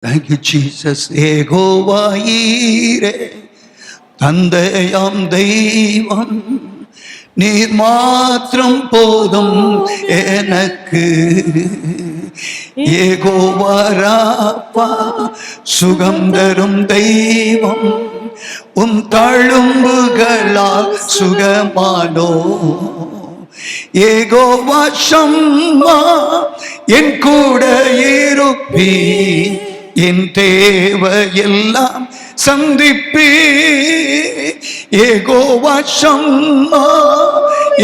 Thank you, Jesus. ஏகோவாயீரே தந்தையாம் தெய்வம், நீர் மாத்திரம் போதும் எனக்கு. ஏகோவாராப்பா சுகம் தரும் தெய்வம், உம் தழும்புகளால் சுகமானோ. ஏகோவா ஷம்மா என் கூட இருப்பீ, என் தேவையெல்லாம் சந்திப்பீ. ஏகோவா ஷம்மா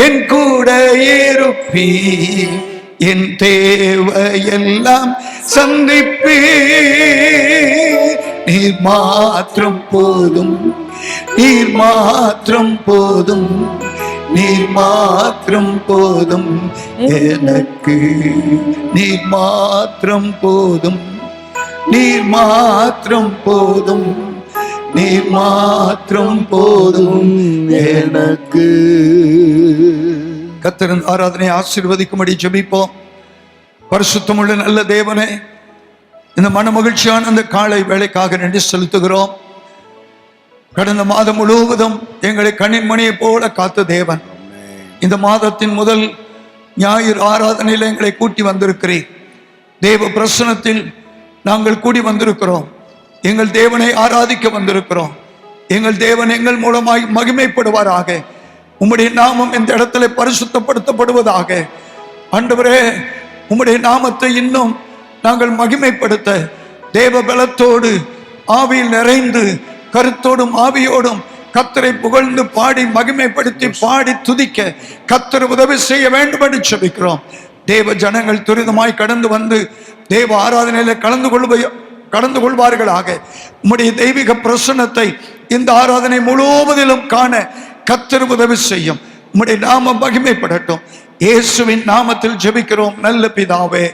என் கூட இருப்பீ, என் தேவையெல்லாம் சந்திப்பீ. நீர் மாத்திரம் போதும், நீர் மாத்திரம் போதும், நீர் மாத்திரம் போதும் எனக்கு. நீர் மாத்திரம் போதும், நீர் மாத்திரம் போதும், நீர் மாத்திரம் போதும் எனக்கு. கர்த்தரின் ஆராதனை ஆசீர்வதிக்கும்படி ஜெபிப்போம். பரிசுத்தமுள்ள நல்ல தேவனே, இந்த மன மகிழ்ச்சியான அந்த காலை வேளைக்காக நன்றி செலுத்துகிறோம். கடந்த மாதம் முழுவதும் எங்களை கண்ணின் மணியை போல காத்த தேவன், இந்த மாதத்தின் முதல் ஞாயிறு ஆராதனையில் எங்களை கூட்டி வந்திருக்கிறீர். தேவ பிரசனத்தில் நாங்கள் கூடி வந்திருக்கிறோம். எங்கள் தேவனை ஆராதிக்க வந்திருக்கிறோம். எங்கள் தேவன் எங்கள் மூலமாய் மகிமைப்படுவாராக. உம்முடைய நாமம் இந்த இடத்துல பரிசுத்தப்படுத்தப்படுவதாக. ஆண்டவரே, உம்முடைய நாமத்தை இன்னும் நாங்கள் மகிமைப்படுத்த தேவ பலத்தோடு ஆவியில் நிறைந்து கருத்தோடும் ஆவியோடும் கர்த்தரை புகழ்ந்து பாடி மகிமைப்படுத்தி பாடி துதிக்க கர்த்தர் உதவி செய்ய வேண்டும் என்று ஜெபிக்கிறோம். தேவ ஜனங்கள் துரிதமாய் கடந்து வந்து தேவ ஆராதனையில கலந்து கொள்வார்களாக. உம்முடைய தெய்வீக பிரசன்னத்தை இந்த ஆராதனை முழுவதிலும் காண கர்த்தர் உதவி செய்யும். உம்முடைய நாமம் மகிமைப்படட்டும். இயேசுவின் நாமத்தில் ஜெபிக்கிறோம் நல்ல பிதாவே,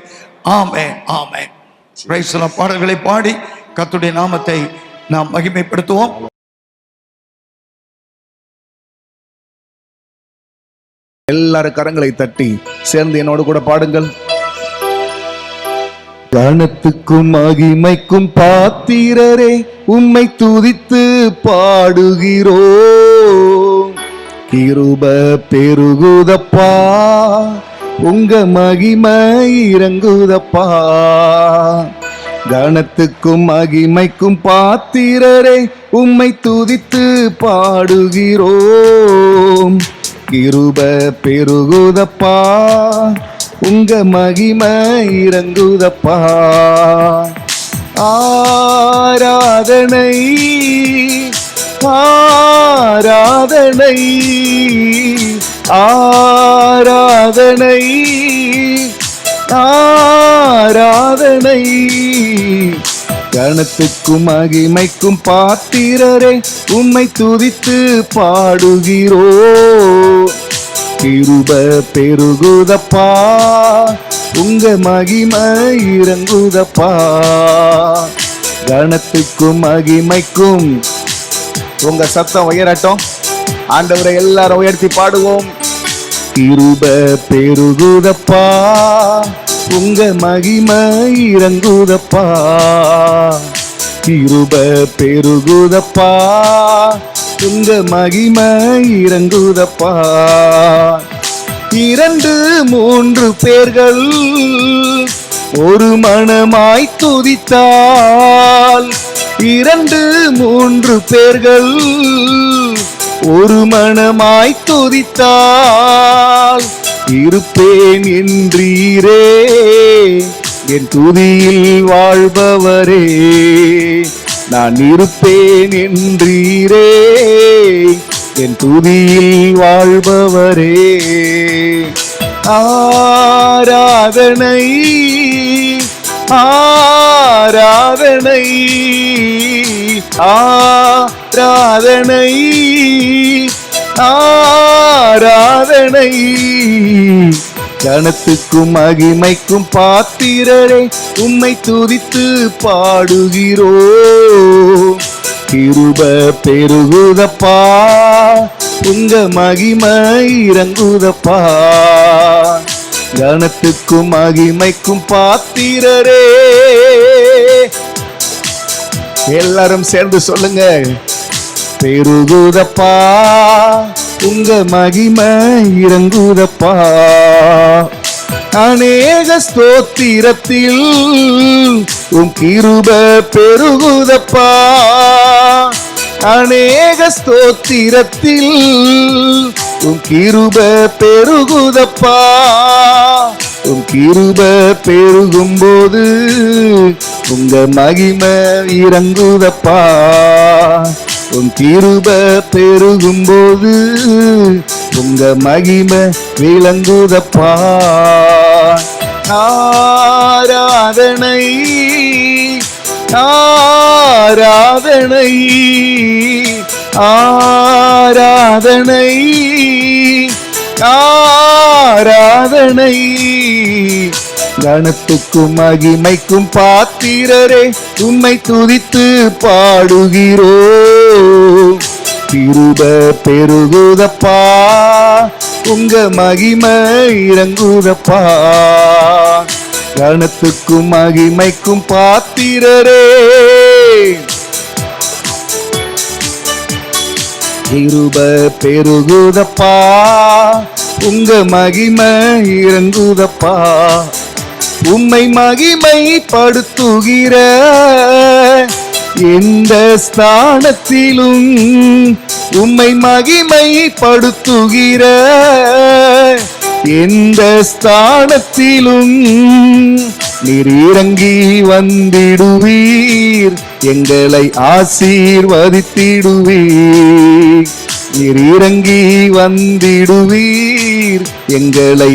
ஆமென், ஆமென். Price the Lord. பாடல்களை பாடி கர்த்தருடைய நாமத்தை நாம் மகிமைப்படுத்துவோம். எல்லாரும் கரங்களை தட்டி சேர்ந்து என்னோடு கூட பாடுங்கள். கனத்துக்கும் மகிமைக்கும் பாத்திரரே, உம்மை துதித்து பாடுகிறோம். கிருப பெருகுதப்பா, உங்க மகிமை இறங்குதப்பா. கனத்துக்கும் மகிமைக்கும் பாத்திரரே, உம்மை துதித்து பாடுகிறோம். கிருப பெருகுதப்பா, உங்க மகிமை இறங்குதப்பா. ஆராதனை ஆராதனை ஆராதனை ஆராதனை. கனத்துக்கும் மகிமைக்கும் பாத்திரரே, உம்மை துதித்து பாடுகிறோம். கிருப பெருகுதப்பா, உங்க மகிமை இறங்குதப்பா. கனத்துக்கும் மகிமைக்கும் உங்க சத்தம் உயரட்டும். ஆண்டவரை எல்லாரும் உயர்த்தி பாடுவோம். கிருப பெருகுதப்பா, உங்க மகிமை இறங்குதப்பா. கிருப பெருகுதப்பா, உங்க மகிமை இறங்குதப்பா. 2-3 பேர்கள் ஒரு மனமாய் துதித்தால், 2-3 பேர்கள் ஒரு மனமாய் துதித்தால், இருப்பேன் என்றீரே என் துதியில் வாழ்பவரே. நான் இருப்பேன் என்றீரே என் துதியில் வாழ்பவரே. ஆராதனை ஆராதனை ஆராதனை ஆராதனை. கனத்துக்கும் மகிமைக்கும் பாத்திரரே, உம்மை துதித்து பாடுகிறோம். கிருப பெருகுதப்பா, உங்க மகிமை இறங்குதப்பா. கனத்துக்கும் மகிமைக்கும் பாத்திரரே, எல்லாரும் சேர்ந்து சொல்லுங்க. பெருகுதப்பா உங்க மகிமை இறங்குதப்பா, அநேக ஸ்தோத்திரத்தில் உன் கிருபை பெருகுதப்பா, அநேக ஸ்தோத்திரத்தில் உன் கிருபை பெருகுதப்பா, உன் கிருபை பெருகும் போது உங்க மகிமை இறங்குதப்பா, உன் கிருபை பெருகும் போது உங்க மகிமை விளங்குதப்பா. ஆராதனை ஆராதனை ஆராதனை ஆராதனை, கனத்துக்கும் மகிமைக்கும் பாத்திரரே உம்மை துதித்து பாடுகிறோ. கிருபை பெருகுதப்பா உங்க மகிமை இறங்குதப்பா, கனத்துக்கும் மகிமைக்கும் பாத்திரரே. கிருபை பெருகுதப்பா உங்க மகிமை இறங்குதப்பா, உம்மை மகிமைப்படுத்துகிற எந்த ஸ்தானத்திலும், உம்மை மகிமைப்படுத்துகிற எந்த ஸ்தானத்திலும் நீர் இறங்கி வந்திடுவீர், எங்களை ஆசீர்வதித்திடுவீர். நீர் இறங்கி வந்திடுவீர், எங்களை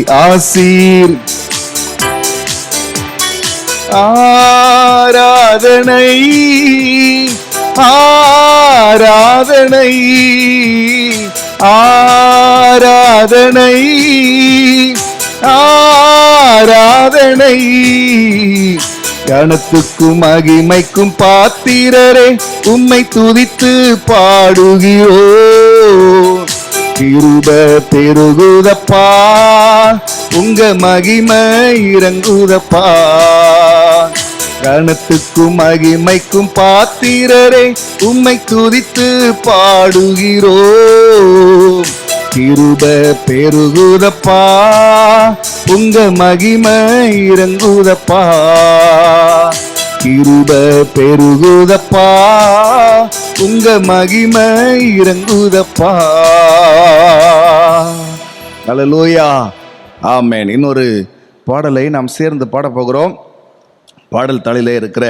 ஆராதனை ஆராதனை ஆராதனை ஆராதனை, கனத்துக்கும் மகிமைக்கும் பாத்திரரே உம்மை துதித்து பாடுகிறோ. கிருபை பெருகுதப்பா உங்க மகிமை இறங்குதப்பா, கனத்துக்கும் மகிமைக்கும் பாத்திரரே உம்மை துதித்து பாடுகிறோ. கிருபை பெருகுதப்பா உங்க மகிமை இறங்குதப்பா, கிருபை பெருகுதப்பா உங்க மகிமை இறங்குதப்பா. அல்லேலூயா, ஆமென். இன்னொரு பாடலை நாம் சேர்ந்து பாட போகிறோம். பாடல் தாளிலே இருக்கிற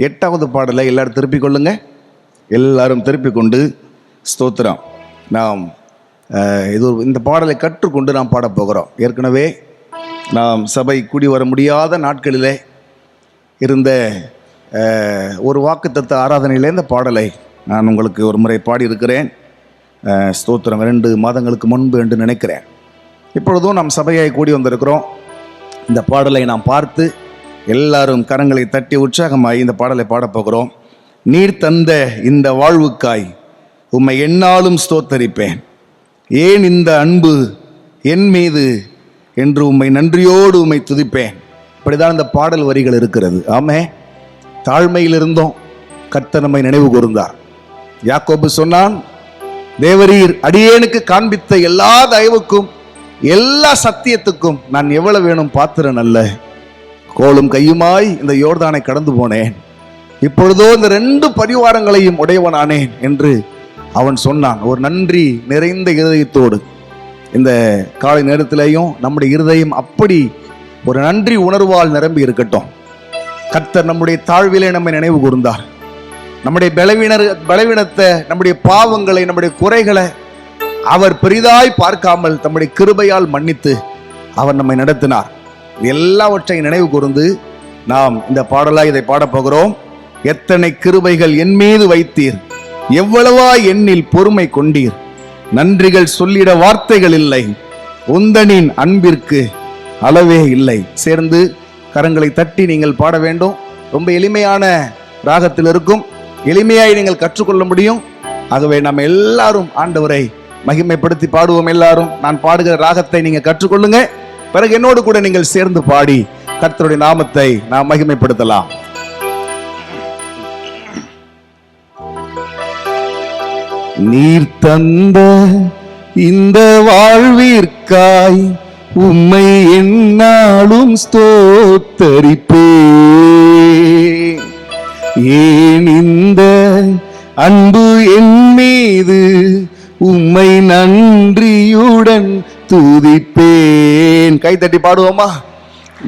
8வது பாடலை எல்லாரும் திருப்பிக் கொள்ளுங்க. எல்லாரும் திருப்பிக் கொண்டு ஸ்தோத்திரம். நாம் இந்த பாடலை கற்றுக்கொண்டு நாம் பாட போகிறோம். ஏற்கனவே நாம் சபை கூடி வர முடியாத நாட்களிலே இருந்த ஒரு வாக்குத்தத்த ஆராதனையிலே இந்த பாடலை நான் உங்களுக்கு ஒரு முறை பாடியிருக்கிறேன். ஸ்தோத்திரம் 2 மாதங்களுக்கு முன்பு என்று நினைக்கிறேன். இப்பொழுதும் நாம் சபையாய் கூடி வந்திருக்கிறோம். இந்த பாடலை நாம் பார்த்து எல்லாரும் கரங்களை தட்டி உற்சாகமாய் இந்த பாடலை பாடப்போகிறோம். நீர் தந்த இந்த வாழ்வுக்காய் உம்மை எந்நாளும் ஸ்தோத்தரிப்பேன், ஏன் இந்த அன்பு என் மீது என்று உம்மை நன்றியோடு உம்மை துதிப்பேன். இப்படிதான் இந்த பாடல் வரிகள் இருக்கிறது. ஆமே, தாழ்மையில் இருந்தோம், கர்த்தர் நம்மை நினைவு கூர்ந்தார். யாக்கோபு சொன்னான், தேவரீர் அடியேனுக்கு காண்பித்த எல்லா தயவுக்கும் எல்லா சத்தியத்துக்கும் நான் எவ்வளவு வேணும் பாத்திரன் அல்ல, கோலும் கையுமாய் இந்த யோர்தானை கடந்து போனேன், இப்பொழுதோ இந்த 2 பரிவாரங்களையும் உடையவனானேன் என்று அவன் சொன்னான். ஒரு நன்றி நிறைந்த இருதயத்தோடு இந்த காலை நேரத்திலேயும் நம்முடைய இருதயம் அப்படி ஒரு நன்றி உணர்வால் நிரம்பி இருக்கட்டும். கர்த்தர் நம்முடைய தாழ்விலே நம்மை நினைவு கூர்ந்தார். நம்முடைய பலவீனத்தை, நம்முடைய பாவங்களை, நம்முடைய குறைகளை அவர் பெரிதாய் பார்க்காமல் தம்முடைய கிருபையால் மன்னித்து அவர் நம்மை நடத்தினார். எல்லாவற்றையும் நினைவு கூர்ந்து நாம் இந்த பாடலாய் இதை பாடப்போகிறோம். எத்தனை கிருபைகள் என் மீது வைத்தீர், எவ்வளவா எண்ணில் பொறுமை கொண்டீர், நன்றிகள் சொல்லிட வார்த்தைகள் இல்லை, உந்தனின் அன்பிற்கு அளவே இல்லை. சேர்ந்து கரங்களை தட்டி நீங்கள் பாட வேண்டும். ரொம்ப எளிமையான ராகத்தில் இருக்கும், எளிமையாய் நீங்கள் கற்றுக்கொள்ள முடியும். ஆகவே நாம் எல்லாரும் ஆண்டவரை மகிமைப்படுத்தி பாடுவோம். எல்லாரும் நான் பாடுகிற ராகத்தை நீங்க கற்றுக்கொள்ளுங்க. பிறகு என்னோடு கூட நீங்கள் சேர்ந்து பாடி கர்த்தருடைய நாமத்தை நாம் மகிமைப்படுத்தலாம். நீர் தந்த இந்த வாழ்விற்காய் உம்மை எந்நாளும் ஸ்தோத்தரிப்பேன். ஏன் இந்த அன்பு என் மீது, உம்மை நன்றியுடன் துதிப்பேன். கைத்தட்டி பாடுவோமா?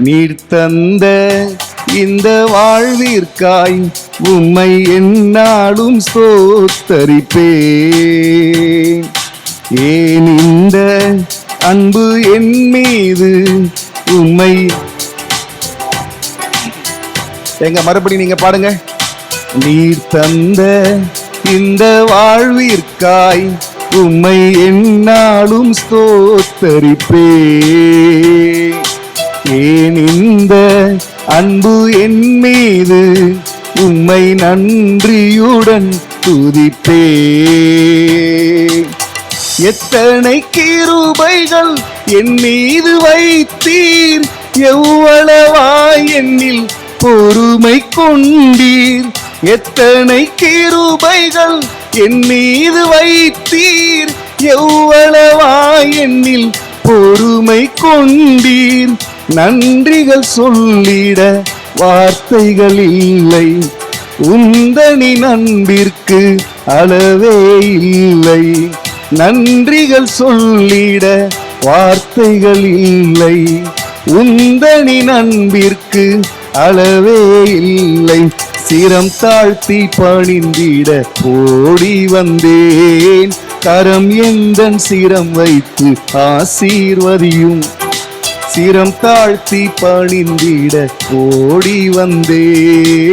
நீர் தந்த இந்த வாழ்விற்காய் உம்மை எந்நாளும் ஸ்தோத்தரிப்பேன். ஏன் இந்த அன்பு என் மீது, உம்மை எங்க மறுபடி நீங்க பாடுங்க. நீர் தந்த இந்த வாழ்விற்காய் உம்மை எந்நாளும் ஸ்தோத்தரிப்பேன். ஏன் இந்த அன்பு என் மீது, உம்மை நன்றியுடன் துதிப்பேன். எத்தனை கிருபைகள் என் மீது வைத்தீர், எவ்வளவாய் என்னில் பொறுமை கொண்டீர். எத்தனை கிருபைகள் என் மீது வைத்தீர், எவ்வளவாய் என்னில் பொறுமை கொண்டீர். நன்றிகள் சொல்லிட வார்த்தைகள் இல்லை, உந்தனின் அன்பிற்கு அளவே இல்லை. நன்றிகள் சொல்லிட வார்த்தைகள் இல்லை, உந்தனின் அன்பிற்கு அளவே இல்லை. சிரம் தாழ்த்தி பணிந்திட ஓடி வந்தேன், கரம் எந்தன் சிரம் வைத்து ஆசீர்வதியும். சிரம் தாழ்த்தி பணிந்திட ஓடி வந்தேன்,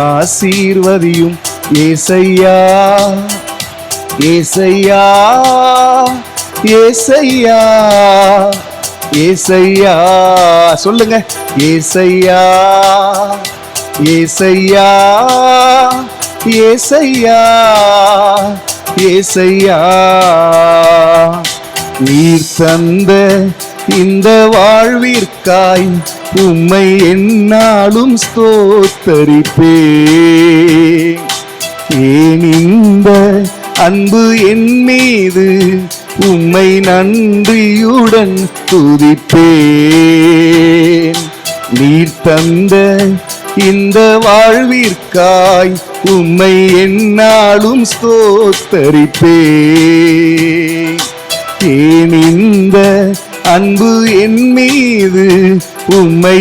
ஆசீர்வதியும். ஏசையா ஏசையா ஏசையா ஏசையா, சொல்லுங்க. ஏசையா ஏசையா ஏசையா ஏசையா, நீர் தந்த இந்த வாழ்விற்காய் உம்மை எந்நாளும் ஸ்தோத்தரிப்பேன். ஏன் இந்த அன்பு என் மீது, உம்மை நன்றியுடன் துதிப்பேன். நீர் தந்த இந்த வாழ்விற்காய் உம்மை எந்நாளும் ஸ்தோத்தரிப்பேன். ஏன் இந்த அன்பு என் மீது, உம்மை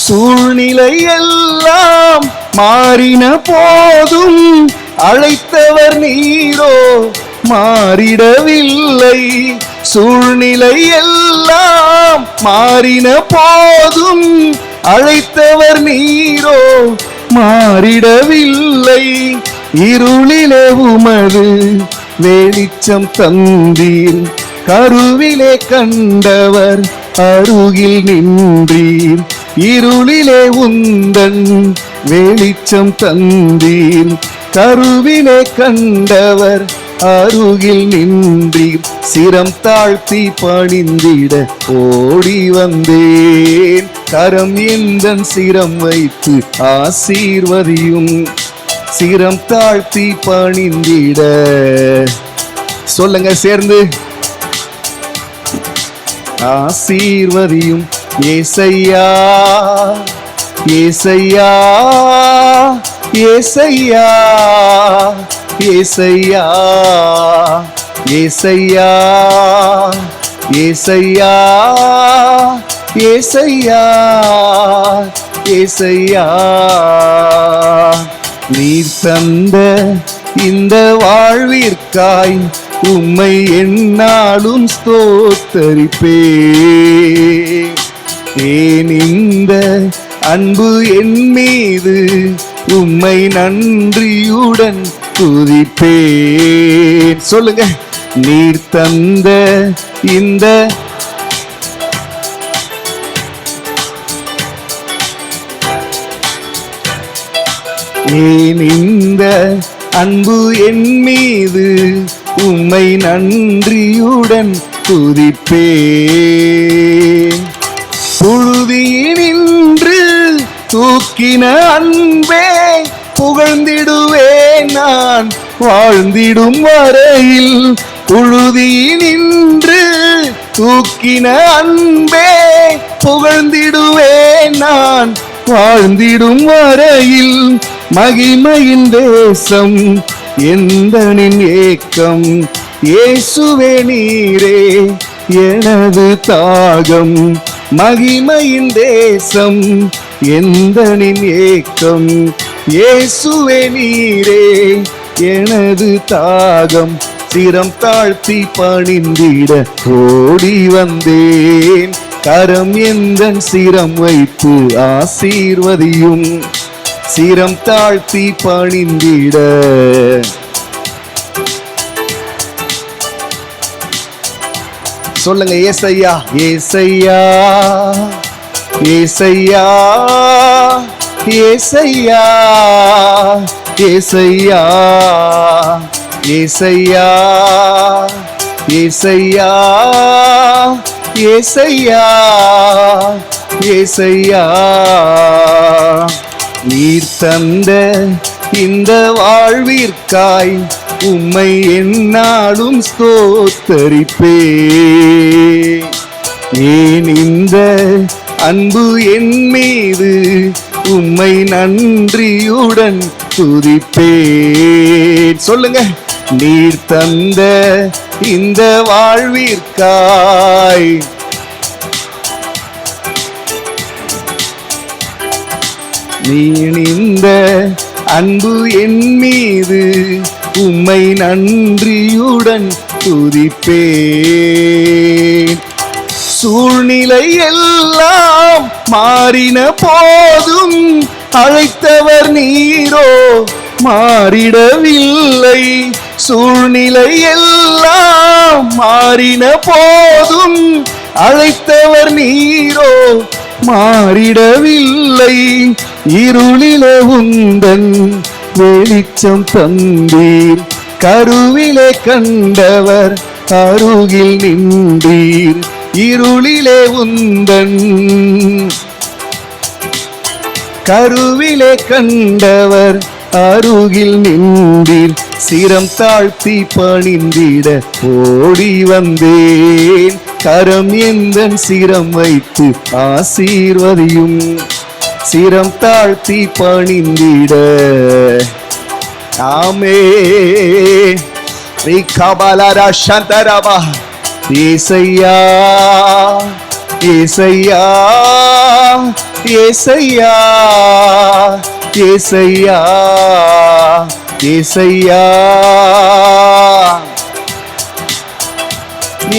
சூழ்நிலை எல்லாம் மாறின போதும் அழைத்தவர் நீரோ மாறிடவில்லை. சூழ்நிலை எல்லாம் மாறின போதும் அழைத்தவர் நீரோ மாறிடவில்லை. இருளிலே உமது வெளிச்சம் தந்தீர், கருவிலே கண்டவர் அருகில் நின்றீர். இருளிலே உந்தன் வெளிச்சம் தந்தீர், கருவிலே கண்டவர் அருகில் நின்றீர். சிரம் தாழ்த்தி பணிந்திட ஓடி வந்தேன், கரம் எந்தன் சிரம் வைத்து ஆசீர்வதியும். சிரம் தாழ்த்தி பணிந்திட, சொல்லுங்க சேர்ந்து, ஆசீர்வதியும். ஏசையா ஏசையா ஏசையா ஏசையா ஏசையா ஏசையா ஏசையா ஏசையா, நீர் தந்த இந்த வாழ்விற்காய் உம்மை எந்நாளும் ஸ்தோத்தரிப்பேன். ஏன் இந்த அன்பு என் மீது, உம்மை நன்றியுடன் துதிப்பேன். சொல்லுங்க. நீர் தந்த இந்த ஏன் இந்த அன்பு என் மீது, உம்மை நன்றியுடன் துதிப்பேன். புழுதியினின்று தூக்கின அன்பே புகழ்ந்திடுவேன் நான் வாழ்ந்திடும் வரையில். புழுதி நின்று தூக்கின அன்பே புகழ்ந்திடுவேன் நான் வாழ்ந்திடும் வரையில். மகிமையின் தேசம் எந்தனின் ஏக்கம், இயேசுவே நீரே எனது தாகம். மகிமையின் தேசம் எந்தனின் ஏக்கம், இயேசுவே நீரே எனது தாகம். சிரம் தாழ்த்தி பணிந்திட ஓடி வந்தேன், கரம் எந்தன் சிரம் வைத்து ஆசீர்வதியும். சிரம் தாழ்த்தி பணிந்திட சொல்லுங்க, ஏசையா ஏசையா ஏசையா ஏசையா ஏசையா ஏசையா ஏசையா ஏசையா ஏசையா. நீர் தந்த இந்த வாழ்விற்காய் உம்மை எந்நாளும் ஸ்தோத்தரிப்பே. ஏன் இந்த அன்பு என் மீது உம்மை நன்றியுடன் துதிப்பேன். சொல்லுங்க, நீர் தந்த இந்த வாழ்விற்காய் நீர் இந்த அன்பு என் மீது உம்மை நன்றியுடன் துதிப்பேன். சூழ்நிலை எல்லாம் மாறின போதும் அழைத்தவர் நீரோ மாறிடவில்லை. சூழ்நிலை எல்லாம் மாறின போதும் அழைத்தவர் நீரோ மாறிடவில்லை. இருளிலே உந்தன் வெளிச்சம் தந்தீர், கருவிலே கண்டவர் அருகில் நின்றீர். இருளிலே உந்தன் கருவிலே கண்டவர் அருகில் நின்றீர். சிரம் தாழ்த்தி பணிந்திட ஓடி வந்தேன், கரம் எந்தன் சிரம் வைத்து ஆசீர்வதியும். சிரம் தாழ்த்தி பணிந்திட ஆமென். ரிகபலரா சந்தரபா. ஏசையா ஏசையா ஏசையா ஏசையா ஏசையா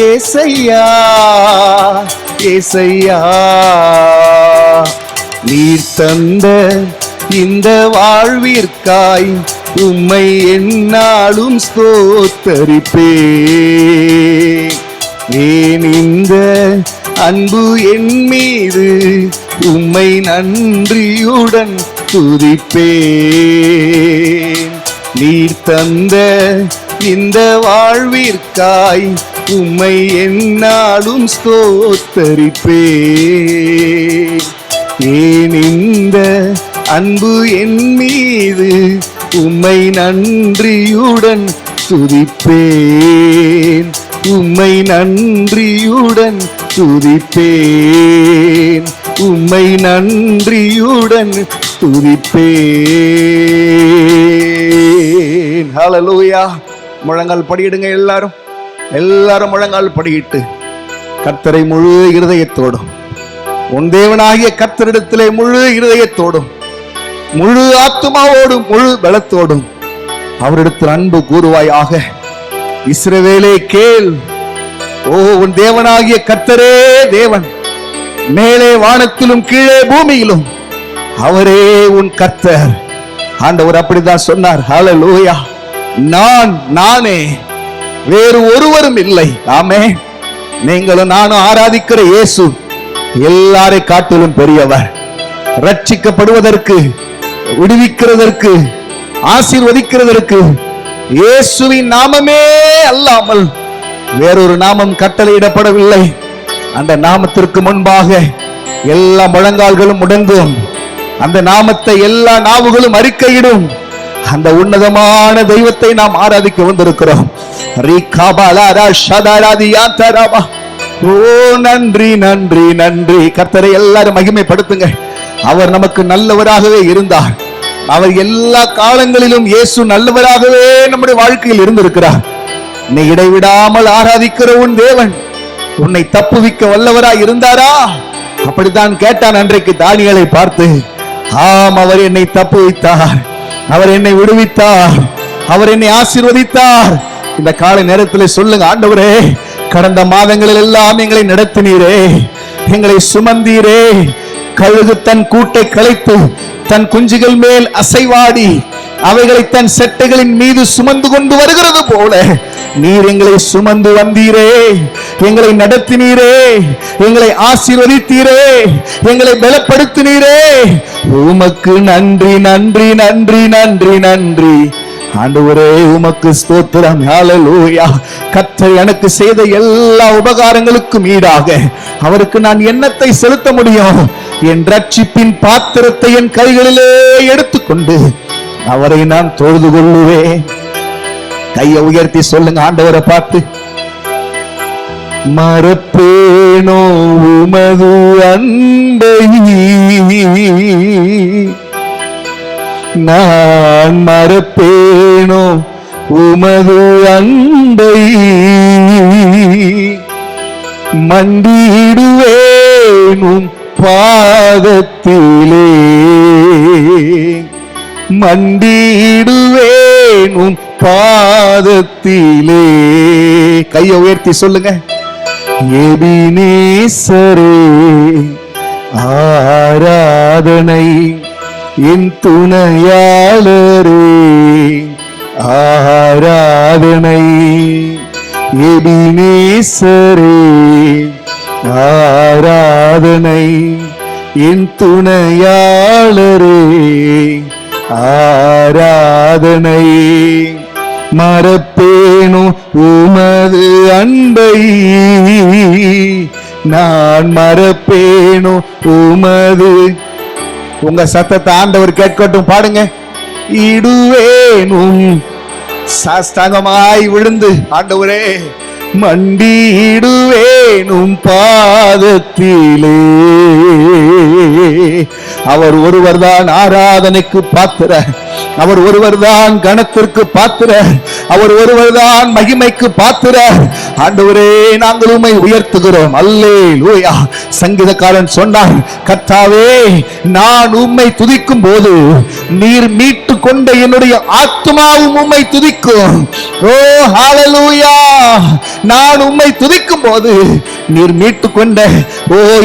ஏசையா ஏசையா. நீர் தந்த இந்த வாழ்விற்காய் உம்மை எந்நாளும் ஸ்தோத்தரிப்பேன். ஏன் இந்த அன்பு என் மீது உம்மை நன்றியுடன் துதிப்பேன். நீர் தந்த இந்த வாழ்விற்காய் உம்மை எந்நாளும் ஸ்தோத்தரிப்பேன். ஏன் இந்த அன்பு என் மீது உம்மை நன்றியுடன் துதிப்பேன். உம்மை நன்றியுடன் துதிப்பேன். உம்மை நன்றியுடன் துதிப்பேன். ஹல்லேலூயா. முழங்கால் படியிடுங்க எல்லாரும். எல்லாரும் முழங்கால் படியிட்டு கர்த்தரை முழு இருதயத்தோடும், உன் தேவனாகிய கர்த்தரிடத்திலே முழு இருதயத்தோடும், முழு ஆத்துமாவோடும், முழு பலத்தோடும் அவரிடத்தில் அன்பு கூறுவாயாக. இஸ்ரவேலே கேள், ஓ உன் தேவனாகிய கர்த்தரே தேவன், மேலே வானத்திலும் கீழே பூமியிலும் அவரே உன் கர்த்தர். ஆண்டவர் அப்படிதான் சொன்னார். ஹல்லேலூயா. நானே, வேறு ஒருவரும் இல்லை. ஆமென். நீங்களும் நானும் ஆராதிக்கிற இயேசு எல்லாரை காட்டிலும் பெரியவர். ரட்சிக்கப்படுவதற்கு, விடுவிக்கிறதற்கு, ஆசீர்வதிக்கிறதற்கு இயேசுவின் நாமமே அல்லாமல் வேறொரு நாமம் கட்டளையிடப்படவில்லை. அந்த நாமத்திற்கு முன்பாக எல்லா முழங்கால்களும் முடங்கும், அந்த நாமத்தை எல்லா நாவுகளும் அறிக்கையிடும். அந்த உன்னதமான தெய்வத்தை நாம் ஆராதிக்க வந்திருக்கிறோம். ஓ நன்றி நன்றி நன்றி. கர்த்தரை எல்லாரும் மகிமைப்படுத்துங்க. அவர் நமக்கு நல்லவராகவே இருந்தார். அவர் எல்லா காலங்களிலும் இயேசு நல்லவராகவே நம்முடைய வாழ்க்கையில் இருந்திருக்கிறார். நீ இடைவிடாமல் ஆராதிக்கிற உன் தேவன் உன்னை தப்புவிக்க வல்லவராய் இருந்தாரா? அப்படித்தான் கேட்டான் அன்றைக்கு தானியேலை பார்த்து. ஆம், அவர் என்னை தப்புவித்தார், அவர் என்னை விடுவித்தார், அவர் என்னை ஆசீர்வதித்தார். இந்த காலை நேரத்தில் சொல்லுங்க, ஆண்டவரே, கடந்த மாதங்களில் எல்லாம் எங்களை நடத்தினீரே, எங்களை சுமந்தீரே. கழுகு தன் கூட்டை கலைத்து தன் குஞ்சுகள் மேல் அசைவாடி அவைகளை தன் செட்டைகளின் மீது சுமந்து கொண்டு வருகிறது போல நீர் எங்களை சுமந்து வந்தீரே, எங்களை நடத்தினீரே, எங்களை ஆசீர்வதித்தீரே, எங்களை பலப்படுத்தினீரே. உமக்கு நன்றி நன்றி நன்றி நன்றி நன்றி. ஆண்டவரே, உமக்கு ஸ்தோத்திரம். ஹல்லேலூயா. கர்த்தர் எனக்கு செய்த எல்லா உபகாரங்களுக்கும் ஈடாக அவருக்கு நான் என்னத்தை செலுத்த முடியும்? என் ரட்சிப்பின் பாத்திரத்தை என் கைகளிலே எடுத்துக்கொண்டு அவரை நான் தொழுது கொள்ளுவேன். கையை உயர்த்தி சொல்லுங்க, ஆண்டவரை பார்த்து. மறப்பேனோ உமது அன்பை, நான் மறப்பேனோ உமது அன்பை, மண்டிடுவேனும் பாதத்திலே, மண்டிடுவேனும் பாதத்திலே. கையை உயர்த்தி சொல்லுங்க. எபினேசரே ஆராதனை, என் துணையாளரே ஆராதனை. எபினேசரே ஆராதனை, என் துணையாளரே ஆராதனை. மறப்பேனோ உமது அன்பை, நான் மறப்பேனோ உமது. உங்க சத்தத்தை ஆண்டவர் கேட்கட்டும், பாடுங்க. இடுவேனும் சாஸ்தாங்கமாய் விழுந்து, ஆண்டவரே, மண்டிடுவேனும் பாதத்திலே. அவர் ஒருவர் தான் ஆராதனைக்கு பாத்திர, அவர் ஒருவர் தான் கணத்திற்கு பாத்திர, அவர் ஒருவர் தான் மகிமைக்கு பாத்திர. ஆண்டவரே, நாங்கள் உம்மை உயர்த்துகிறோம். அல்லேலூயா. சங்கீதக்காரன் சொன்னான், கர்த்தாவே, நான் உம்மை துதிக்கும் போது நீர் மீட்டு கொண்ட என்னுடைய ஆத்துமாவும் உம்மை துதிக்கும். ஓ ஹல்லேலூயா. நான் உம்மை துதிக்கும் போது நீர் மீட்டு கொண்ட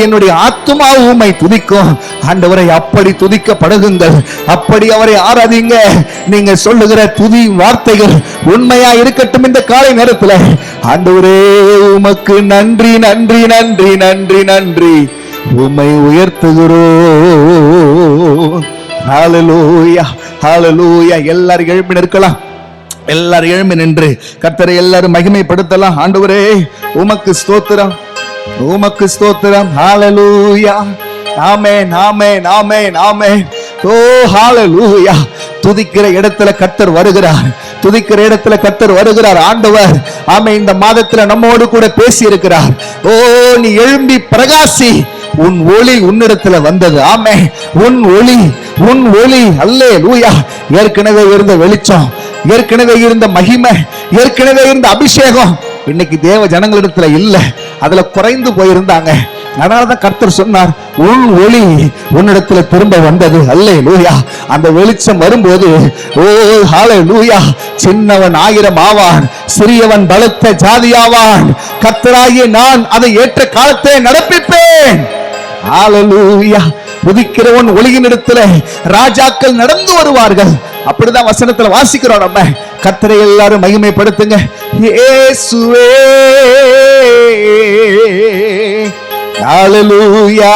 என்னுடைய ஆத்துமாவும் உம்மை துதிக்கும். ஆண்டவரை அப்படி துதிக்க பழகுங்கள், அப்படி அவரை ஆராதிங்க. நீங்க சொல்லுகிற துதி வார்த்தைகள் உண்மையா இருக்கட்டும். இந்த காலை நேரத்தில் ஆண்டவரே, உமக்கு நன்றி நன்றி நன்றி நன்றி நன்றி. உம்மை உயர்த்துகிறோம். ஹல்லேலூயா ஹல்லேலூயா. எல்லாரும் எழுப்பி நிற்கலாம், எல்லாரும் எழும்பி நின்று கர்த்தரை எல்லாரும் மகிமைப்படுத்தலாம். ஆண்டவரே, உமக்கு ஸ்தோத்திரம், உமக்கு ஸ்தோத்திரம். ஹல்லேலூயா. ஆமென் ஆமென் ஆமென் ஆமென். ஓ ஹல்லேலூயா. துதிக்கிற இடத்துல கர்த்தர் வருகிறார், துதிக்கிற இடத்துல கர்த்தர் வருகிறார். ஆண்டவர் ஆமென் இந்த மாதத்துல நம்மோடு கூட பேசி இருக்கிறார். ஓ, நீ எழும்பி பிரகாசி, உன் ஒளி உன்னிடத்துல வந்தது. ஆமென். உன் ஒளி, உன் ஒளி. அல்லேலூயா. ஏற்கனவே இருந்த வெளிச்சம், ஏற்கனவே இருந்த மகிமை, ஏற்கனவே இருந்த அபிஷேகம் இன்னைக்கு தேவ ஜனங்களிடத்துல இல்ல, அதுல குறைந்து போயிருந்தாங்க. அதனாலதான் கர்த்தர் சொன்னார், உன் ஒளி உன்னிடத்துல திரும்ப வந்தது. அல்லேலூயா. அந்த வெளிச்சம் வரும்போது, ஓ ஹல்லேலூயா, சின்னவன் 1000 ஆவான், சிறியவன் பலத்த ஜாதியாவான். கர்த்தராகிய நான் அதை ஏற்ற காலத்தை நடப்பிப்பேன். ஹல்லேலூயா. உதிக்கிறவன் ஒளியின் இடத்துல ராஜாக்கள் நடந்து வருவார்கள். அப்படிதான் வசனத்துல வாசிக்கிறோம். நம்ம கர்த்தரை எல்லாரும் மகிமைப்படுத்துங்க. இயேசுவே ஹல்லேலூயா.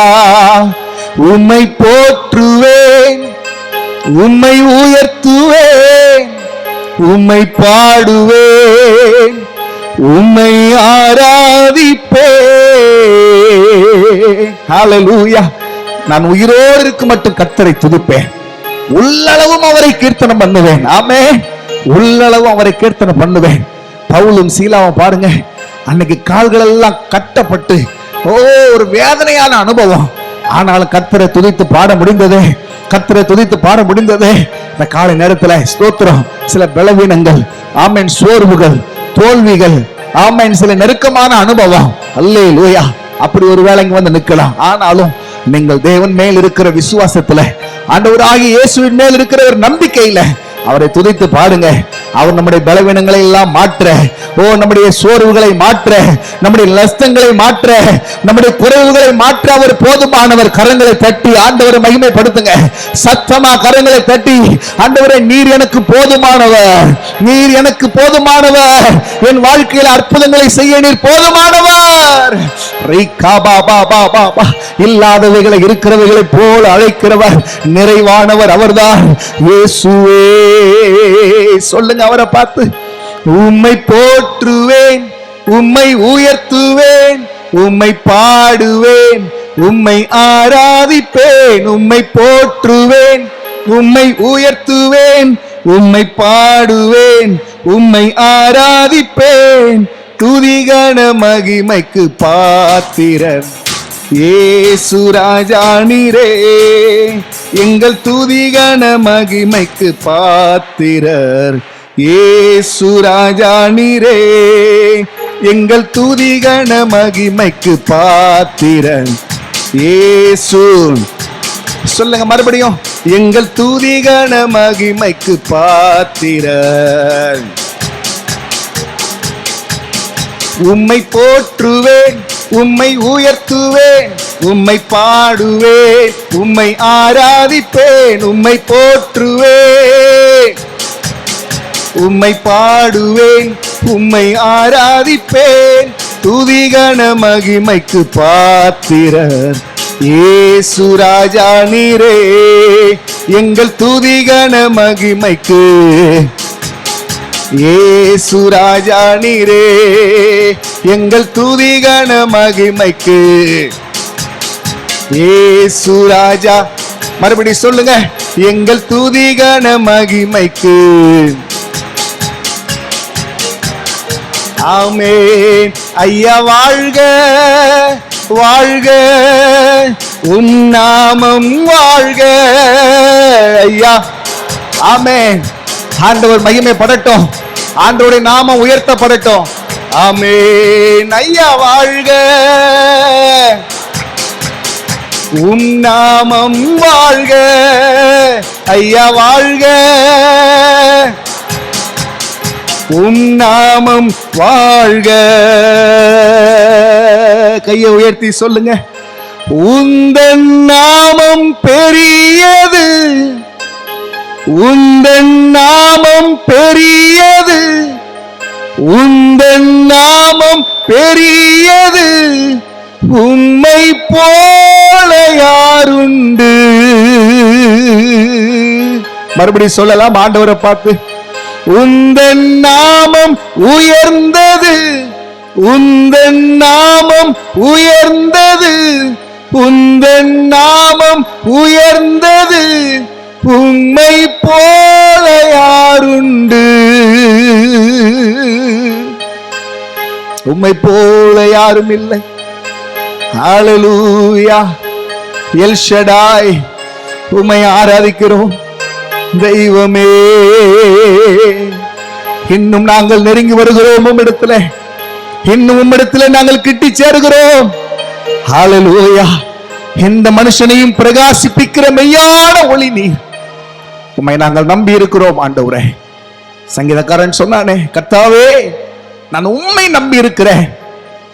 உம்மை போற்றுவேன், உம்மை உயர்த்துவேன், உம்மை பாடுவேன், உம்மை ஆராதிப்பேன். ஹல்லேலூயா. நான் உயிரோடு இருக்கும் மட்டும் கர்த்தரை துதிப்பேன், உள்ளளவும் அவரை கீர்த்தனம் பண்ணுவேன். ஆமே, உள்ளளவும் அவரை கீர்த்தனம் பண்ணுவேன். பவுலும் சீலாவும் பாருங்க, அன்னைக்கு கால்கள் எல்லாம் கட்டப்பட்டு ஒரு வேதனையான அனுபவம். ஆனாலும் கர்த்தரை துதித்து பாட முடிந்ததே, கர்த்தரை துதித்து பாட முடிந்ததே. இந்த காலை நேரத்துல ஸ்தோத்திரம். சில பலவீனங்கள், ஆமென், சோர்வுகள், தோல்விகள், ஆமென், சில நெருக்கமான அனுபவம், அல்லேலூயா, அப்படி ஒரு வேளை இங்க வந்து நிக்கலாம். ஆனாலும் நீங்கள் தேவன் மேல் இருக்கிற விசுவாசத்துல, ஆண்டவராகிய இயேசுவின் மேல் இருக்கிற ஒரு நம்பிக்கையில அவரை துதித்து பாடுங்க. அவர் நம்முடைய பலவீனங்களை எல்லாம் மாற்ற, நம்முடைய சோர்வுகளை மாற்ற, நம்முடைய நஷ்டங்களை மாற்ற, நம்முடைய குறைவுகளை மாற்ற அவர் போதுமானவர். கரங்களை தட்டி ஆண்டவரை மகிமைப்படுத்துங்க. சத்தமா கரங்களை தட்டி, ஆண்டவரே நீர் எனக்கு போதுமானவர், நீர் எனக்கு போதுமானவர், என் வாழ்க்கையில் அற்புதங்களை செய்ய நீர் போதுமானவர். இல்லாதவைகளை இருக்கிறவைகளை போல அழைக்கிறவர், நிறைவானவர் அவர்தான் இயேசுவே. சொல்லுங்க அவரை பார்த்து, உம்மை போற்றுவேன், உம்மை உயர்த்துவேன், உம்மை பாடுவேன், உம்மை ஆராதிப்பேன். உம்மை போற்றுவேன், உம்மை உயர்த்துவேன், உம்மை பாடுவேன், உம்மை ஆராதிப்பேன். துதிகன மகிமைக்கு பாத்திரர் இயேசு ராஜா நீரே, எங்கள் துதிகன மகிமைக்கு பாத்திரர் இயேசு ராஜா நீரே, எங்கள் துதிகன மகிமைக்கு பாத்திரர் இயேசு. சொல்லுங்க மறுபடியும், எங்கள் துதிகன மகிமைக்கு பாத்திரர். உம்மை போற்றுவேன், உம்மை உயர்த்துவேன், உம்மை பாடுவேன், உம்மை ஆராதிப்பேன். உம்மை போற்றுவேன், உம்மை பாடுவேன், உம்மை ஆராதிப்பேன். துதிகன மகிமைக்கு பாத்திரர் இயேசு ராஜா நீரே, எங்கள் துதிகன மகிமைக்கு இயேசு ராஜா நீரே, எங்கள் துதிகன மகிமைக்கு இயேசு ராஜா. மறுபடி சொல்லுங்க, எங்கள் துதிகன மகிமைக்கு. ஆமென். ஐயா வாழ்க வாழ்க, உம் நாமம் வாழ்க ஐயா. ஆமென். ஆண்டவர் மகிமைப்படட்டும், ஆண்டவருடைய நாமம் உயர்த்தப்படட்டும். ஆமென். ஐயா வாழ்க, உம் நாமம் வாழ்க ஐயா வாழ்க, உம் நாமம் வாழ்க. கையை உயர்த்தி சொல்லுங்க, உந்தன் நாமம் பெரியது, உந்தன் நாமம் பெரியது, உந்தன் நாமம் பெரியது, உம்மை போல யாருண்டு. மறுபடியும் சொல்லலாம் ஆண்டவரை பார்த்து, உந்தன் நாமம் உயர்ந்தது, உந்தன் நாமம் உயர்ந்தது, உந்தன் நாமம் உயர்ந்தது, உம்மை போல யாருண்டு. உம்மை போல யாரும் இல்லை. ஹல்லேலூயா. எல் ஷடாய், உம்மை ஆராதிக்கிறோம் தெய்வமே. இன்னும் நாங்கள் நெருங்கி வருகிறோம் உம்மிடத்துல, இன்னும் உம்மிடத்துல நாங்கள் கிட்டி சேருகிறோம். ஹல்லேலூயா. எந்த மனுஷனையும் பிரகாசிப்பிக்கிற மெய்யான ஒளி நீர். உம்மை நாங்கள் நம்பி இருக்கிறோம் ஆண்டவரே. சங்கீதக்காரன் சொன்னானே, கர்த்தாவே நான் உம்மை நம்பி இருக்கிறேன்,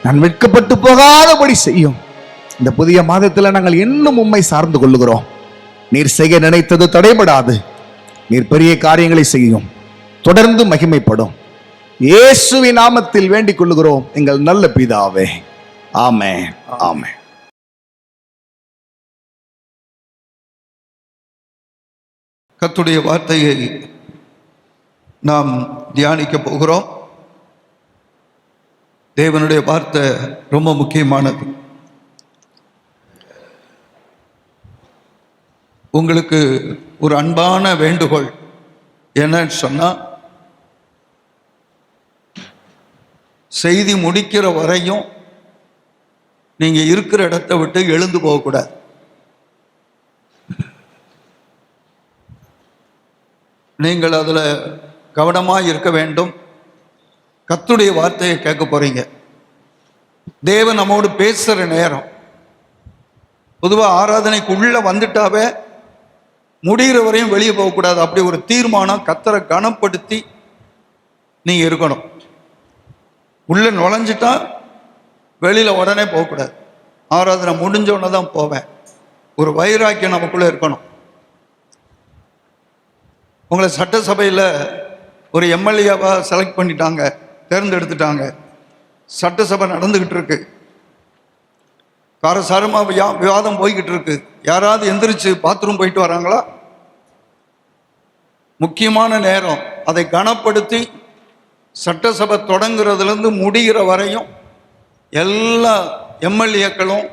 நான் வெட்கப்பட்டு போகாதபடி செய்யும். இந்த புதிய மாதத்தில் நாங்கள் இன்னும் உம்மை சார்ந்து கொள்ளுகிறோம். நீர் செய்ய நினைத்தது தடைபடாது. நீர் பெரிய காரியங்களை செய்யும், தொடர்ந்து மகிமைப்படும். இயேசுவின் நாமத்தில் வேண்டிக் கொள்ளுகிறோம் எங்கள் நல்ல பிதாவே. ஆமென், ஆமென். கர்த்தருடைய வார்த்தையை நாம் தியானிக்க போகிறோம். தேவனுடைய வார்த்தை ரொம்ப முக்கியமானது. உங்களுக்கு ஒரு அன்பான வேண்டுகோள் என்னன்னு சொன்னா, செய்தி முடிக்கிற வரையும் நீங்க இருக்கிற இடத்தை விட்டு எழுந்து போகக்கூடாது. நீங்கள் அதுல கவனமாக இருக்க வேண்டும். கர்த்தருடைய வார்த்தையை கேட்க போறீங்க. தேவன் நம்மோடு பேசுற நேரம். பொதுவாக ஆராதனைக்கு உள்ள வந்துட்டாவே முடிகிற வரையும் வெளியே போகக்கூடாது. அப்படி ஒரு தீர்மானம் கர்த்தரை கனப்படுத்தி நீங்க இருக்கணும். உள்ள நுழைஞ்சிட்டா வெளியில உடனே போகக்கூடாது. ஆராதனை முடிஞ்சோடனே தான் போவேன். ஒரு வைராக்கியம் நமக்குள்ள இருக்கணும். உங்களை சட்டசபையில் ஒரு எம்எல்ஏவா செலக்ட் பண்ணிட்டாங்க, தேர்ந்தெடுத்துட்டாங்க. சட்டசபை நடந்துகிட்டு இருக்கு, காரசாரமா விவாதம் போய்கிட்டு இருக்கு. யாராவது எந்திரிச்சு பாத்ரூம் போயிட்டு வராங்களா? முக்கியமான நேரம். அதை கனப்படுத்தி சட்டசபை தொடங்குறதுலேருந்து முடிகிற வரையும் எல்லா எம்எல்ஏக்களும்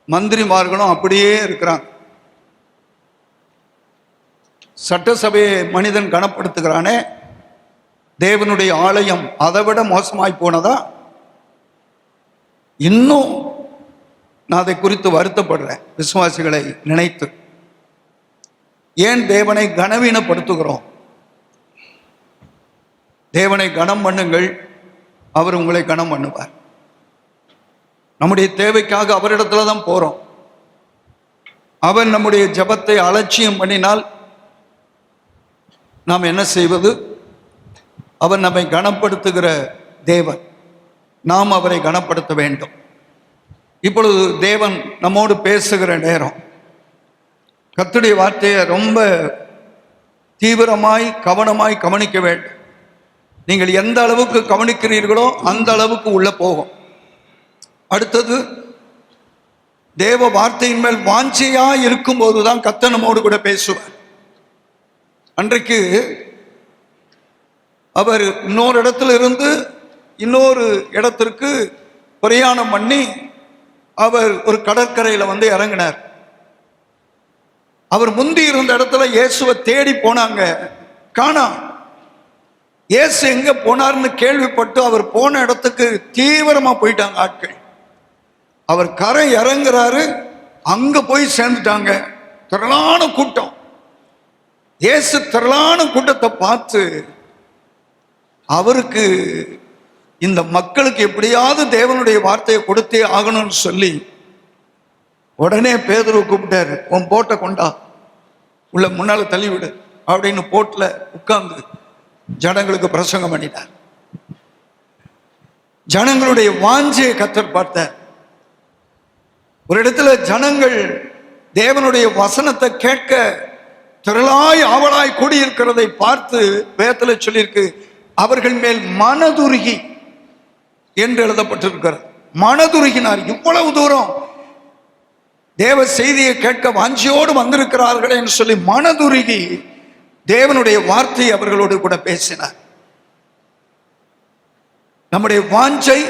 மந்திரிமார்களும் அப்படியே இருக்கிறாங்க. சட்டசபையை மனிதன் கனப்படுத்துகிறானே, தேவனுடைய ஆலயம் அதை விட மோசமாய் போனதா? இன்னும் நான் அதை குறித்து வருத்தப்படுறேன். விசுவாசிகளை நினைத்து ஏன் தேவனை கனவீனப்படுத்துகிறோம்? தேவனை கனம் பண்ணுங்கள், அவர் உங்களை கனம் பண்ணுவார். நம்முடைய தேவைக்காக அவரிடத்துல தான் போறோம். அவர் நம்முடைய ஜெபத்தை அலட்சியம் பண்ணினால் நாம் என்ன செய்வது? அவர் நம்மை கனப்படுத்துகிற தேவன், நாம் அவரை கனப்படுத்த வேண்டும். இப்பொழுது தேவன் நம்மோடு பேசுகிற நேரம். கர்த்தருடைய வார்த்தையை ரொம்ப தீவிரமாய் கவனமாய் கவனிக்க வேண்டும். நீங்கள் எந்த அளவுக்கு கவனிக்கிறீர்களோ அந்த அளவுக்கு உள்ள போகும். அடுத்தது, தேவ வார்த்தையின் மேல் வாஞ்சையா இருக்கும் போதுதான் கர்த்தர் நம்மோடு கூட பேசுவார். அன்றைக்கு அவர் இன்னொரு இடத்துல இருந்து இன்னொரு இடத்திற்கு பிரயாணம் பண்ணி அவர் ஒரு கடற்கரையில் வந்து இறங்கினார். அவர் முந்தி இருந்த இடத்துல இயேசுவை தேடி போனாங்க, காணா. இயேசு எங்க போனார்னு கேள்விப்பட்டு அவர் போன இடத்துக்கு தீவிரமா போயிட்டாங்க ஆட்கள். அவர் கரை இறங்குறாரு, அங்க போய் சேர்ந்துட்டாங்க. திரளான கூட்டம். இயேசு திரளான கூட்டத்தை பார்த்து அவருக்கு இந்த மக்களுக்கு எப்படியாவது தேவனுடைய வார்த்தையை கொடுத்தே ஆகணும்னு சொல்லி உடனே பேதுருவை கூப்பிட்டாரு. உன் போட்டை கொண்டா, உள்ள முன்னால தள்ளிவிடு அப்படின்னு போட்ல உட்கார்ந்து ஜனங்களுக்கு பிரசங்கம் பண்ணினார். ஜனங்களுடைய வாஞ்சையை கர்த்தர் பார்த்தார். ஒரு இடத்துல ஜனங்கள் தேவனுடைய வசனத்தை கேட்க திரளாய் ஆவலாய் கூடியிருக்கிறதை பார்த்து வேதத்துல சொல்லியிருக்கு, அவர்கள் மேல் மனதுருகி என்று எழுதப்பட்டிருக்கிறது. மனதுருகினார். இவ்வளவு தூரம் தேவ செய்தியை கேட்க வாஞ்சியோடு வந்திருக்கிறார்கள் என்று சொல்லி மனதுருகி தேவனுடைய வார்த்தை அவர்களோடு கூட பேசினார். நம்முடைய வாஞ்சை,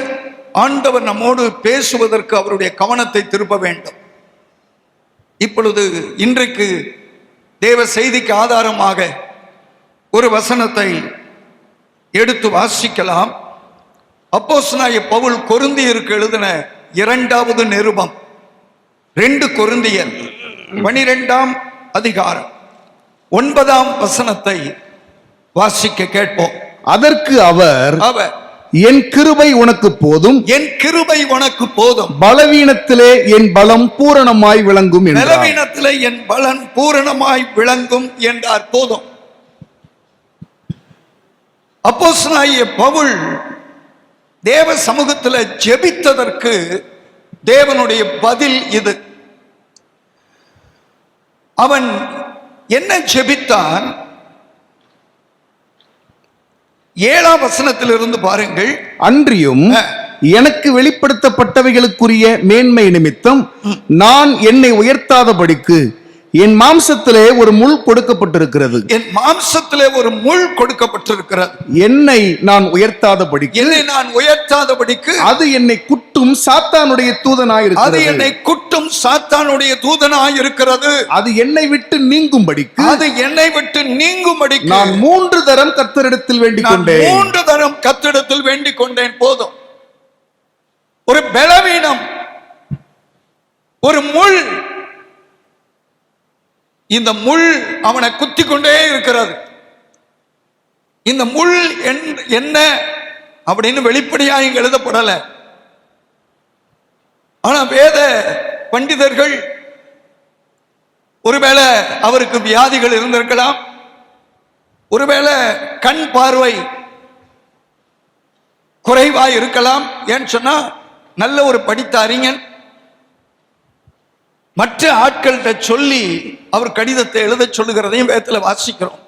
ஆண்டவர் நம்மோடு பேசுவதற்கு அவருடைய கவனத்தை திருப்ப வேண்டும். இப்பொழுது இன்றைக்கு தேவ செய்திக்கு ஆதாரமாக ஒரு வசனத்தை எடுத்து வாசிக்கலாம். அப்போஸ்தலனாகிய பவுல் கொரிந்தியருக்கு எழுதின 2வது நிருபம், 2 கொரிந்தியர் 12ஆம் அதிகாரம் 9ஆம் வசனத்தை வாசிக்க கேட்போம். அதற்கு அவர், என் கிருபை உனக்கு போதும், என் கிருபை உனக்கு போதும், பலவீனத்திலே என் பலம் பூரணமாய் விளங்கும் என்றார். பலவீனத்திலே என் பலன் பூரணமாய் விளங்கும் என்றார். போதும். அப்போஸ்தலனாகிய பவுல் தேவ சமூகத்தில் ஜெபித்ததற்கு தேவனுடைய பதில் இது. அவன் என்ன ஜெபித்தான்? 7ஆம் வசனத்திலிருந்து பாருங்கள். அன்றியும் எனக்கு வெளிப்படுத்தப்பட்டவைகளுக்குரிய மேன்மை நிமித்தம் நான் என்னை உயர்த்தாதபடிக்கு என் மாம்சத்திலே ஒரு முள் கொடுக்கப்பட்டிருக்கிறது, என் மாம்சத்திலே ஒரு முள் கொடுக்கப்பட்டிருக்கிறது. என்னை நான் உயர்த்தாதபடிக்கு, என்னை நான் உயர்த்தாதபடிக்கு அது என்னை குட்டும் சாத்தானுடைய அது தூதனாயிருக்கிறது. என்னை குட்டும் சாத்தானுடைய தூதனாய் இருக்கிறது. அது என்னை விட்டு நீங்கும்படிக்கு, அது என்னை விட்டு நீங்கும்படிக்கு நான் 3 தரம் கர்த்தரிடத்தில் வேண்டிக் நான் கொண்டேன். 3 தரம் கர்த்தரிடத்தில் வேண்டிக் கொண்டேன். போதும். ஒரு பலவீனம், ஒரு முள், இந்த முள் அவனை குத்தி கொண்டே இருக்கிறது. இந்த முள் என்ன அப்படின்னு வெளிப்படையா இங்க எழுதப்படல. ஆனா வேத பண்டிதர்கள் ஒருவேளை அவருக்கு வியாதிகள் இருந்திருக்கலாம், ஒருவேளை கண் பார்வை குறைவாய் இருக்கலாம். ஏன்னு சொன்னா நல்ல ஒரு படித்த அறிஞன் மற்ற ஆட்கள்கிட்ட சொல்லி அவர் கடிதத்தை எழுத சொல்லுகிறதையும் வேதத்துல வாசிக்கிறோம்.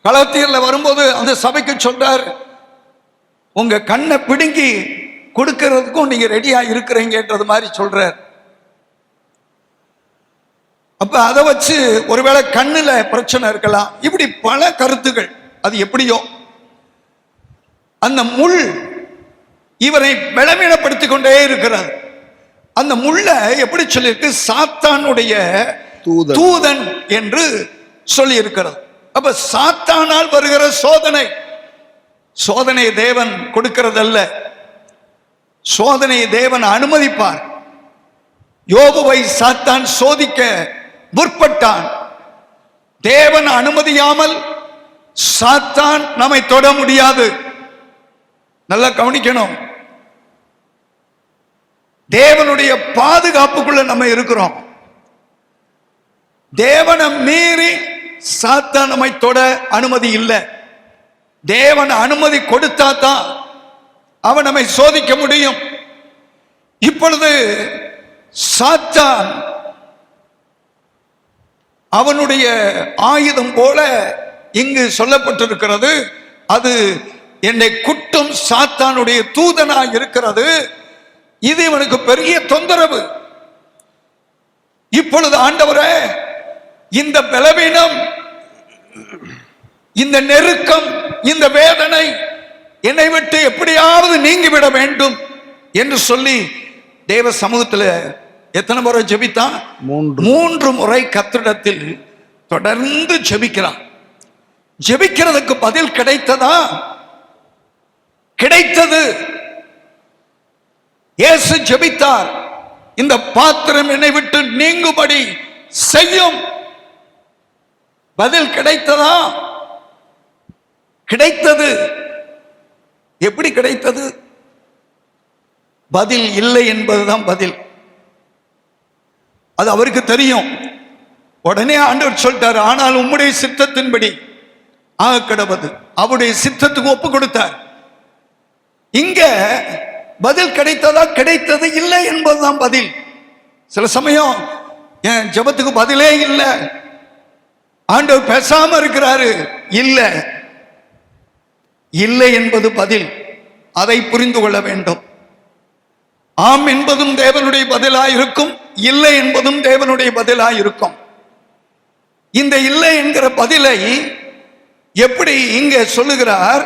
கலாத்தியர்ல வரும்போது அந்த சபைக்கு சொல்றார், உங்க கண்ணை பிடுங்கி கொடுக்கிறதுக்கும் நீங்க ரெடியா இருக்கிறீங்கன்றது மாதிரி சொல்றார். அப்ப அதை வச்சு ஒருவேளை கண்ணுல பிரச்சனை இருக்கலாம். இப்படி பல கருத்துகள். அது எப்படியோ அந்த முள் இவரை பலவீனப்படுத்திக் கொண்டே இருக்கிறார். அந்த முள்ள எப்படி சொல்லியிருக்கு? சாத்தானுடைய தூதன் என்று சொல்லி இருக்கிறது. அப்ப சாத்தானால் வருகிற சோதனை, சோதனை தேவன் கொடுக்கிறதல்ல, சோதனை தேவன் அனுமதிப்பார். யோபுவை சாத்தான் சோதிக்க முற்பட்டான். தேவன் அனுமதியாமல் சாத்தான் நம்மை தொட முடியாது. நல்லா கவனிக்கணும். தேவனுடைய பாதுகாப்புக்குள்ள நம்ம இருக்கிறோம். தேவனை மீறி சாத்தான் நம்மை தொட அனுமதி இல்லை. தேவன் அனுமதி கொடுத்தா தான் அவன் நம்மை சோதிக்க முடியும். இப்பொழுது சாத்தான் அவனுடைய ஆயுதம் போல இங்கு சொல்லப்பட்டிருக்கிறது. அது என்னை குட்டும் சாத்தானுடைய தூதனாய் இருக்கிறது. இது இவனுக்கு பெரிய தொந்தரவு. இப்பொழுது ஆண்டவரே, இந்த பலவீனம், இந்த நெருக்கம், இந்த வேதனை என்னை விட்டு எப்படியாவது நீங்கிவிட வேண்டும் என்று சொல்லி தேவ சமூகத்தில் எத்தனை முறை ஜெபித்தான்? 3 முறை கர்த்தரிடத்தில் தொடர்ந்து ஜெபிக்கிறான். ஜெபிக்கிறதுக்கு பதில் கிடைத்ததா? கிடைத்தது. இயேசு ஜெபித்தார், இந்த பாத்திரம் என்னை விட்டு நீங்கும்படி செய்யும். பதில் கிடைத்ததா? கிடைத்தது. எப்படி கிடைத்தது? பதில் இல்லை என்பதுதான் பதில். அது அவருக்கு தெரியும். உடனே ஆண்டவர் சொல்லிட்டார், ஆனால் உம்முடைய சித்தத்தின்படி ஆக கடவது. அவருடைய சித்தத்துக்கு ஒப்பு கொடுத்தார். இங்க பதில் கிடைத்ததா? கிடைத்தது. இல்லை என்பதுதான் பதில். சில சமயம் என் ஜெபத்துக்கு பதிலே இல்லை, ஆண்டவர் பேசாம இருக்கிறாரு. இல்லை, இல்லை என்பது பதில். அதை புரிந்து கொள்ள வேண்டும். ஆம் என்பதும் தேவனுடைய பதிலாயிருக்கும், இல்லை என்பதும் தேவனுடைய பதிலாயிருக்கும். இந்த இல்லை என்கிற பதிலை எப்படி இங்க சொல்லுகிறார்?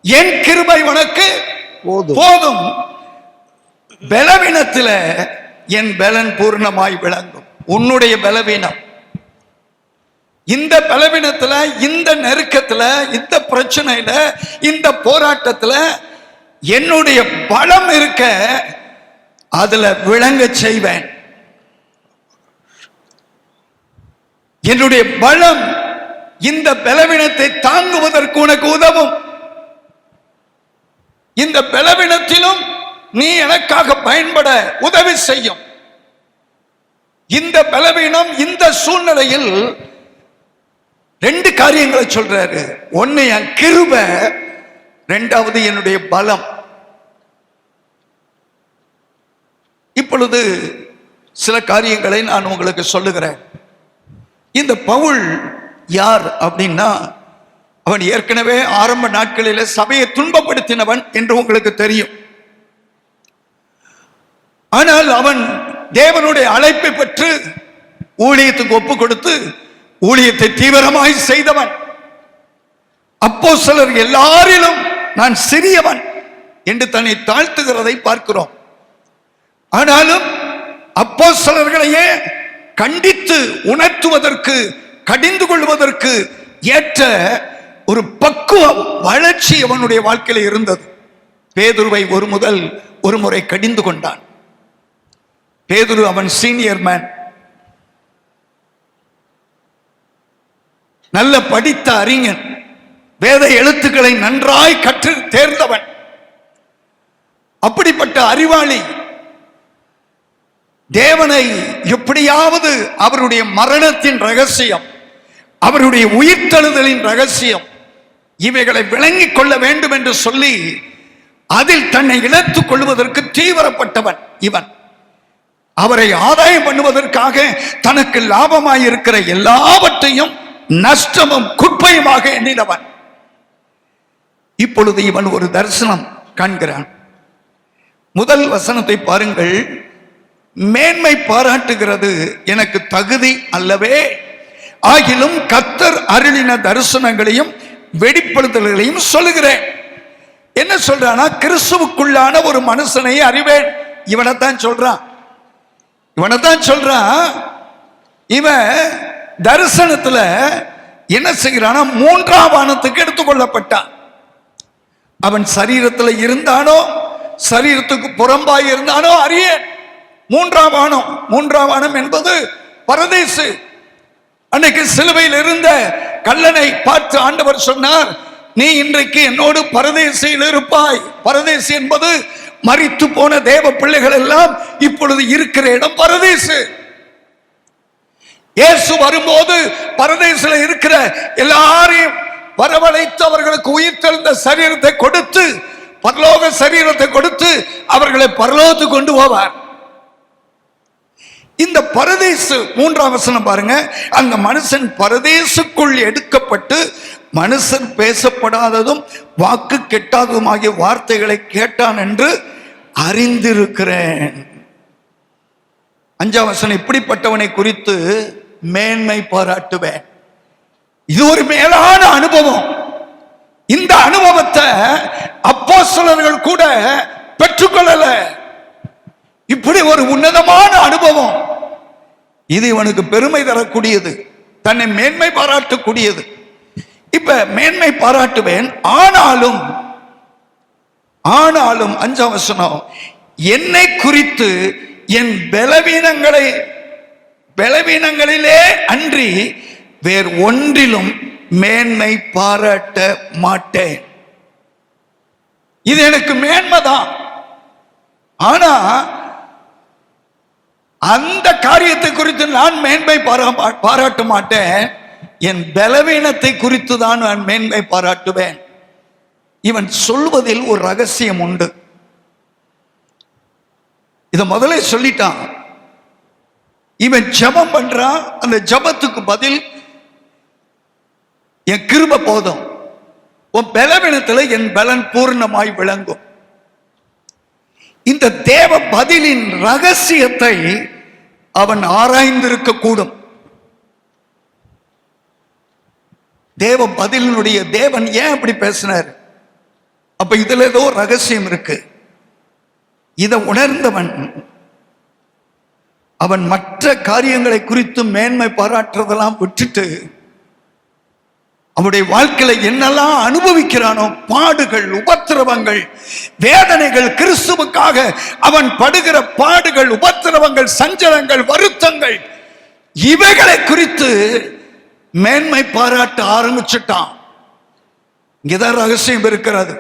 என் கிருபை உனக்கு போதும், பலவீனத்தில என் பலன் பூர்ணமாய் விளங்கும். உன்னுடைய பலவீனம், இந்த பலவீனத்துல, இந்த நெருக்கத்துல, இந்த பிரச்சனையில, இந்த போராட்டத்துல என்னுடைய பலம் இருக்க அதுல விளங்க செய்வேன். என்னுடைய பலம் இந்த பலவீனத்தை தாங்குவதற்கு உனக்கு உதவும். இந்த பலவீனத்திலும் நீ எனக்காக பயன்பட உதவி செய்யும். இந்த பலவீனம், இந்த சூழ்நிலையில் 2 காரியங்களை சொல்றாரு. ஒன்னு என் கிருபை, 2வது என்னுடைய பலம். இப்பொழுது சில காரியங்களை நான் உங்களுக்கு சொல்லுகிறேன். இந்த பவுல் யார் அப்படின்னா, அவன் ஏற்கனவே ஆரம்ப நாட்களில் சபையை துன்பப்படுத்தினவன் என்று உங்களுக்கு தெரியும். ஆனால் அவன் தேவனுடைய அழைப்பை பெற்று ஊழியத்துக்கு ஒப்பு கொடுத்து ஊழியத்தை தீவிரமாய் செய்தவன். அப்போஸ்தலர் எல்லாரிலும் நான் சிறியவன் என்று தன்னை தாழ்த்துகிறதை பார்க்கிறோம். ஆனாலும் அப்போஸ்தலர்களையே கண்டித்து உணர்த்துவதற்கு, கடிந்து கொள்வதற்கு ஏற்ற ஒரு பக்குவ வளர்ச்சி அவனுடைய வாழ்க்கையில் இருந்தது. பேதுருவை ஒரு முறை கடிந்து கொண்டான். பேதுரு அவன் சீனியர் மேன், நல்ல படித்த அறிஞன், வேத எழுத்துக்களை நன்றாய் கற்று தேர்ந்தவன். அப்படிப்பட்ட அறிவாளி தேவனை எப்படியாவது அவருடைய மரணத்தின் ரகசியம், அவருடைய உயிர்த்தெழுதலின் ரகசியம், இவைகளை விளங்கிக் கொள்ள வேண்டும் என்று சொல்லி அதில் தன்னை இழத்துக் கொள்வதற்கு தீவிரப்பட்டவன் இவன். அவரை ஆதாயம் பண்ணுவதற்காக தனக்கு லாபமாயிருக்கிற எல்லாவற்றையும் நஷ்டமும் குப்பையுமாக எண்ணினவன். இப்பொழுது இவன் ஒரு தரிசனம் காண்கிறான். முதல் வசனத்தை பாருங்கள். மேன்மை பாராட்டுகிறது எனக்கு தகுதி அல்லவே, ஆகிலும் கர்த்தர் அருளின தரிசனங்களையும் வெளிப்படுத்தல்களையும் சொல்லுகிறேன். என்ன சொல்றானா, கிறிஸ்துவுக்குள்ளான ஒரு மனுஷனை அறிவேன். இவனைத்தான் சொல்றான். இவன் தரிசனத்துல என்ன செய்கிறானா, மூன்றாம் வானத்துக்கு எடுத்துக்கொள்ளப்பட்டான். அவன் சரீரத்தில் இருந்தானோ சரீரத்துக்கு புறம்பாய் இருந்தானோ அறியேன். மூன்றாம் வானம் என்பது பரதேசு. அன்னைக்கு சிலுவையில் இருந்த கல்லனை பார்த்து ஆண்டவர் சொன்னார், நீ இன்றைக்கு என்னோடு பரதேசில் இருப்பாய். பரதேசி என்பது மரித்து போன தேவ பிள்ளைகள் எல்லாம் இப்பொழுது இருக்கிற இடம் பரதேசு. இயேசு வரும்போது பரதேசில் இருக்கிற எல்லாரையும் வரவழைத்து அவர்களுக்கு உயிர்த்தெழுந்த சரீரத்தை கொடுத்து, பரலோக சரீரத்தை கொடுத்து அவர்களை பரலோகத்துக்கு கொண்டு போவார். இந்த பரதேசு, மூன்றாம் வசனம் பாருங்க, அந்த மனுஷன் பரதேசுக்குள் எடுக்கப்பட்டு மனுஷன் பேசப்படாததும் வாக்கு கெட்டாததுமாகிய வார்த்தைகளை கேட்டான் என்று அறிந்திருக்கிறேன். அஞ்சாம் வசனம், இப்படிப்பட்டவனை குறித்து மேன்மை பாராட்டுவேன். இது ஒரு மேலான அனுபவம். இந்த அனுபவத்தை அப்போஸ்தலர்கள் கூட பெற்றுக்கொள்ளல. இப்படி ஒரு உன்னதமான அனுபவம், இது இவனுக்கு பெருமை தரக்கூடியது, தன்னை மேன்மை பாராட்டக்கூடியது. இப்ப மேன்மை பாராட்டுவேன், ஆனாலும் அஞ்சாம் வசனம், என்னை குறித்து என் பலவீனங்களிலே அன்றி வேறு ஒன்றிலும் மேன்மை பாராட்ட மாட்டேன். இது எனக்கு மேன்மைதான். ஆனா அந்த காரியத்தை குறித்து நான் மேன்மை பாராட்ட மாட்டேன். என் பலவீனத்தை குறித்து தான் நான் மேன்மை பாராட்டுவேன். இவன் சொல்வதில் ஒரு ரகசியம் உண்டு. இத முதல்ல சொல்லிட்டான். இவன் ஜெபம் பண்றான். அந்த ஜெபத்துக்கு பதில், என் கிருபை போதும், உன் பலவீனத்தில் என் பலன் பூர்ணமாய் விளங்கும். இந்த தேவ பதிலின் ரகசியத்தை அவன் ஆராய்ந்திருக்க கூடும். தேவ பதிலினுடைய தேவன் ஏன் அப்படி பேசினார்? அப்ப இதுல ஏதோ ரகசியம் இருக்கு. இதை உணர்ந்தவன் அவன் மற்ற காரியங்களை குறித்து மேன்மை பாராட்டுறதெல்லாம் விட்டுட்டு அவனுடைய வாழ்க்கையில என்னெல்லாம் அனுபவிக்கிறானோ, பாடுகள், உபத்திரவங்கள், வேதனைகள், கிறிஸ்துவுக்காக அவன் படுகிற பாடுகள், உபத்திரவங்கள், சஞ்சலங்கள், வருத்தங்கள், இவைகளை குறித்து மேன்மை பாராட்ட ஆரம்பிச்சுட்டான். இங்கதான் ரகசியம் இருக்கிறது.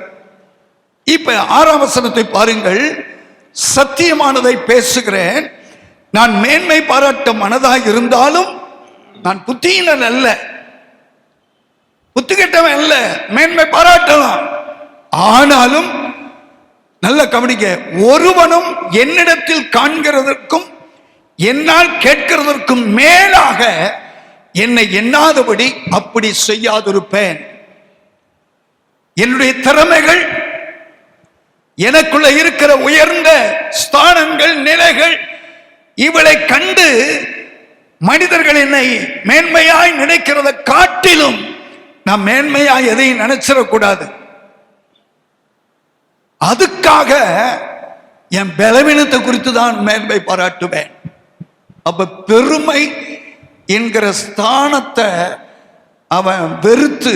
இப்ப 6ஆம் வசனத்தை பாருங்கள். சத்தியமானதை பேசுகிறேன், நான் மேன்மை பாராட்ட மனதாக இருந்தாலும் நான் புத்தியினன் அல்ல, புத்தி கெட்டவன் அல்ல, மேன்மை பாராட்டலாம். ஆனாலும் நல்ல கவனிக்க, ஒருவனும் என்னிடத்தில் காண்கிறதற்கும் என்னால் கேட்கிறதற்கும் மேலாக என்னை எண்ணாதபடி அப்படி செய்யாதிருப்பேன். என்னுடைய திறமைகள், எனக்குள்ள இருக்கிற உயர்ந்த ஸ்தானங்கள், நிலைகள், இவளை கண்டு மனிதர்கள் என்னை மேன்மையாய் நினைக்கிறத காட்டிலும் நான் மேன்மையாய் எதையும் நினைச்சிடக்கூடாது. அதுக்காக என் பலவீனத்தை குறித்து தான் மேன்மை பாராட்டுவேன். அப்ப பெருமை என்கிற ஸ்தானத்தை அவன் வெறுத்து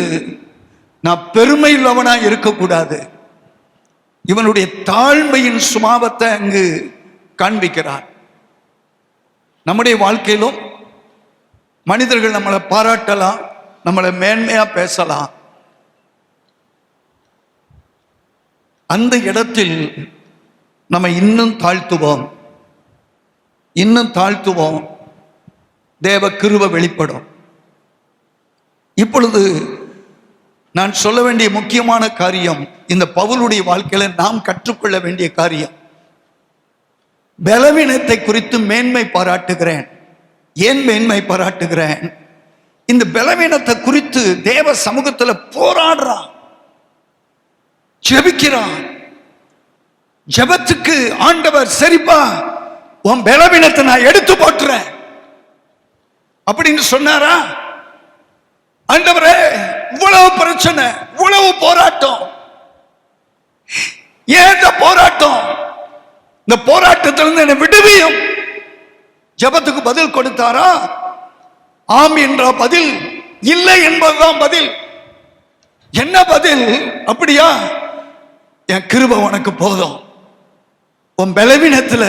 நான் பெருமை உள்ளவனா இருக்கக்கூடாது. இவனுடைய தாழ்மையின் சுபாவத்தை அங்கு காண்பிக்கிறான். நம்முடைய வாழ்க்கையிலும் மனிதர்கள் நம்மளை பாராட்டலாம், நம்மளை மேன்மையா பேசலாம். அந்த இடத்தில் நம்ம இன்னும் தாழ்த்துவோம், தேவ கிருபை வெளிப்படும். இப்பொழுது நான் சொல்ல வேண்டிய முக்கியமான காரியம், இந்த பவுலுடைய வாழ்க்கையில நாம் கற்றுக்கொள்ள வேண்டிய காரியம். பலவீனத்தை குறித்து மேன்மை பாராட்டுகிறேன். ஏன் மேன்மை பாராட்டுகிறேன்? இந்த பலவீனத்தை குறித்து தேவ சமூகத்துல போராடுறான், ஜெபிக்கிறான். ஜெபத்துக்கு ஆண்டவர் சரிப்பா உன் பலவீனத்தை நான் எடுத்து போட்டுறேன் அப்படின்னு சொன்னாரா? ஆண்டவரே, இவ்வளவு பிரச்சனை, இவ்வளவு போராட்டம், ஏன் இந்த போராட்டம்? இந்த போராட்டத்திலிருந்து என்னை விடுவியும். ஜெபத்துக்கு பதில் கொடுத்தாரா? ஆம் என்ற பதில், இல்லை என்பதுதான் பதில். என்ன பதில்? அப்படியா, என் கிருபை உனக்கு போதும், உன் பலவீனத்துல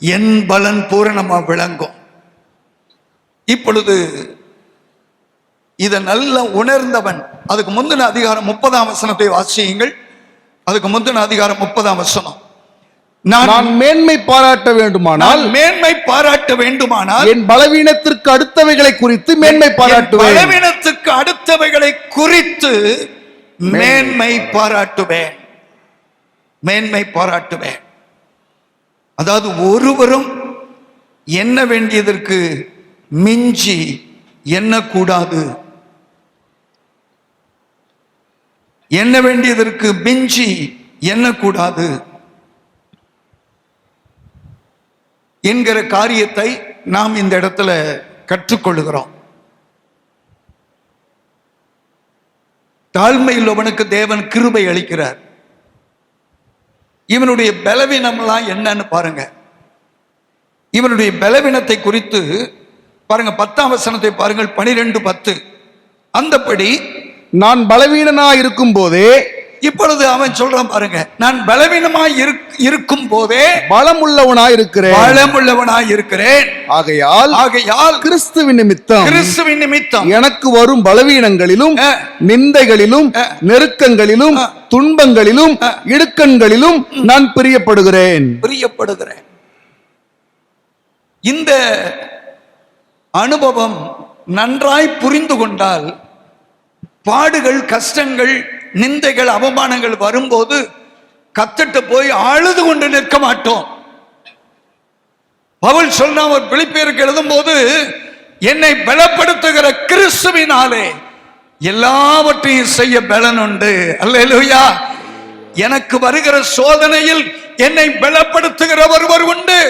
என் பலன் பூரணமா விளங்கும். இப்பொழுது இதை நல்ல உணர்ந்தவன், அதுக்கு முந்தின அதிகாரம் 30ஆம் வசனத்தை வாசியுங்கள். அதுக்கு முந்தின அதிகாரம் 30ஆம் வசனம். நான் மேன்மை பாராட்ட வேண்டுமானால் என் பலவீனத்திற்கு அடுத்தவைகளை குறித்து மேன்மை பாராட்டுவேன். பலவீனத்துக்கு அடுத்தவைகளை குறித்து மேன்மை பாராட்டுவேன். அதாவது ஒருவரும் எண்ண வேண்டியதற்கு மிஞ்சி எண்ணக்கூடாது. எண்ண வேண்டியதற்கு மிஞ்சி எண்ணக்கூடாது என்கிற காரியத்தை நாம் இந்த இடத்துல கற்றுக்கொள்ளுகிறோம். தாழ்மையுள்ளவனுக்கு தேவன் கிருபை அளிக்கிறார். இவனுடைய பலவீனம்லாம் என்னன்னு பாருங்க. இவனுடைய பலவீனத்தை குறித்து பாருங்க, 10ஆம் வசனத்தை பாருங்கள், 12:10. அந்தபடி நான் பலவீனனாய் இருக்கும் போதே, இப்பொழுது அவன் சொல்றான் பாருங்க, நான் பலவீனமாய் இருக்கும் போதே பலமுள்ளவனாய் இருக்கிறேன். ஆகையால் கிறிஸ்துவின் நிமித்தம் எனக்கு வரும் பலவீனங்களிலும் நிந்தைகளிலும் நெருக்கங்களிலும் துன்பங்களிலும் இடுக்கண்களிலும் நான் பிரியப்படுகிறேன். இந்த அனுபவம் நன்றாய் புரிந்து கொண்டால், பாடுகள், கஷ்டங்கள், நிந்தைகள், அவமானங்கள் வரும்போது கத்திட்டு போய் அழுது கொண்டு நிற்க மாட்டோம். பவுல் சொன்ன ஒரு பிலிப்பியருக்கு எழுதும் போது, என்னை பலப்படுத்துகிற கிறிஸ்துவினாலே எல்லாவற்றையும் செய்ய பலன் உண்டு. அல்லேலூயா. எனக்கு வருகிற சோதனையில் என்னை பலப்படுத்துகிற ஒருவர் உண்டு.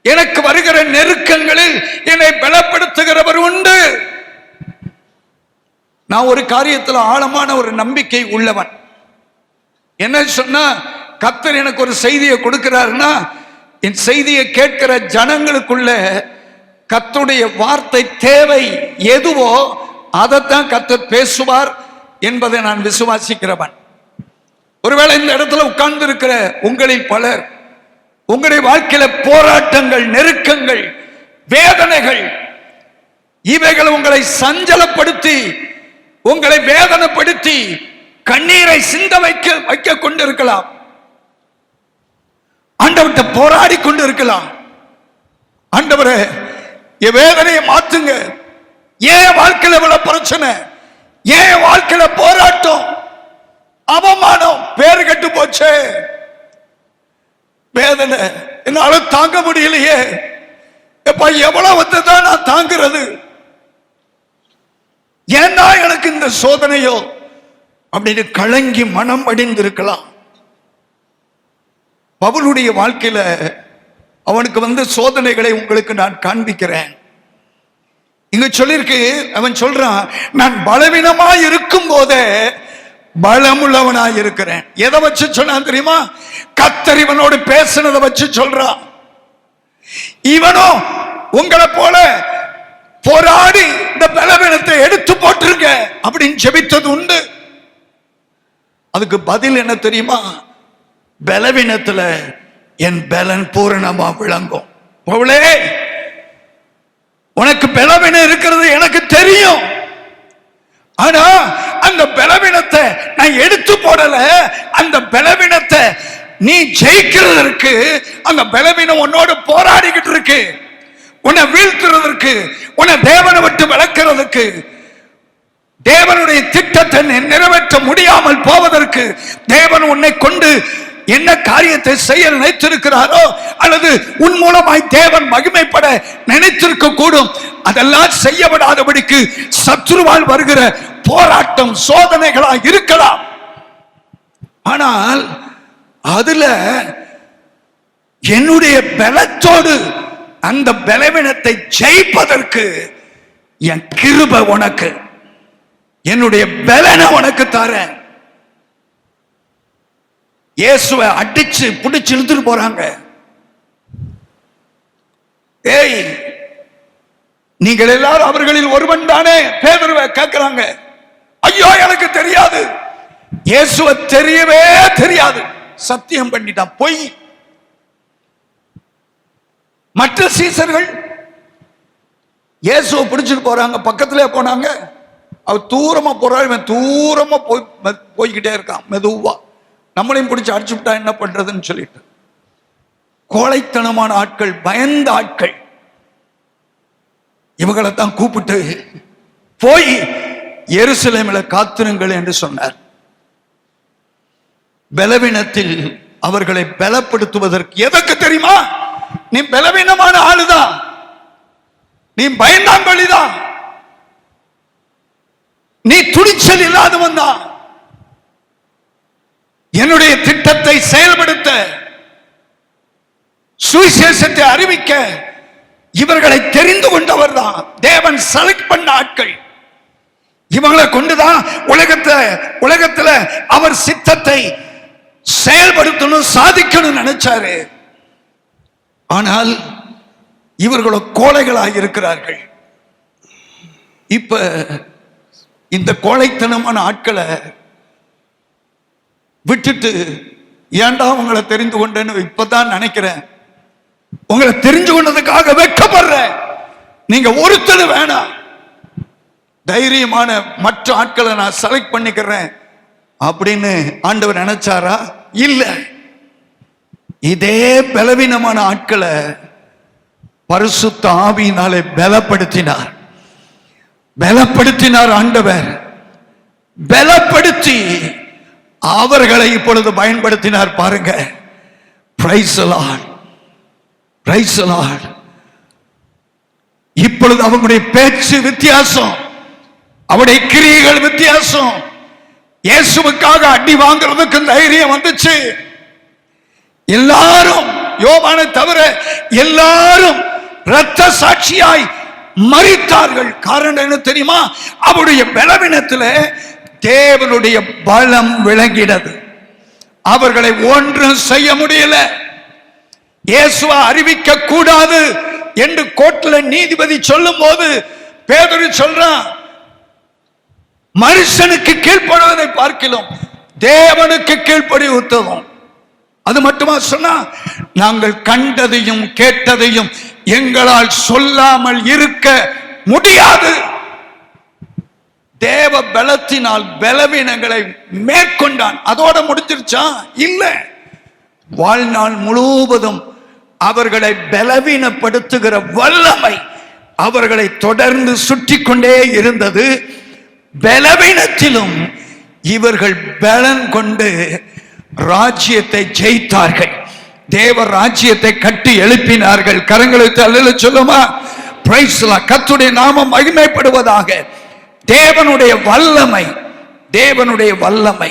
எனக்கு வருகிற நெருக்கங்களில் என்னை பலப்படுத்துகிறவர் உண்டு. நான் ஒரு காரியத்தில் ஆழமான ஒரு நம்பிக்கை உள்ளவன். என்ன சொன்னா, கர்த்தர் எனக்கு ஒரு செய்தியை கொடுக்கிறாருன்னா, என் செய்தியை கேட்கிற ஜனங்களுக்குள்ள கர்த்தருடைய வார்த்தை தேவை எதுவோ அதைத்தான் கர்த்தர் பேசுவார் என்பதை நான் விசுவாசிக்கிறவன். ஒருவேளை இந்த இடத்துல உட்கார்ந்து இருக்கிற உங்களில் பலர், உங்களுடைய வாழ்க்கையில போராட்டங்கள், நெருக்கங்கள், வேதனைகள், இவைகள் உங்களை சஞ்சலப்படுத்தி, உங்களை வேதனைப்படுத்தி கண்ணீரை சிந்த வைக்க கொண்டிருக்கலாம். ஆண்டவர்கிட்ட போராடி கொண்டிருக்கலாம். ஆண்டவரே, என் வேதனையை மாத்துங்க, ஏன் வாழ்க்கையில இவ்வளவு பிரச்சனை, ஏன் வாழ்க்கையில போராட்டம், அவமானம், பேரு கெட்டு போச்சே, வேதனை என்னால தாங்க முடியலையே, எப்ப எவ்வளவு தான் நான் தாங்கிறது, ஏன்னா எனக்கு இந்த சோதனையோ அப்படின்னு கலங்கி மனம் அடிந்திருக்கலாம். பவுலுடைய வாழ்க்கையில அவனுக்கு வந்த சோதனைகளை உங்களுக்கு நான் காண்பிக்கிறேன். இங்க சொல்லிருக்கு, அவன் சொல்றான், நான் பலவீனமாய் இருக்கும் போதே பலமுள்ளவனாய் இருக்கிறேன். எதை வச்சு சொன்னான் தெரியுமா? கர்த்தர் இவனோடு பேசினதை வச்சு சொல்றான். இவனோ உங்களை போல போராடி இந்த பலவீனத்தை எடுத்து போட்டுருங்க அப்படின்னு ஜெபித்தது உண்டு. அதுக்கு பதில் என்ன தெரியுமா? பலவீனத்துல என் பலன் பூரணமா விளங்கும். பவுலே, உனக்கு பலவீனம் இருக்கிறது எனக்கு தெரியும். ஆனா அந்த பலவீனத்தை நான் எடுத்து போடல. அந்த பலவீனத்தை நீ ஜெயிக்கிறதற்கு அந்த பலவீனம் உன்னோடு போராடிக்கிட்டு இருக்கு. உன்னை வீழ்த்துறதற்கு, உன்னை தேவனை விட்டு விளக்குறதுக்கு, தேவனுடைய திட்டத்தை நிறைவேற்ற முடியாமல் போவதற்கு தேவன் உன்னை கொண்டு என்ன காரியத்தை செய்ய நினைத்திருக்கிறாரோ அல்லது உன் மூலமாய் தேவன் மகிமைப்பட நினைத்திருக்க கூடும். அதெல்லாம் செய்யப்படாதபடிக்கு சத்துருவால் வருகிற போராட்டம் சோதனைகளா இருக்கலாம். ஆனால் அதுல என்னுடைய பலத்தோடு அந்த பலவீனத்தை ஜெயிப்பதற்கு என் கிருபை உனக்கு, என்னுடைய பலனை உனக்கு தரேன். இயேசுவை அடிச்சு புடிச்சு இழுத்துட்டு போறாங்க. ஏய், நீங்கள் எல்லாரும் அவர்களில் ஒருவன் தானே? பேதுருவை கேட்கிறாங்க. ஐயோ, எனக்கு தெரியாது. இயேசுவை தெரியவே தெரியாது. சத்தியம் பண்ணிட்டான், பொய். மற்ற சீசர்கள் இயேசுவை பிடிச்சிட்டு போறாங்க, பக்கத்திலே போனாங்க. அவர் தூரமா போறாரு, இவன் தூரமா போய்கிட்டே இருக்கான் மெதுவா. நம்மளையும் பிடிச்சி அடிச்சு விட்டா என்ன பண்றதுன்னு சொல்லிட்டு கோழைத்தனமான ஆட்கள், பயந்த ஆட்கள், இவங்களை தான் கூப்பிட்டு போய் எருசலேமில் காத்திருங்கள் என்று சொன்னார். பலவீனத்தில் அவர்களை பலப்படுத்துவதற்கு. எதற்கு தெரியுமா? நீ பலவீனமான ஆளுதான், நீ பயந்தாங்கொழிதான், நீ துணிச்சல் இல்லாதவன் தான். என்னுடைய திட்டத்தை செயல்படுத்த, சுவிசேஷத்தை அறிவிக்க இவர்களை தெரிந்து கொண்டவர் தான் தேவன். செலக்ட் பண்ண ஆட்கள் இவங்களை கொண்டுதான் உலகத்துல அவர் சித்தத்தை செயல்படுத்தணும், சாதிக்கணும் நினைச்சாரு. ஆனால் இவர்களோ கோழைகளாக இருக்கிறார்கள். இப்ப இந்த கோழைத்தனமான ஆட்களை விட்டுட்டு ஏன்டா உங்களை தெரிந்து கொண்டேன்னு இப்பதான் நினைக்கிறேன். உங்களை தெரிஞ்சு கொண்டதுக்காக வெட்கப்படுறேன். நீங்க ஒருத்தர் வேணாம், தைரியமான மற்ற ஆட்களை நான் செலக்ட் பண்ணிக்கிறேன் அப்படின்னு ஆண்டவர் நினைச்சாரா? இல்ல. இதே பலவீனமான ஆட்களை பரிசுத்த ஆவியினாலே பலப்படுத்தினார் ஆண்டவர். பலப்படுத்தி அவர்களை இப்பொழுது பயன்படுத்தினார். பாருங்க, price the Lord, price the Lord. இப்பொழுது அவங்களுடைய பேச்சு வித்தியாசம், அவருடைய கிரியைகள் வித்தியாசம். இயேசுவுக்காக அடி வாங்குறதுக்கு தைரியம் வந்துச்சு. எல்லாரும், யோவானை தவிர எல்லாரும் இரத்த சாட்சியாய் மரித்தார்கள். காரணம் என்ன தெரியுமா? அவருடைய பலவீனத்தில் தேவனுடைய பலம் விளங்கினது. அவர்களை ஒன்றும் செய்ய முடியல. இயேசுவை அறிவிக்க கூடாது என்று கோர்ட்ல நீதிபதி சொல்லும் போது பேதுரு சொல்றான், மனுஷனுக்கு கீழ்ப்படுவதை பார்க்கிறோம், தேவனுக்கு கீழ்ப்படி உத்தமம். அது மட்டுமா சொன்னா, நாங்கள் கண்டதையும் கேட்டதையும் எங்களால் சொல்லாமல் இருக்க முடியாது. தேவ பலத்தினால் பலவீனங்களை மேற்கொண்டான். அதோட முடிஞ்சிருச்சா? இல்ல. வாழ்நாள் முழுவதும் அவர்களை பலவீனப்படுத்துகிற வல்லமை அவர்களை தொடர்ந்து சுற்றி கொண்டே இருந்தது. பலவீனத்திலும் இவர்கள் பலன் கொண்டு ராஜ்யத்தை ஜெயித்தார்கள். தேவ ராஜ்யத்தை கட்டி எழுப்பினார்கள். கரங்களை தள்ளல சொல்லுமா? Price the Lord. கர்த்தருடைய நாமம் மகிமைப்படுவதாக. தேவனுடைய வல்லமை, தேவனுடைய வல்லமை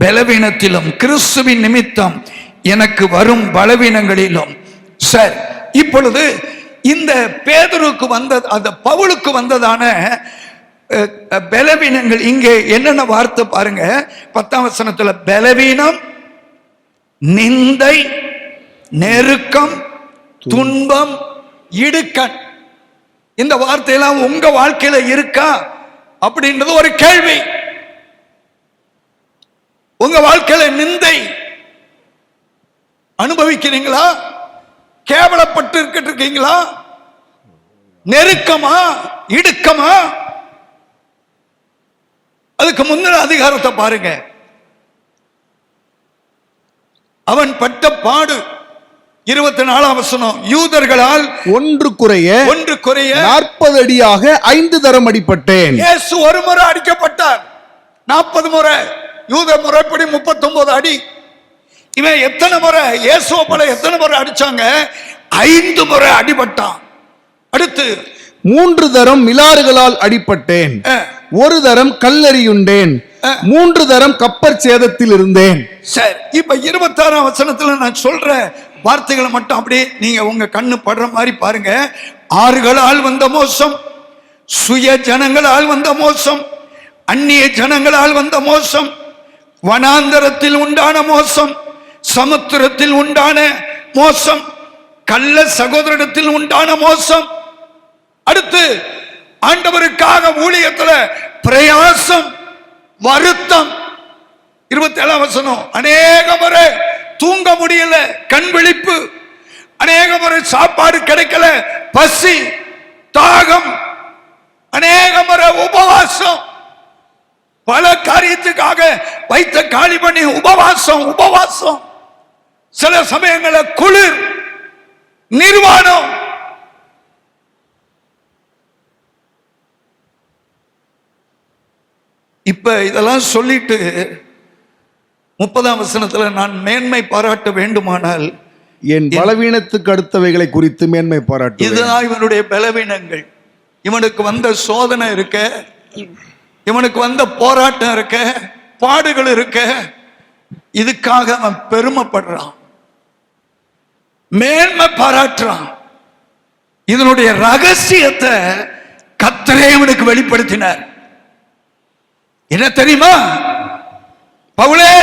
பலவீனத்திலும் கிறிஸ்துவின் நிமித்தம் எனக்கு வரும் பலவீனங்களிலும் சரி, இப்பொழுது இந்த பேதுருக்கு வந்த அந்த பவுலுக்கு வந்ததான பலவீனங்கள் இங்கே என்னென்ன வார்த்தை பாருங்க. 10ஆம் வசனத்துல பலவீனம், நிந்தை, நெருக்கம், துன்பம், இடுக்கண். இந்த வார்த்தையெல்லாம் உங்க வாழ்க்கையில இருக்கா அப்படின்றது ஒரு கேள்வி. உங்க வாழ்க்கையில நிந்தை அனுபவிக்கிறீங்களா? கேவலப்பட்டு இருக்கீங்களா? நெருக்கமா, இடுக்கமா? அதுக்கு முந்தின அதிகாரத்தை பாருங்க. அவன் பட்ட பாடு 24ஆம் வசனம். யூதர்களால் ஒன்று குறைய 40 அடியாக 5 தரம் அடிபட்டேன். இயேசு ஒரு முறை அடிக்கப்பட்டார், 40 முறை. யூத முறைப்படி 39 அடி. இவன் எத்தனை முறை இயேசுவை போல எத்தனை முறை அடிச்சாங்க? 5 முறை அடிபட்டான். அடுத்து 3 தரம் மிலாறுகளால் அடிபட்டேன், 1 தரம் கல்லெறியுண்டேன், 3 தரம் கப்பற் சேதத்தில் இருந்தேன். சரி, இப்ப 26ஆம் வசனத்துல நான் சொல்ற வார்த்தைகளை மட்டும் அப்படியே நீங்க உங்க கண்ணு படுற மாதிரி பாருங்க. ஆறுகளால் வந்த மோசம், சுய ஜனங்களால் வந்த மோசம், அந்நிய ஜனங்களால் வந்த மோசம், வனாந்தரத்தில் உண்டான மோசம், சமுத்திரத்தில் உண்டான மோசம், கள்ள சகோதரத்தில் உண்டான மோசம். அடுத்து ஆண்டவருக்காக ஊழியத்தில் பிரயாசம், வருத்தம். 27ஆம் வசனம். அநேக முறை தூங்க முடியல, கண் விழிப்பு. அநேக முறை சாப்பாடு கிடைக்கல, பசி, தாகம். அநேக முறை உபவாசம், பல காரியத்துக்காக வைத்த காலி பண்ணி உபவாசம். சில சமயங்களில் குளிர், நிர்வாணம். இப்ப இதெல்லாம் சொல்லிட்டு 30ஆம் வசனத்துல நான் மேன்மை பாராட்ட வேண்டுமானால் என் பலவீனத்துக்கு அடுத்தவைகளை குறித்து மேன்மை பாராட்டு. இதுதான் இவனுடைய பலவீனங்கள். இவனுக்கு வந்த சோதனை இருக்க, இவனுக்கு வந்த போராட்டம் இருக்க, பாடுகள் இருக்க, இதுக்காக அவன் பெருமைப்படுறான், மேன்மை பாராட்டுறான். இதனுடைய ரகசியத்தை கர்த்தரே இவனுக்கு வெளிப்படுத்தினார். என்ன தெரியுமா? பவுலே,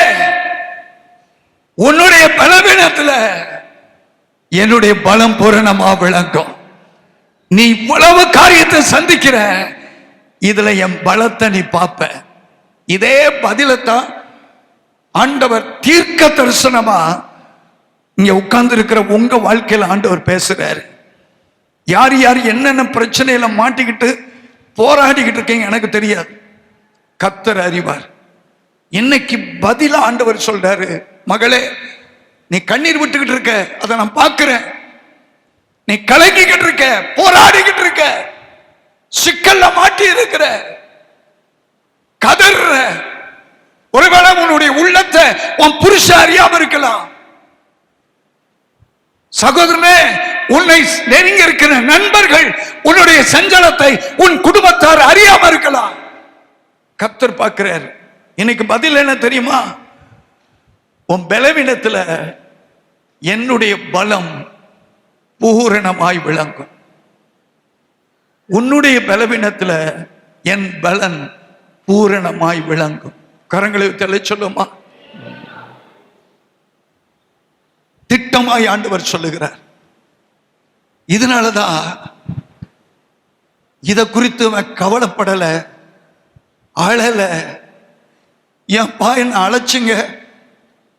உன்னுடைய பலவீனத்துல என்னுடைய பலம் பூரணமா விளங்கும். நீ இவ்வளவு காரியத்தை சந்திக்கிற, இதுல என் பலத்தை நீ பார்ப்ப. இதே பதிலத்தான் ஆண்டவர் தீர்க்க தரிசனமா இங்க உட்கார்ந்து இருக்கிற உங்க வாழ்க்கையில ஆண்டவர் பேசுறாரு. யார் யார் என்னென்ன பிரச்சனையில மாட்டிக்கிட்டு போராடிக்கிட்டு இருக்கீங்க எனக்கு தெரியாது, கர்த்தர் அறிவார். இன்னைக்கு பதில ஆண்டவர் சொல்றாரு, மகளே நீ கண்ணீர் விட்டுக்கிட்டு இருக்க, அதை நான் பார்க்கிறேன். நீ கலங்கிக்கிட்டு இருக்க, போராடிக்கிட்டு இருக்க, சிக்கல்ல மாட்டி இருக்கிற, கதற. ஒருவேளை உன்னுடைய உள்ளத்தை உன் புருஷன் அறியாம இருக்கலாம். சகோதரனே, உன்னை நெருங்கி இருக்கிற நண்பர்கள் உன்னுடைய சஞ்சலத்தை உன் குடும்பத்தார் அறியாம இருக்கலாம். கர்த்தர் பார்க்கிறார். இன்னைக்கு பதில் என்ன தெரியுமா? உன் பலவீனத்துல என்னுடைய பலம் பூரணமாய் விளங்கும். உன்னுடைய பலவீனத்துல என் பலன் பூரணமாய் விளங்கும். கரங்களை தெளி சொல்லுமா? திட்டமாய் ஆண்டவர் சொல்லுகிறார். இதனாலதான் இத குறித்து கவலைப்படல, அழல. என் என்ன அழைச்சிங்க,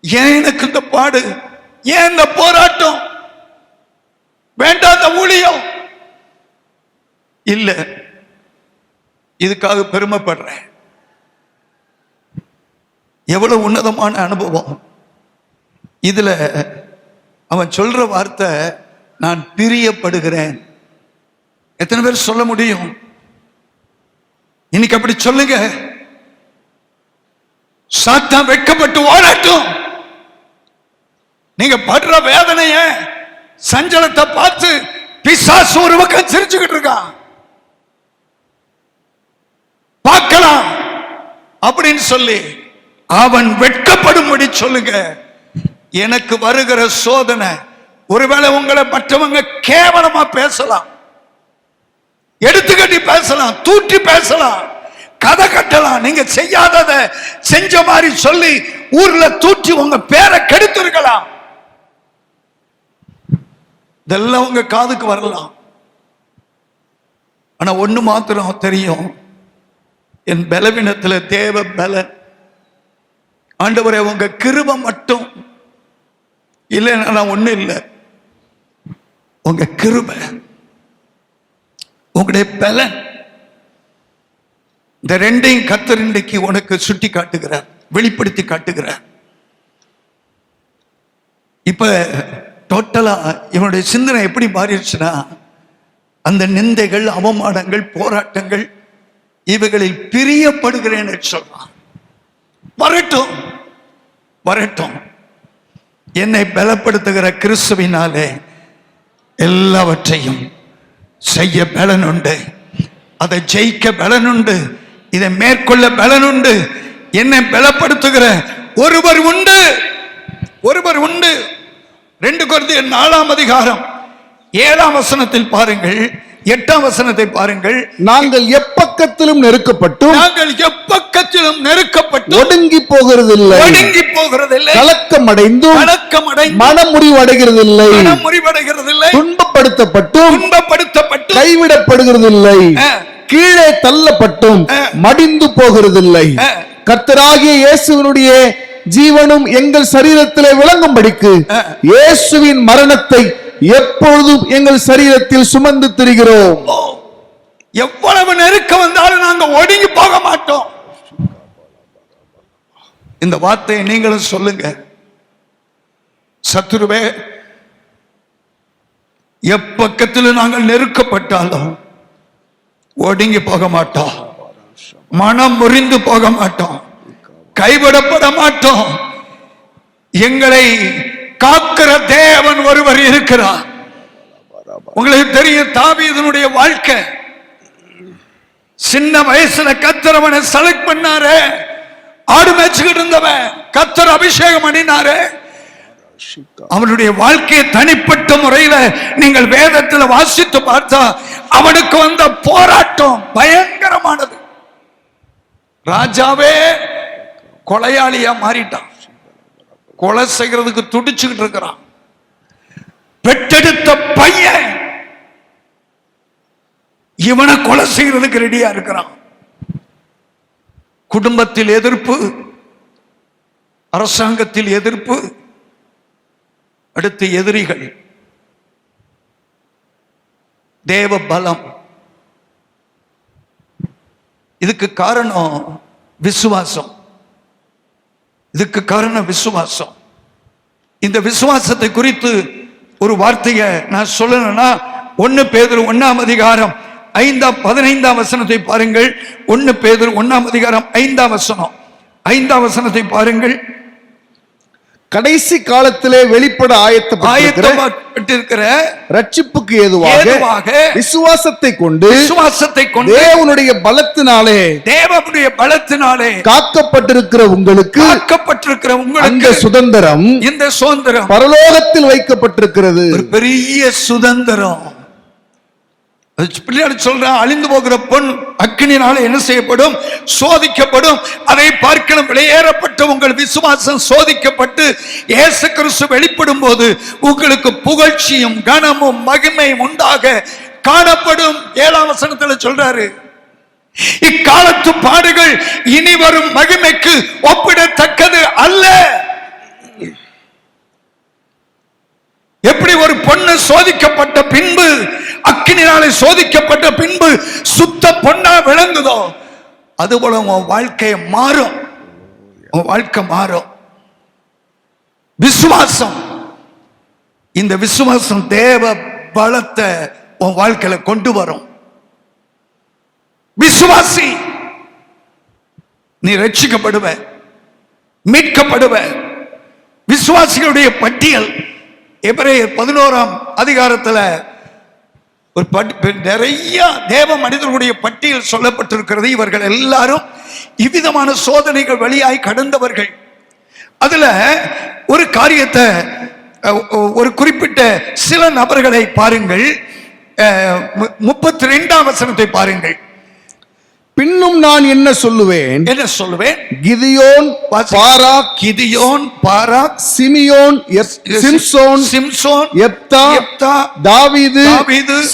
ஏன் எனக்கு இந்த பாடு, ஏன் இந்த போராட்டம், வேண்டாம் இந்த ஊழியம் இல்ல, இதுக்காக பெருமைப்படுறேன். எவ்வளவு உன்னதமான அனுபவம். இதுல அவன் சொல்ற வார்த்தை, நான் பிரியப்படுகிறேன். எத்தனை பேர் சொல்ல முடியும்? இன்னைக்கு அப்படி சொல்லுங்க. சாத்தான் வெட்கப்பட்டு ஓடட்டும். நீங்க படுற வேதனைய, சஞ்சலத்தை பார்த்து பிசாசு ஒரு பக்கம் சிரிச்சுக்கிட்டு இருக்கான். பார்க்கலாம் அப்படின்னு சொல்லி அவன் வெட்கப்படும்படி சொல்லுங்க. எனக்கு வருகிற சோதனை ஒருவேளை உங்களை மற்றவங்க கேவலமா பேசலாம், எடுத்துக்கட்டி பேசலாம், தூற்றி பேசலாம், கதை கட்டலாம், நீங்க செய்யாதத செஞ்ச மாதிரி சொல்லி ஊர்ல தூற்றி உங்க பேரை கெடுத்திருக்கலாம். இதெல்லாம் உங்க காதுக்கு வரலாம். ஆனா ஒண்ணு மாத்திரம் தெரியும், என் பலவீனத்துல தேவ பலன். ஆண்டவரே உங்க கிருபை மட்டும் இல்லைன்னா நான் ஒண்ணு இல்லை. உங்க கிருபை, உங்களுடைய பலன், இந்த ரெண்டையும் கர்த்தர் இன்றைக்கு உனக்கு சுட்டி காட்டுகிறார், வெளிப்படுத்தி காட்டுகிறார். இப்ப டோட்டலா இவனுடைய சிந்தனை எப்படி மாறிடுச்சுன்னா, அந்த நிந்தைகள், அவமானங்கள், போராட்டங்கள் இவைகளில் பிரியப்படுகிறேன் சொல்றான். வரட்டும் வரட்டும், என்னை பலப்படுத்துகிற கிறிஸ்துவினாலே எல்லாவற்றையும் செய்ய பலன் உண்டு, அதை ஜெயிக்க பலன் உண்டு, இதை மேற்கொள்ள பலன் உண்டு. என்னை பலப்படுத்துகிற ஒருவர் உண்டு, ஒருவர் உண்டு. 2 கொரிந்தியர் 4ஆம் அதிகாரம் 7ஆம் வசனத்தில் பாருங்கள், 8ஆம் வசனத்தை பாருங்கள். நாங்கள் எப்பக்கத்திலும் நெருக்கப்பட்டும் ஒடுங்கி போகிறதில்லை, கலக்கம் அடைந்தும் மனம் முறிவடைகிறதில்லை, துன்பப்படுத்தப்பட்டும் கைவிடப்படுகிறதில்லை, கீழே தள்ளப்பட்டும் மடிந்து போகிறதில்லை. கர்த்தராகிய இயேசுவினுடைய ஜீவனும் எங்கள் சரீரத்திலே விளங்கும்படிக்கு இயேசுவின் மரணத்தை எப்பொழுதும் எங்கள் சரீரத்தில் சுமந்து திரிகிறோம். எவ்வளவு நெருக்கம் வந்தாலும் நாங்க ஒடுங்கி போக மாட்டோம். இந்த வார்த்தையை நீங்களும் சொல்லுங்க. சத்துருவே, எப்பக்கத்தில் நாங்கள் நெருக்கப்பட்டாலும் ஒடுங்கி போக மாட்டோம், மனம் முறிந்து போக மாட்டோம், கைவிடப்பட மாட்டோம். எங்களை காக்கிற தேவன் ஒருவர் இருக்கிறார். உங்களுக்கு தெரியும், தாவீதுனுடைய வாழ்க்கை. சின்ன வயசுல கர்த்தர் அவனை செலக்ட் பண்ணாரு, ஆடு மேய்ச்சிக்கிட்டு இருந்தவன் கர்த்தர் அபிஷேகம் பண்ணினாரு. அவனுடைய வாழ்க்கையை தனிப்பட்ட முறையில நீங்கள் வேதத்தில் வாசித்து பார்த்தா அவனுக்கு வந்த போராட்டம் பயங்கரமானது. ராஜாவே கொலையாளியா மாறிட்டான், கொலை செய்யறதுக்கு துடிச்சுக்கிட்டு இருக்கிறான். பெற்றெடுத்த பையன் இவனை கொலை செய்யறதுக்கு ரெடியா இருக்கிறான். குடும்பத்தில் எதிர்ப்பு, அரசாங்கத்தில் எதிர்ப்பு, அடுத்து எதிரிகள், தேவ பலம். இதுக்கு காரணம் விசுவாசம். இதுக்கு காரணம் விசுவாசம். இந்த விசுவாசத்தை குறித்து ஒரு வார்த்தையை நான் சொல்லணும்னா 1 பேதுரு 1ஆம் அதிகாரம் 15ஆம் வசனத்தை பாருங்கள். 1 பேதுரு 1ஆம் அதிகாரம் 5ஆம் வசனம், 5ஆம் வசனத்தை பாருங்கள். கடைசி காலத்திலே வெளிப்பட ஆயத்தப்பட்டிருக்கிற ரட்சிப்புக்கு ஏதுவாக விசுவாசத்தை கொண்டு தேவனுடைய பலத்தினாலே காக்கப்பட்டிருக்கிற உங்களுக்கு அந்த சுதந்திரம், இந்த சுதந்திரம் பரலோகத்தில் வைக்கப்பட்டிருக்கிறது. ஒரு பெரிய சுதந்திரம். பிள்ளையார் சொல்றான், அழிந்து போகிற பொன் அக்கினினால என்ன செய்யப்படும்? சோதிக்கப்படும். அதை பார்க்கணும். வெளியேறப்பட்ட உங்கள் விசுவாசம் சோதிக்கப்பட்டு இயேசு கிறிஸ்து வெளிப்படும் போது உங்களுக்கு புகழ்ச்சியும் கனமும் மகிமையும் உண்டாக காணப்படும். 7ஆம் வசனத்தில் சொல்றாரு, இக்காலத்து பாடுகள் இனி வரும் மகிமைக்கு ஒப்பிடத்தக்கது அல்ல. எப்படி ஒரு பொண்ணு சோதிக்கப்பட்ட பின்பு, அக்கினினாலே சோதிக்கப்பட்ட பின்பு சுத்த பொண்ணா விளங்குதோ, அதுபோல உன் வாழ்க்கை மாறும். உன் வாழ்க்கை மாறும். விசுவாசம், இந்த விசுவாசம் தேவ பலத்தை உன் வாழ்க்கையில கொண்டு வரும். விசுவாசி, நீ ரட்சிக்கப்படுவ, மீட்கப்படுவ. விசுவாசிகளுடைய பட்டியல் எபிரேயர் 11ஆம் அதிகாரத்துல ஒரு நிறைய தேவ மனிதர்களுடைய பட்டியல் சொல்லப்பட்டிருக்கிறது. இவர்கள் எல்லாரும் இவ்விதமான சோதனைகள் வழியாய் கடந்தவர்கள். அதுல ஒரு காரியத்தை ஒரு குறிப்பிட்ட சில நபர்களை பாருங்கள். 32ஆம் வசனத்தை பாருங்கள். பின்னும் நான் என்ன சொல்லுவேன்? என்ன சொல்லுவேன்? கிதியோன், பாராக், கிதியோன், பாராக், சிமியோன், சிம்சோன், யெப்தா, தாவீது,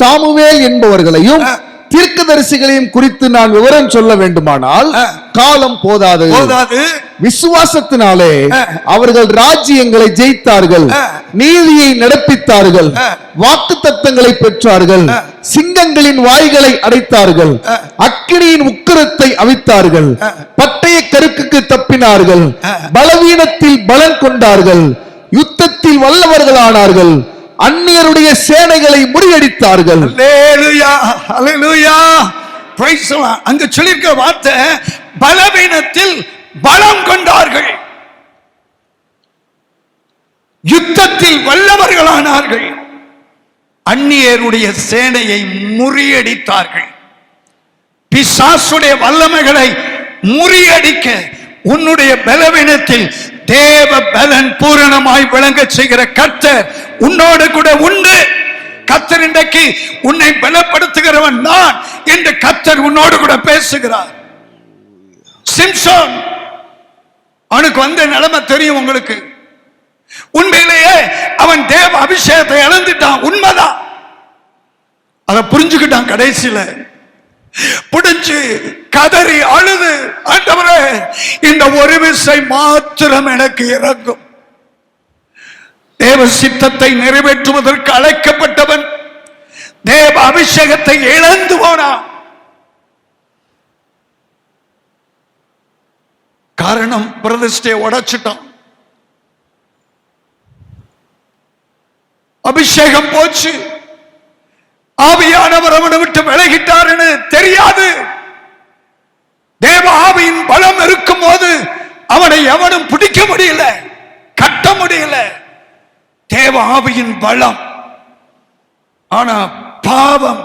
சாமுவேல் என்பவர்களையும் தீர்க்கதரிசிகளையும் குறித்து நான் விவரம் சொல்ல வேண்டுமானால் காலம் போதாது. விசுவாசத்தினாலே அவர்கள் ராஜ்யங்களை ஜெயித்தார்கள், நீதியை நடப்பித்தார்கள், வாக்குத்தத்தங்களை பெற்றார்கள், சிங்கங்களின் வாய்களை அடைத்தார்கள், அக்கினியின் உக்கிரத்தை அவித்தார்கள், பட்டய கருக்குக்கு தப்பினார்கள், பலவீனத்தில் பலன் கொண்டார்கள், யுத்தத்தில் வல்லவர்களானார்கள், அந்நியருடைய சேனைகளை முறியடித்தார்கள். அல்லேலூயா, அல்லேலூயா, பிரைஸ் தி லார்ட். அங்க சொல்லிருக்கிற வார்த்தை பலவீனத்தில் பலம் கொண்டார்கள், யுத்தத்தில் வல்லவர்களானார்கள், அந்நியருடைய சேனையை முறியடித்தார்கள். பிசாசுடைய வல்லமைகளை முறியடிக்க உன்னுடைய பலவீனத்தில் தேவ பலன் பூரணமாய் விளங்க செய்கிற கர்த்தர் உன்னோடு கூட உண்டு. கர்த்தர் இன்றைக்கு உன்னை பலப்படுத்துகிறவன் நான் என்று கர்த்தர் உன்னோடு கூட பேசுகிறார். சிம்சோன் அவனுக்கு வந்த நிலைமை தெரியும் உங்களுக்கு. உண்மையிலேயே அவன் தேவ அபிஷேகத்தை இழந்துட்டான், உண்மைதான். அதை புரிஞ்சுக்கிட்டான். கடைசியில புடிச்சு கதறி அழுது, ஆண்டவரே இந்த ஒரு விசை மாத்திரம் எனக்கு இறங்கும். தேவ சித்தத்தை நிறைவேற்றுவதற்கு அழைக்கப்பட்டவன் தேவ அபிஷேகத்தை இழந்து போனான். காரணம் பிரதிஷ்டையை உடைச்சிட்டான், அபிஷேகம் போச்சு, ஆவியானவர் அவனை விட்டு விலகிட்டாருன்னு தெரியாது. தேவ ஆவியின் பலம் இருக்கும் போது அவனை எவனும் பிடிக்க முடியல, கட்ட முடியல. தேவ ஆவியின் பலம். ஆனா பாவம்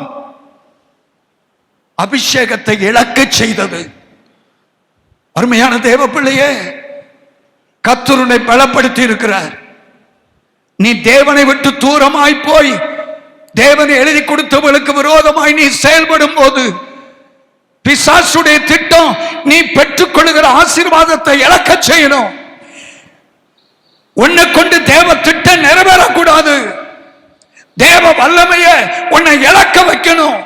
அபிஷேகத்தை இழக்க செய்தது. அருமையான தேவ பிள்ளையே, கர்த்தர் உன்னை பலப்படுத்தி இருக்கிறார். நீ தேவனை விட்டு தூரமாய் போய் தேவனை எழுதி கொடுத்தவர்களுக்கு விரோதமாய் நீ செயல்படும் போது பிசாசுடைய திட்டம் நீ பெற்றுக் கொள்ளுகிற ஆசீர்வாதத்தை இழக்க செய்யணும். உன்னை கொண்டு தேவ திட்டம் நிறைவேறக்கூடாது. தேவ வல்லமையை உன்னை இழக்க வைக்கணும்.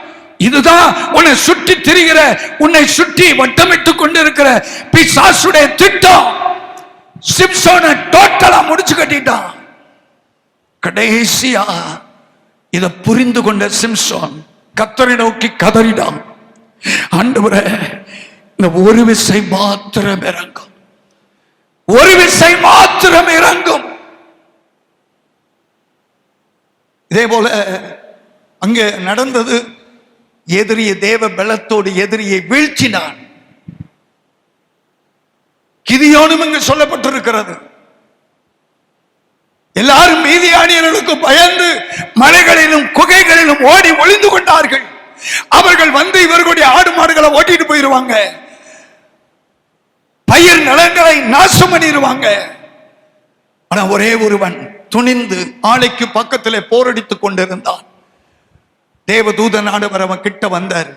இதுதான் உன்னை சுற்றி திரிகிற, உன்னை சுற்றி வட்டமிட்டுக் கொண்டிருக்கிற பிசாசுடைய திட்டம். சிம்சோனை டோட்டலா முடிச்சு கட்டிட்டான். கடைசியா இதை புரிந்து கொண்ட சிம்சோன் கர்த்தரை நோக்கி கதறினான், ஆண்டவரே இந்த ஒரு விசை மாத்திரம் இறங்கும், ஒரு விசை மாத்திரம் இறங்கும். இதே போல அங்க நடந்தது. எதிரிய தேவ பலத்தோடு எதிரியை வீழ்ச்சினான். கிதியோனும் இங்கு சொல்லப்பட்டிருக்கிறது. எல்லாரும் மீதியானியர்களுக்கு பயந்து மலைகளிலும் குகைகளிலும் ஓடி ஒளிந்து கொண்டார்கள். அவர்கள் வந்து இவர்களுடைய ஆடு மாடுகளை ஓட்டிட்டு போயிருவாங்க, பயிர் நிலங்களை நாசம் பண்ணிடுவாங்க. ஆனா ஒரே ஒருவன் துணிந்து ஆலைக்கு பக்கத்திலே போரடித்துக் கொண்டிருந்தான். தேவதூதன் ஆண்டவர் அவன் கிட்ட வந்தார்.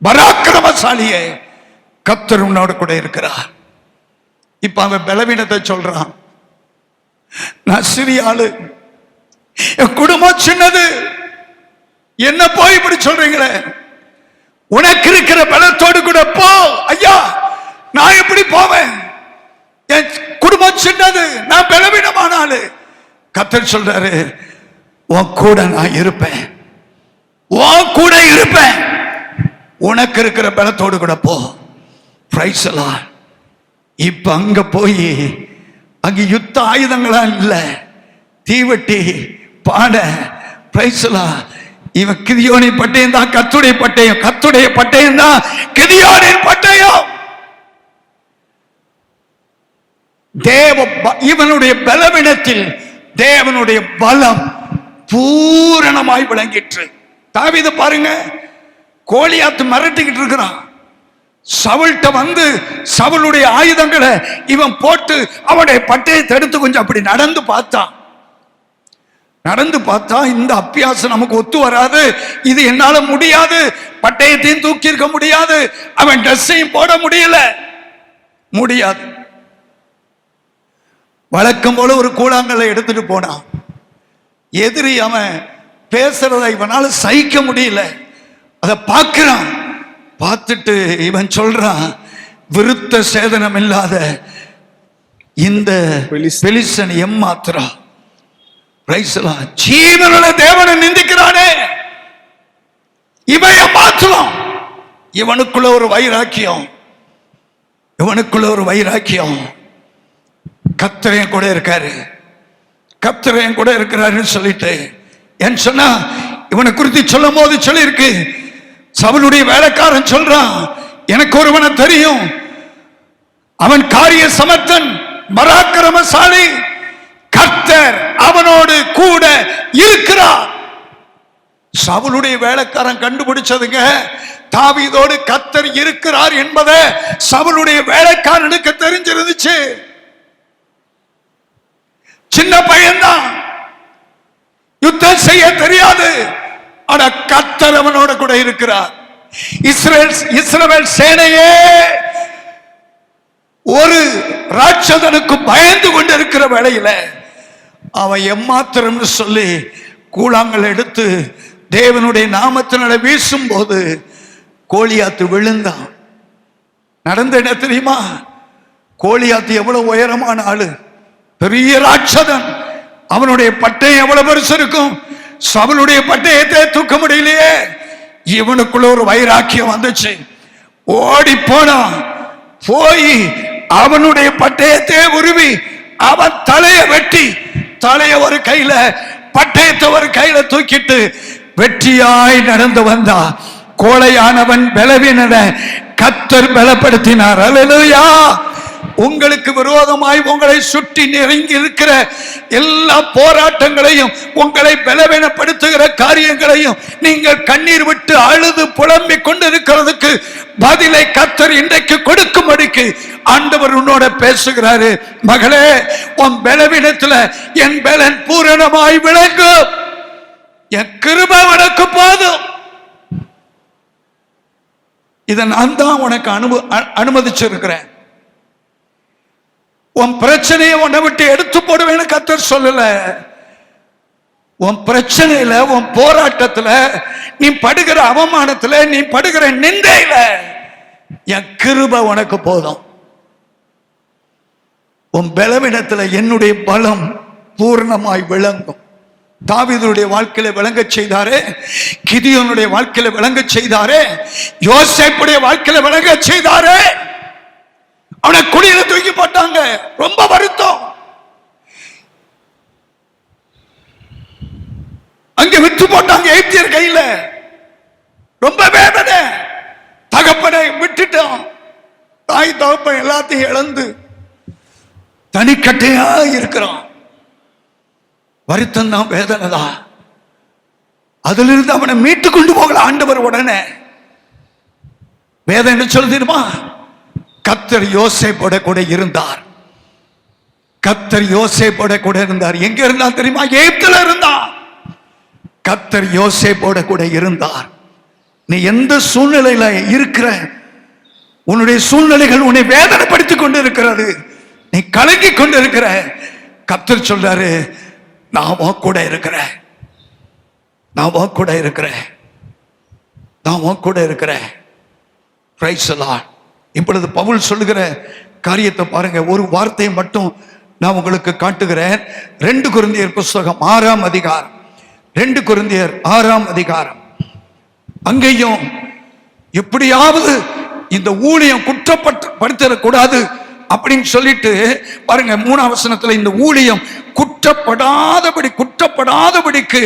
பராக்கிரமசாலியே, கர்த்தர் உன்னோடு கூட இருக்கிறார். இப்ப அவன் பலவீனத்தை சொல்றான். நான் சிறிய ஆளு, என் குடும்பம் சின்னது, என்ன போய் இப்படி சொல்றீங்களே? உனக்கு இருக்கிற பலத்தோடு கூட போ. ஐயா, நான் எப்படி போவேன்? என் குடும்பம் சின்னது, நான் பலவீனமான ஆளு. கர்த்தர் சொல்றாரு, உன் கூட நான் இருப்பேன், உன் கூட இருப்பேன். உனக்கு இருக்கிற பலத்தோடு கூட போ. Price the Lord. இப்ப அங்க போய் அங்க யுத்த ஆயுதங்களா இல்ல, தீவட்டி பாட. Price the Lord. இவன் கிதியோனின் பட்டயம் தான் கர்த்தருடைய பட்டயம், கர்த்தருடைய பட்டயம் தான் கிதியோனின் பட்டயம். இவனுடைய பலவீனத்தில் தேவனுடைய பலம் பூரணமாய் விளங்கிற்று. தாவீது பாருங்க, கோலியாத்து மிரட்டிக்கிட்டு இருக்கிறான். சவுல்ட்ட வந்து சவுளுடைய ஆயுதங்களை இவன் போட்டு அவனுடைய பட்டயத்தை எடுத்து கொஞ்சம் அப்படி நடந்து பார்த்தான். நடந்து பார்த்தா இந்த அபியாசம் நமக்கு ஒத்து வராது, இது என்னால முடியாது, பட்டயத்தையும் தூக்கி இருக்க முடியாது, அவன் ட்ரெஸ்ஸையும் போட முடியாது. வழக்கம் போல ஒரு கூழாங்கல்லை எடுத்துட்டு போனான். எதிரி அவன் பேசுறத இவனால சகிக்க முடியல. அதை பார்க்கிறான். பார்த்துட்டு இவன் சொல்றான், விருத்த சேதனம் இல்லாத இந்த பெலிஸ்தன் ஏமாத்துறா. ஜீவனுள்ள தேவனை நிந்திக்கிறானே, இவன் ஏமாத்துறான். இவனுக்குள்ள ஒரு வைராக்கியம், இவனுக்குள்ள ஒரு வைராக்கியம். கர்த்தர் கூட இருக்காரு, கர்த்தர் கூட இருக்கிறாருன்னு சொல்லிட்டு ஏன் சொன்னா, இவனை குறித்து சொல்லும் போது சொல்லி இருக்கு, சவுலுடைய வேலைக்காரன் சொல்றான், எனக்கு ஒருவனை தெரியும், அவன் காரிய சமர்த்தன், பராக்கிரமசாலி, கர்த்தர் அவனோடு கூட இருக்கிறார். சவுலுடைய வேலைக்காரன் கண்டுபிடிச்சதுங்க, தாவீதோடு கர்த்தர் இருக்கிறார் என்பதை சவுலுடைய வேலைக்காரனுக்கு தெரிஞ்சிருந்துச்சு. சின்ன பையன்தான், யுத்தம் செய்ய தெரியாது, ஆனா கர்த்தர் அவனோட கூட இருக்கிறார். இஸ்ரவேல் சேனையே ஒரு ராட்சதனுக்கு பயந்து கொண்டு இருக்கிற வேளையில அவன் எம்மாத்திரம் சொல்லி கூழாங்கல் எடுத்து தேவனுடைய நாமத்தினால வீசும் போது கோலியாத்து விழுந்தான். நடந்த என்ன தெரியுமா? கோலியாத்து எவ்வளவு உயரமான ஆளு, பெரிய ராட்சதன். அவனுடைய பட்டயம் எவ்வளவு பெருசு இருக்கும், சவுலுடைய பட்டயத்தை தூக்க முடியலையே. இவனுக்குள்ள ஒரு வைராக்கியம் வந்துச்சு, ஓடி போனான். போய் அவனுடைய பட்டயத்தை உருவி அவன் தலையை வெட்டி, தலைய ஒரு கையில பட்டயத்தை ஒரு கையில தூக்கிட்டு வெற்றியாய் நடந்து வந்தா. கோழையானவன் பலவீனனை கர்த்தர் பலப்படுத்தினார். அல்லேலூயா. உங்களுக்கு விரோதமாய் உங்களை சுற்றி நெருங்கி இருக்கிற எல்லா போராட்டங்களையும், உங்களை பலவீனப்படுத்துகிற காரியங்களையும் நீங்கள் கண்ணீர் விட்டு அழுது புலம்பிக் கொண்டு இருக்கிறதுக்கு பதிலை கர்த்தர் இன்றைக்கு கொடுக்கும்படிக்கு ஆண்டவர் உன்னோட பேசுகிறாரு. மகளே, உன் பலவீனத்துல என் பலன் பூரணமாய் விளங்கும், என் கிருபை உனக்கு போதும். இதை நான் தான் உனக்கு அனுமதிச்சிருக்கிறேன். உன் பிரச்சனையை உன்னை விட்டு எடுத்து போடுவேன்னு கர்த்தர் சொல்லல. உன் பிரச்சனையில, உன் போராட்டத்துல, நீ படுகிற அவமானத்துல, நீ படுகிற நிந்தையில என் கிருபை உனக்கு போதும். உன் பலவீனத்துல என்னுடைய பலம் பூர்ணமாய் விளங்கும். தாவீதுடைய வாழ்க்கையில விளங்க செய்தாரே, கிதியோனுடைய வாழ்க்கையில விளங்க செய்தாரே, யோசேப்புடைய வாழ்க்கையில விளங்க செய்தாரே. அவனை குடியில தூக்கி போட்டாங்க, ரொம்ப வருத்தம். அங்க விட்டு போட்டாங்க எகிப்தியர் கையில, ரொம்ப வேதனை. தகப்பனை விட்டுட்டான், தாய் தகப்பன் எல்லாத்தையும் இழந்து தனிக்கட்டையா இருக்கிறான். வருத்தம் தான், வேதனை தான். அதுல இருந்து அவனை மீட்டு கொண்டு போகல ஆண்டவர் உடனே. வேதனை என்ன சொல்லுமா? கர்த்தர் யோசேப்போட கூட இருந்தார். கர்த்தர் யோசேப்போட கூட இருந்தார். எங்க இருந்தா தெரியுமா? எகிப்துல இருந்தார். கர்த்தர் யோசேப்போட கூட இருந்தார். நீ எந்த சூழ்நிலையில இருக்கிற, உன்னுடைய சூழ்நிலைகள் உன்னை வேதனைப்படுத்திக் கொண்டு இருக்கிறது, நீ கலங்கி கொண்டு இருக்கிற, கர்த்தர் சொல்றாரு, நான் உன் கூட இருக்கிறேன், நான் உன் கூட இருக்கிறேன், நான் உன் கூட இருக்கிறேன். Price the Lord. இப்பொழுது பவுல் சொல்லுகிற காரியத்தை பாருங்க. ஒரு வார்த்தையை மட்டும் நான் உங்களுக்கு காட்டுகிறேன். 2 கொரிந்தியர் புஸ்தகம் 6ஆம் அதிகாரம், 2 கொரிந்தியர் 6ஆம் அதிகாரம். அங்கேயும் எப்படியாவது இந்த ஊழியம் குற்றப்படுத்தக்கூடாது அப்படின்னு சொல்லிட்டு பாருங்க, 3ஆம் வசனத்துல இந்த ஊழியம் குற்றப்படாதபடிக்கு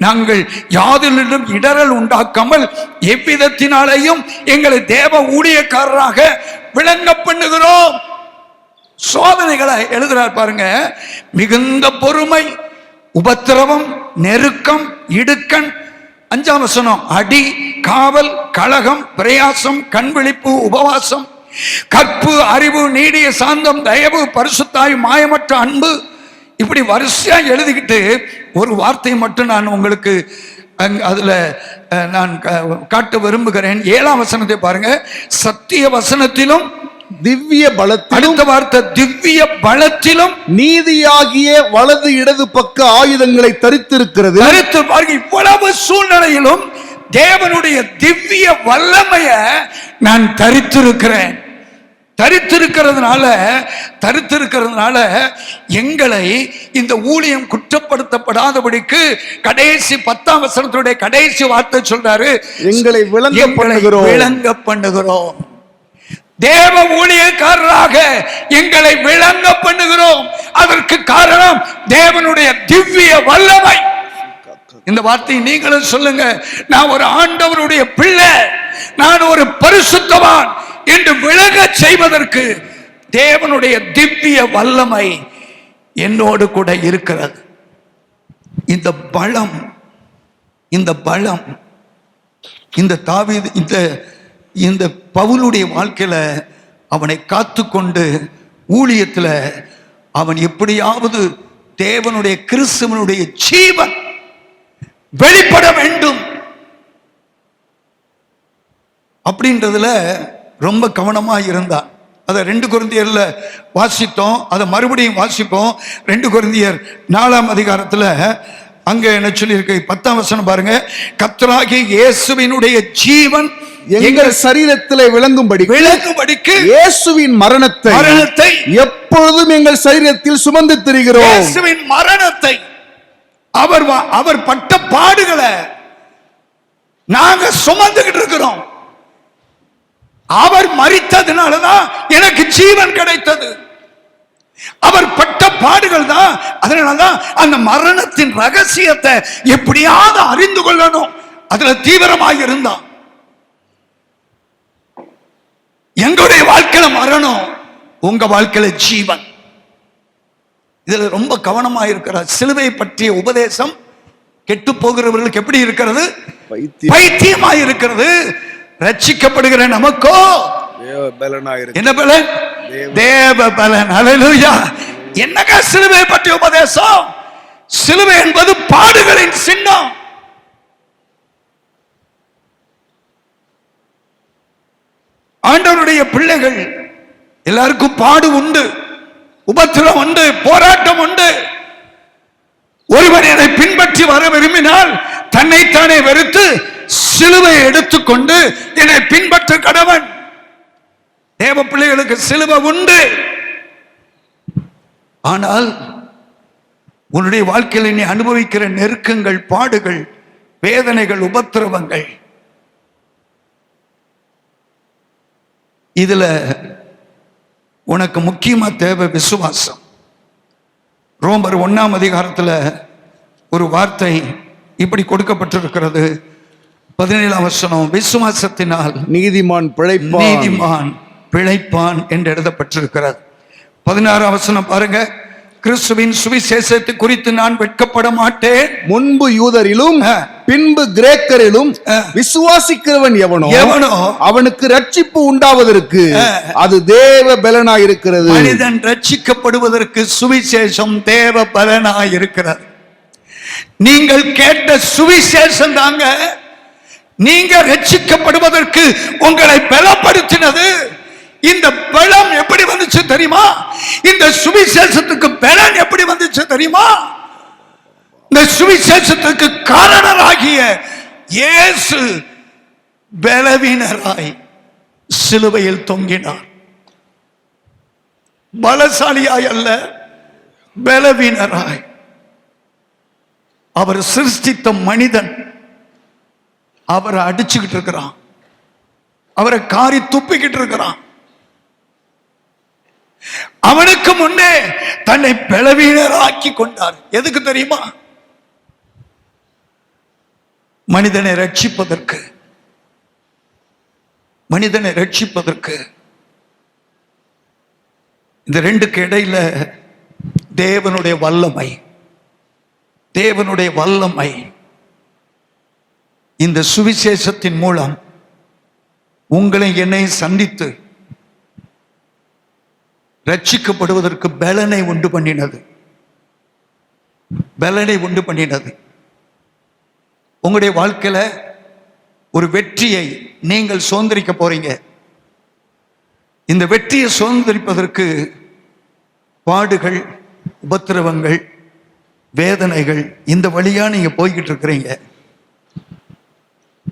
நாங்கள் யாதிலும் இடரல் உண்டாக்காமல் எவ்விதத்தினாலேயும் எங்களை தேவ ஊழியக்காரராக விளங்க பண்ணுகிறோம். சோதனைகளை எழுதுறார் பாருங்க. மிகுந்த பொறுமை, உபத்திரவம், நெருக்கம், இடுக்கண். 5ஆம் வசனம், அடி, காவல், கலகம், பிரயாசம், கண்விழிப்பு, உபவாசம், கற்பு, அறிவு, நீடிய சாந்தம், தயவு, பரிசுத்தாய், மாயமற்ற அன்பு, இப்படி வரிசையா எழுதிக்கிட்டு ஒரு வார்த்தை மட்டும் நான் உங்களுக்கு அதுல நான் காட்ட விரும்புகிறேன். 7ஆம் வசனத்தை பாருங்க. சத்திய வசனத்திலும் திவ்ய பலத்திலும், அடுத்த வார்த்தை திவ்ய பலத்திலும், நீதியாகிய வலது இடது பக்க ஆயுதங்களை தரித்திருக்கிறது. தரித்து பாருங்க. இவ்வளவு சூழ்நிலையிலும் தேவனுடைய திவ்ய வல்லமைய நான் தரித்திருக்கிறேன். தரித்திருக்கிறதுனால எங்களை இந்த ஊழியம் குற்றப்படுத்தப்படாதபடிக்கு கடைசி 10ஆம் வசனத்துடைய கடைசி வார்த்தை சொல்றாரு, எங்களை விளங்க பண்ணுகிறோம். தேவ ஊழியக்காரராக எங்களை விளங்க பண்ணுகிறோம். அதற்கு காரணம் தேவனுடைய திவ்ய வல்லமை. இந்த வார்த்தையை நீங்களும் சொல்லுங்க. நான் ஒரு ஆண்டவருடைய பிள்ளை, நான் ஒரு பரிசுத்தவான் என்று விளங்க செய்வதற்கு தேவனுடைய திவ்ய வல்லமை என்னோடு கூட இருக்கிறது. இந்த பலம் இந்த தாவீது இந்த பவுலுடைய வாழ்க்கையில அவனை காத்து கொண்டு ஊழியத்துல அவன் எப்படியாவது தேவனுடைய கிறிஸ்துவனுடைய ஜீவன் வெளிப்பட வேண்டும் அப்படின்றதுல ரொம்ப கவனமா இருந்தான். அதை 2 கொரிந்தியர்ல வாசித்தோம். அதை மறுபடியும் வாசிப்போம். 2 கொரிந்தியர் 4ஆம் அதிகாரத்துல அங்க என்ன சொல்லியிருக்கு? 10ஆம் வசனம் பாருங்க. கர்த்தராகிய இயேசுவினுடைய ஜீவன் எங்கள் சரீரத்திலே விளங்கும்படிக்கு இயேசுவின் மரணத்தை எப்பொழுதும் எங்கள் சரீரத்தில் சுமந்து திரிகிறோம். இயேசுவின் மரணத்தை, அவர் பட்ட பாடுகளை நாங்க சுமந்துகிட்டு இருக்கிறோம். அவர் மரித்ததுனாலதான் எனக்கு ஜீவன் கிடைத்தது. அவர் பட்ட பாடுகள் தான். அதனாலதான் அந்த மரணத்தின் ரகசியத்தை எப்படியாவது அறிந்து கொள்ளணும், அதுல தீவிரமாக இருந்தான். எங்களுடைய வாழ்க்கையில மரணம், உங்க வாழ்க்கையில ஜீவன். இதுல ரொம்ப கவனமா இருக்கிறார். சிலுவை பற்றிய உபதேசம் கெட்டு போகிறவர்களுக்கு எப்படி இருக்கிறது? பைத்தியமா இருக்கிறது. ரட்சிக்கப்படுகிற நமக்கோ என்ன பலன்? தேவ பலன். ஹல்லேலூயா. என்னங்க சிலுவை பற்றிய உபதேசம்? சிலுவை என்பது பாடுகளின் சின்னம். ஆண்டவருடைய பிள்ளைகள் எல்லாருக்கும் பாடு உண்டு, உபத்திரம் உண்டு, போராட்டம் உண்டு. ஒருவர் என்னை பின்பற்றி வர விரும்பினால் தன்னைத்தானே வெறுத்து சிலுவை எடுத்துக்கொண்டு என்னை பின்பற்ற கடவன். தேவ பிள்ளைகளுக்கு சிலுவை உண்டு. ஆனால் உன்னுடைய வாழ்க்கையில் நீ அனுபவிக்கிற நெருக்கங்கள், பாடுகள், வேதனைகள், உபத்திரவங்கள், இதுல உனக்கு முக்கியமா தேவை விசுவாசம். ரோமர் 1ஆம் அதிகாரத்துல ஒரு வார்த்தை இப்படி கொடுக்கப்பட்டிருக்கிறது. 17ஆம் வசனம், விசுவாசத்தினால் நீதிமான் பிழைப்பான் என்று எழுதப்பட்டிருக்கிறது. 16ஆம் வசனம் பாருங்க. கிறிஸ்துவின் சுவிசேஷத்தை குறித்து நான் வெட்கப்பட மாட்டேன். முன்பு யூதரிலும் பின்பு கிரேக்கரிலும் விசுவாசிக்கிறவன் எவனோ அவனுக்கு ரட்சிப்பு உண்டாவதற்கு அது தேவ பலனாயிருக்கிறது. மனிதன் ரட்சிக்கப்படுவதற்கு சுவிசேஷம் தேவ பலனாயிருக்கிறது. நீங்கள் கேட்ட சுவிசேஷம் தாங்க நீங்க ரட்சிக்கப்படுவதற்கு உங்களை பலப்படுத்தினது. இந்த பலம் எப்படி வந்துச்சு தெரியுமா? இந்த சுவிசேஷத்துக்கு பலன் எப்படி வந்துச்சு தெரியுமா? இந்த சுவிசேஷத்துக்கு காரணராகிய இயேசு பலவீனராய் சிலுவையில் தொங்கினார். பலசாலியாய் அல்ல, பலவீனராய். அவர் சிருஷ்டித்த மனிதன் அவரை அடிச்சுக்கிட்டு இருக்கிறான், அவரை காரி துப்பிக்கிட்டு இருக்கிறான். அவனுக்கு முன்னே தன்னை பலவீனராக்கி கொண்டார். எதுக்கு தெரியுமா? மனிதனை ரட்சிப்பதற்கு. மனிதனை ரட்சிப்பதற்கு. இந்த ரெண்டுக்கு இடையில தேவனுடைய வல்லமை, தேவனுடைய வல்லமை இந்த சுவிசேஷத்தின் மூலம் உங்களை என்னை சந்தித்து ரட்சிக்கப்படுவதற்கு பலனை உண்டு பண்ணினது. பலனை உண்டு பண்ணினது. உங்களுடைய வாழ்க்கையில ஒரு வெற்றியை நீங்கள் சுதந்திரிக்க போறீங்க. இந்த வெற்றியை சுதந்திரிப்பதற்கு பாடுகள், உபத்திரவங்கள், வேதனைகள், இந்த வழியா நீங்க போய்கிட்டு இருக்கிறீங்க.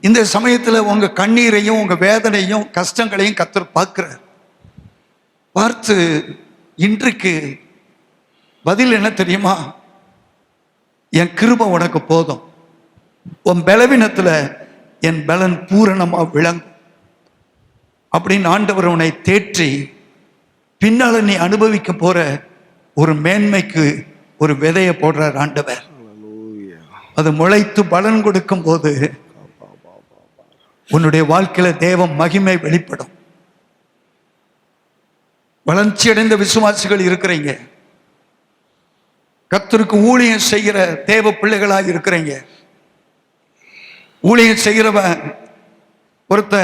இந்த சமயத்துல உங்க கண்ணீரையும் உங்க வேதனையும் கஷ்டங்களையும் கர்த்தர் பார்க்கிறார். பார்த்து இன்றைக்கு பதில் என்ன தெரியுமா? என் கிருபை உனக்கு போதும், உன் பலவீனத்துல என் பலன் பூரணமா விளங்கும் அப்படின்னு ஆண்டவர் உன்னை தேற்றி பின்னால நீ அனுபவிக்க போற ஒரு மேன்மைக்கு ஒரு விதையை போடுறார் ஆண்டவர். அது முளைத்து பலன் கொடுக்கும் போது உன்னுடைய வாழ்க்கையில தேவ மகிமை வெளிப்படும். வளர்ச்சி அடைந்த விசுவாசிகள் இருக்கிறீங்க, கர்த்தருக்கு ஊழியம் செய்கிற தேவ பிள்ளைகளாக இருக்கிறீங்க. ஊழியம் செய்கிறவன் ஒருத்த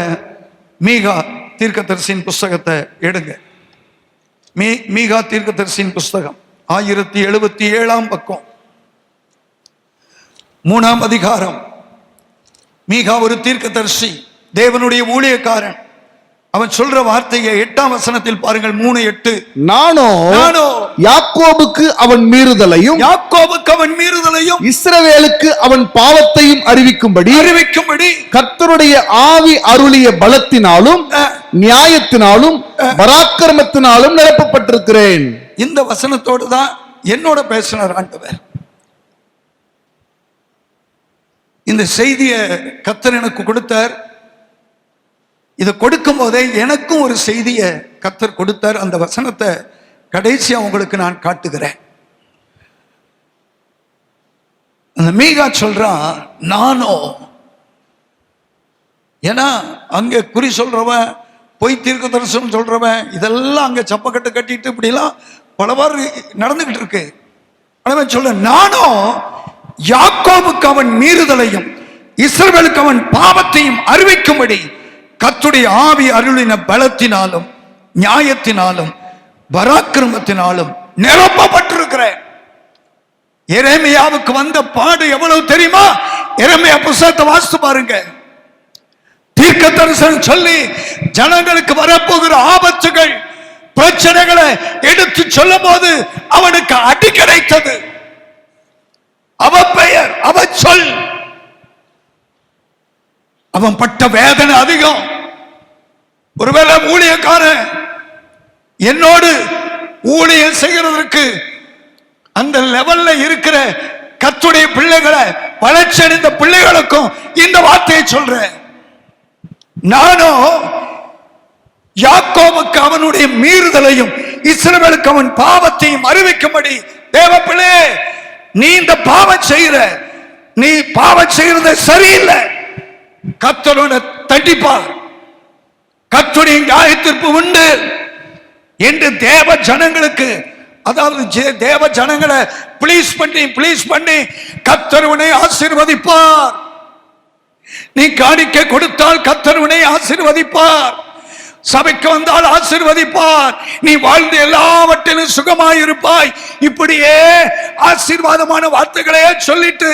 மீகா தீர்க்கதரிசியின் புஸ்தகத்தை எடுங்க. மீகா தீர்க்கதரிசியின் புஸ்தகம் 1077 பக்கம், 3ஆம் அதிகாரம். மீகா ஒரு தீர்க்கதரிசி, தேவனுடைய ஊழியக்காரன். அவன் சொல்ற வார்த்தையை 8ஆம் வசனத்தில் பாருங்கள். 3:8. நானோ யாக்கோபுக்கு அவன் மீறுதலையும் இஸ்ரவேலுக்கு அவன் பாவத்தையும் அறிவிக்கும்படி கர்த்தருடைய ஆவி அருளிய பலத்தினாலும் நியாயத்தினாலும் பராக்கிரமத்தினாலும் நிரப்பப்பட்டிருக்கிறேன். இந்த வசனத்தோடு தான் என்னோட பேசினார் ஆண்டவர். இந்த செய்தியை கர்த்தர் எனக்கு கொடுத்தார். இதை கொடுக்கும் போதே எனக்கும் ஒரு செய்தியை கர்த்தர் கொடுத்தார். அந்த வசனத்தை கடைசியா உங்களுக்கு நான் காட்டுகிறேன். அந்த மீகா சொல்றான், நானும். ஏன்னா அங்க குறி சொல்றவன், பொய் தீர்க்க தரிசனம் சொல்றவன், இதெல்லாம் அங்க சப்பக்கட்டு கட்டிட்டு இப்படிலாம் பலவாறு நடந்துகிட்டு இருக்கு. அவன் சொல்ல, நானும் யாக்கோபுக்கு அவன் மீறுதலையும் இஸ்ரவேலுக்கு அவன் பாவத்தையும் அறிவிக்கும்படி கர்த்தருடைய ஆவி அருளின பலத்தினாலும் நியாயத்தினாலும் பராக்கிரமத்தினாலும் நிரப்பப்பட்டிருக்கிறேன். எரேமியாவுக்கு வந்த பாடு எவ்வளவு தெரியுமா? எரேமியா புத்தகத்தை வாசித்து பாருங்க. தீர்க்க தரிசனம் சொல்லி ஜனங்களுக்கு வரப்போகிற ஆபத்துகள், பிரச்சனைகளை எடுத்து சொல்லும் போது அவனுக்கு அடி கிடைத்தது. அவ பெயர், அவ சொல், அவன் பட்ட வேதனை அதிகம். ஒருவேளை ஊழியக்காரன் என்னோடு ஊழியம் செய்கிறதற்கு அந்த லெவல்ல இருக்கிற கர்த்தருடைய பிள்ளைகளை, வளர்ச்சி அடைந்த பிள்ளைகளுக்கும் இந்த வார்த்தையை சொல்றேன். நானும் யாக்கோபுக்கு அவனுடைய மீறுதலையும் இஸ்ரவேலுக்கு அவன் பாவத்தையும் அறிவிக்கும்படி, தேவ பிள்ளை, நீ இந்த பாவம் செய்கிற, நீ பாவம் செய்யறது சரியில்லை, கர்த்தரோட தண்டிப்பார், கர்த்தருடைய நியாயத்தீர்ப்பு உண்டு என்று தேவ ஜனங்களுக்கு, அதாவது தேவ ஜனங்களை ப்ளீஸ் பண்ணி கர்த்தர் உன்னை ஆசீர்வதிப்பார். நீ காணிக்கை கொடுத்தால் கர்த்தர் உன்னை ஆசீர்வதிப்பார். சபைக்கு வந்தால் ஆசீர்வதிப்பார். நீ வாழ்ந்து எல்லாவற்றிலும் சுகமாயிருப்பாய். இப்படியே ஆசீர்வாதமான வார்த்தைகளையே சொல்லிட்டு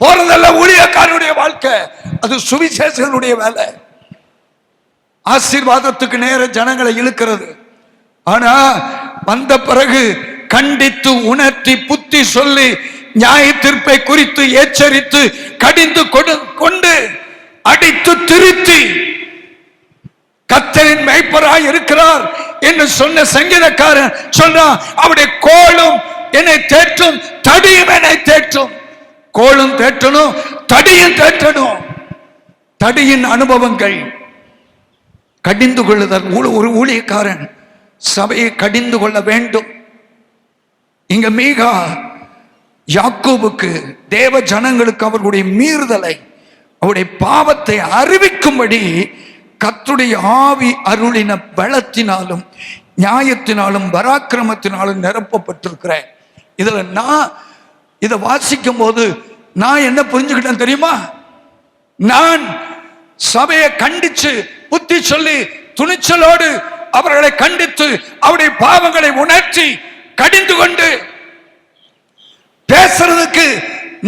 போறதல்ல ஊழியக்காரனுடைய வாழ்க்கை. அது சுவிசேஷனுடைய வேலை. ஆசீர்வாதத்துக்கு நேர ஜனங்களை இழுக்கிறது. ஆனா வந்த பிறகு கண்டித்து உணர்த்தி புத்தி சொல்லி நியாய தீர்ப்பை குறித்து எச்சரித்து கடிந்து கொண்டு அடித்து திருத்தி கர்த்தரின் மேய்ப்பராய் இருக்கிறார் என்று சொன்ன சங்கீதக்காரன் சொல்றான், அவருடைய கோலும் என்னை தேற்றும், தடியும் என்னை தேற்றும். கோலும் தேற்றணும், தடியும் தேற்றணும். தடியின் அனுபவங்கள், கடிந்து கொள்ளுதல். ஒரு ஊழியக்காரன் சபையை கடிந்து கொள்ள வேண்டும். இங்க மீகா யாக்கோபுக்கு, தேவ ஜனங்களுக்கு அவர்களுடைய மீறுதலை, அவருடைய பாவத்தை அறிவிக்கும்படி கர்த்தருடைய ஆவி அருளின பலத்தினாலும் நியாயத்தினாலும் பராக்கிரமத்தினாலும் நிரப்பப்பட்டிருக்கிறேன். இதுல நான் இதை வாசிக்கும் போது நான் என்ன புரிஞ்சுக்கிட்டேன் தெரியுமா? நான் சபையை கண்டிச்சு புத்தி சொல்லி துணிச்சலோடு அவர்களை கண்டித்து அவருடைய பாவங்களை உணர்த்தி கடிந்து கொண்டு பேசுறதுக்கு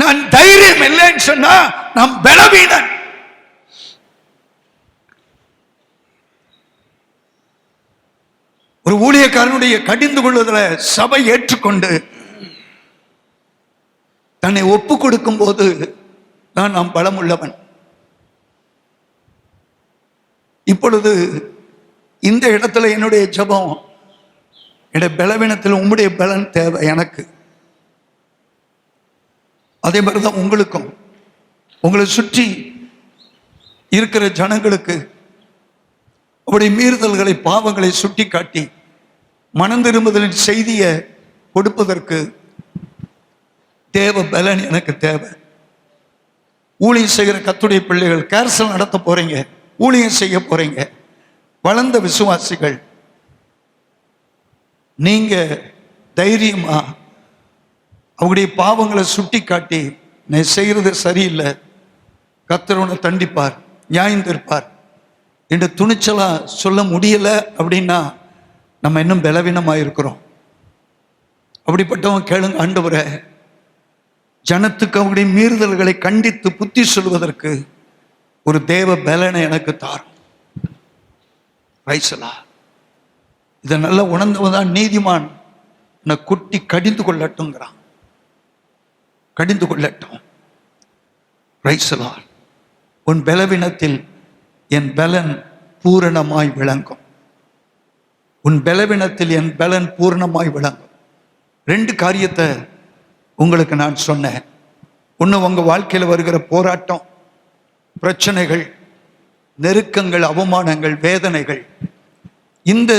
நான் தைரியம் இல்லைன்னு சொன்னா நான் பலவீனன். ஒரு ஊழியக்காரனுடைய கடிந்து கொள்வதில் சபை ஏற்றுக்கொண்டு தன்னை ஒப்பு கொடுக்கும் போது நான் பலம் உள்ளவன். இப்பொழுது இந்த இடத்துல என்னுடைய ஜெபம், என்னுடைய பலவீனத்தில் உம்முடைய பலன் தேவை எனக்கு. அதே மாதிரிதான் உங்களுக்கும், உங்களை சுற்றி இருக்கிற ஜனங்களுக்கு அவருடைய மீறுதல்களை, பாவங்களை சுட்டி காட்டி மனம் திரும்புதலின் செய்தியை கொடுப்பதற்கு தேவ பலன் எனக்கு தேவை. ஊழியம் செய்கிற கர்த்தருடைய பிள்ளைகள், கேர்சல் நடத்த போறீங்க, ஊழியம் செய்ய போறீங்க, வளர்ந்த விசுவாசிகள், நீங்க தைரியமா அவங்களுடைய பாவங்களை சுட்டி காட்டி நான் செய்யறது சரியில்லை, கர்த்தர் உன்னை தண்டிப்பார், நியாயம் தீர்ப்பார் என்று துணிச்சலா சொல்ல முடியல அப்படின்னா நம்ம இன்னும் பலவீனமாக இருக்கிறோம். அப்படிப்பட்டவங்க கேளுங்க, ஆண்டவரே ஜனத்துக்கு அவங்களுடைய மீறுதல்களை கண்டித்து புத்தி சொல்வதற்கு ஒரு தேவ பலனை எனக்கு தாரும். ரைசலா இதை நல்லா உணர்ந்தவன் நீதிமான் என்னை குட்டி கடிந்து கொள்ளட்டும்ங்கிறான். கடிந்து கொள்ளட்டும். ரைசலா உன் பலவீனத்தில் என் பலன் பூரணமாய் விளங்கும். உன் பலவீனத்தில் என் பலன் பூரணமாய் விளங்கும். 2 காரியத்தை உங்களுக்கு நான் சொன்னேன். ஒன்று, உங்க வாழ்க்கையில் வருகிற போராட்டம், பிரச்சனைகள், நெருக்கங்கள், அவமானங்கள், வேதனைகள், இந்த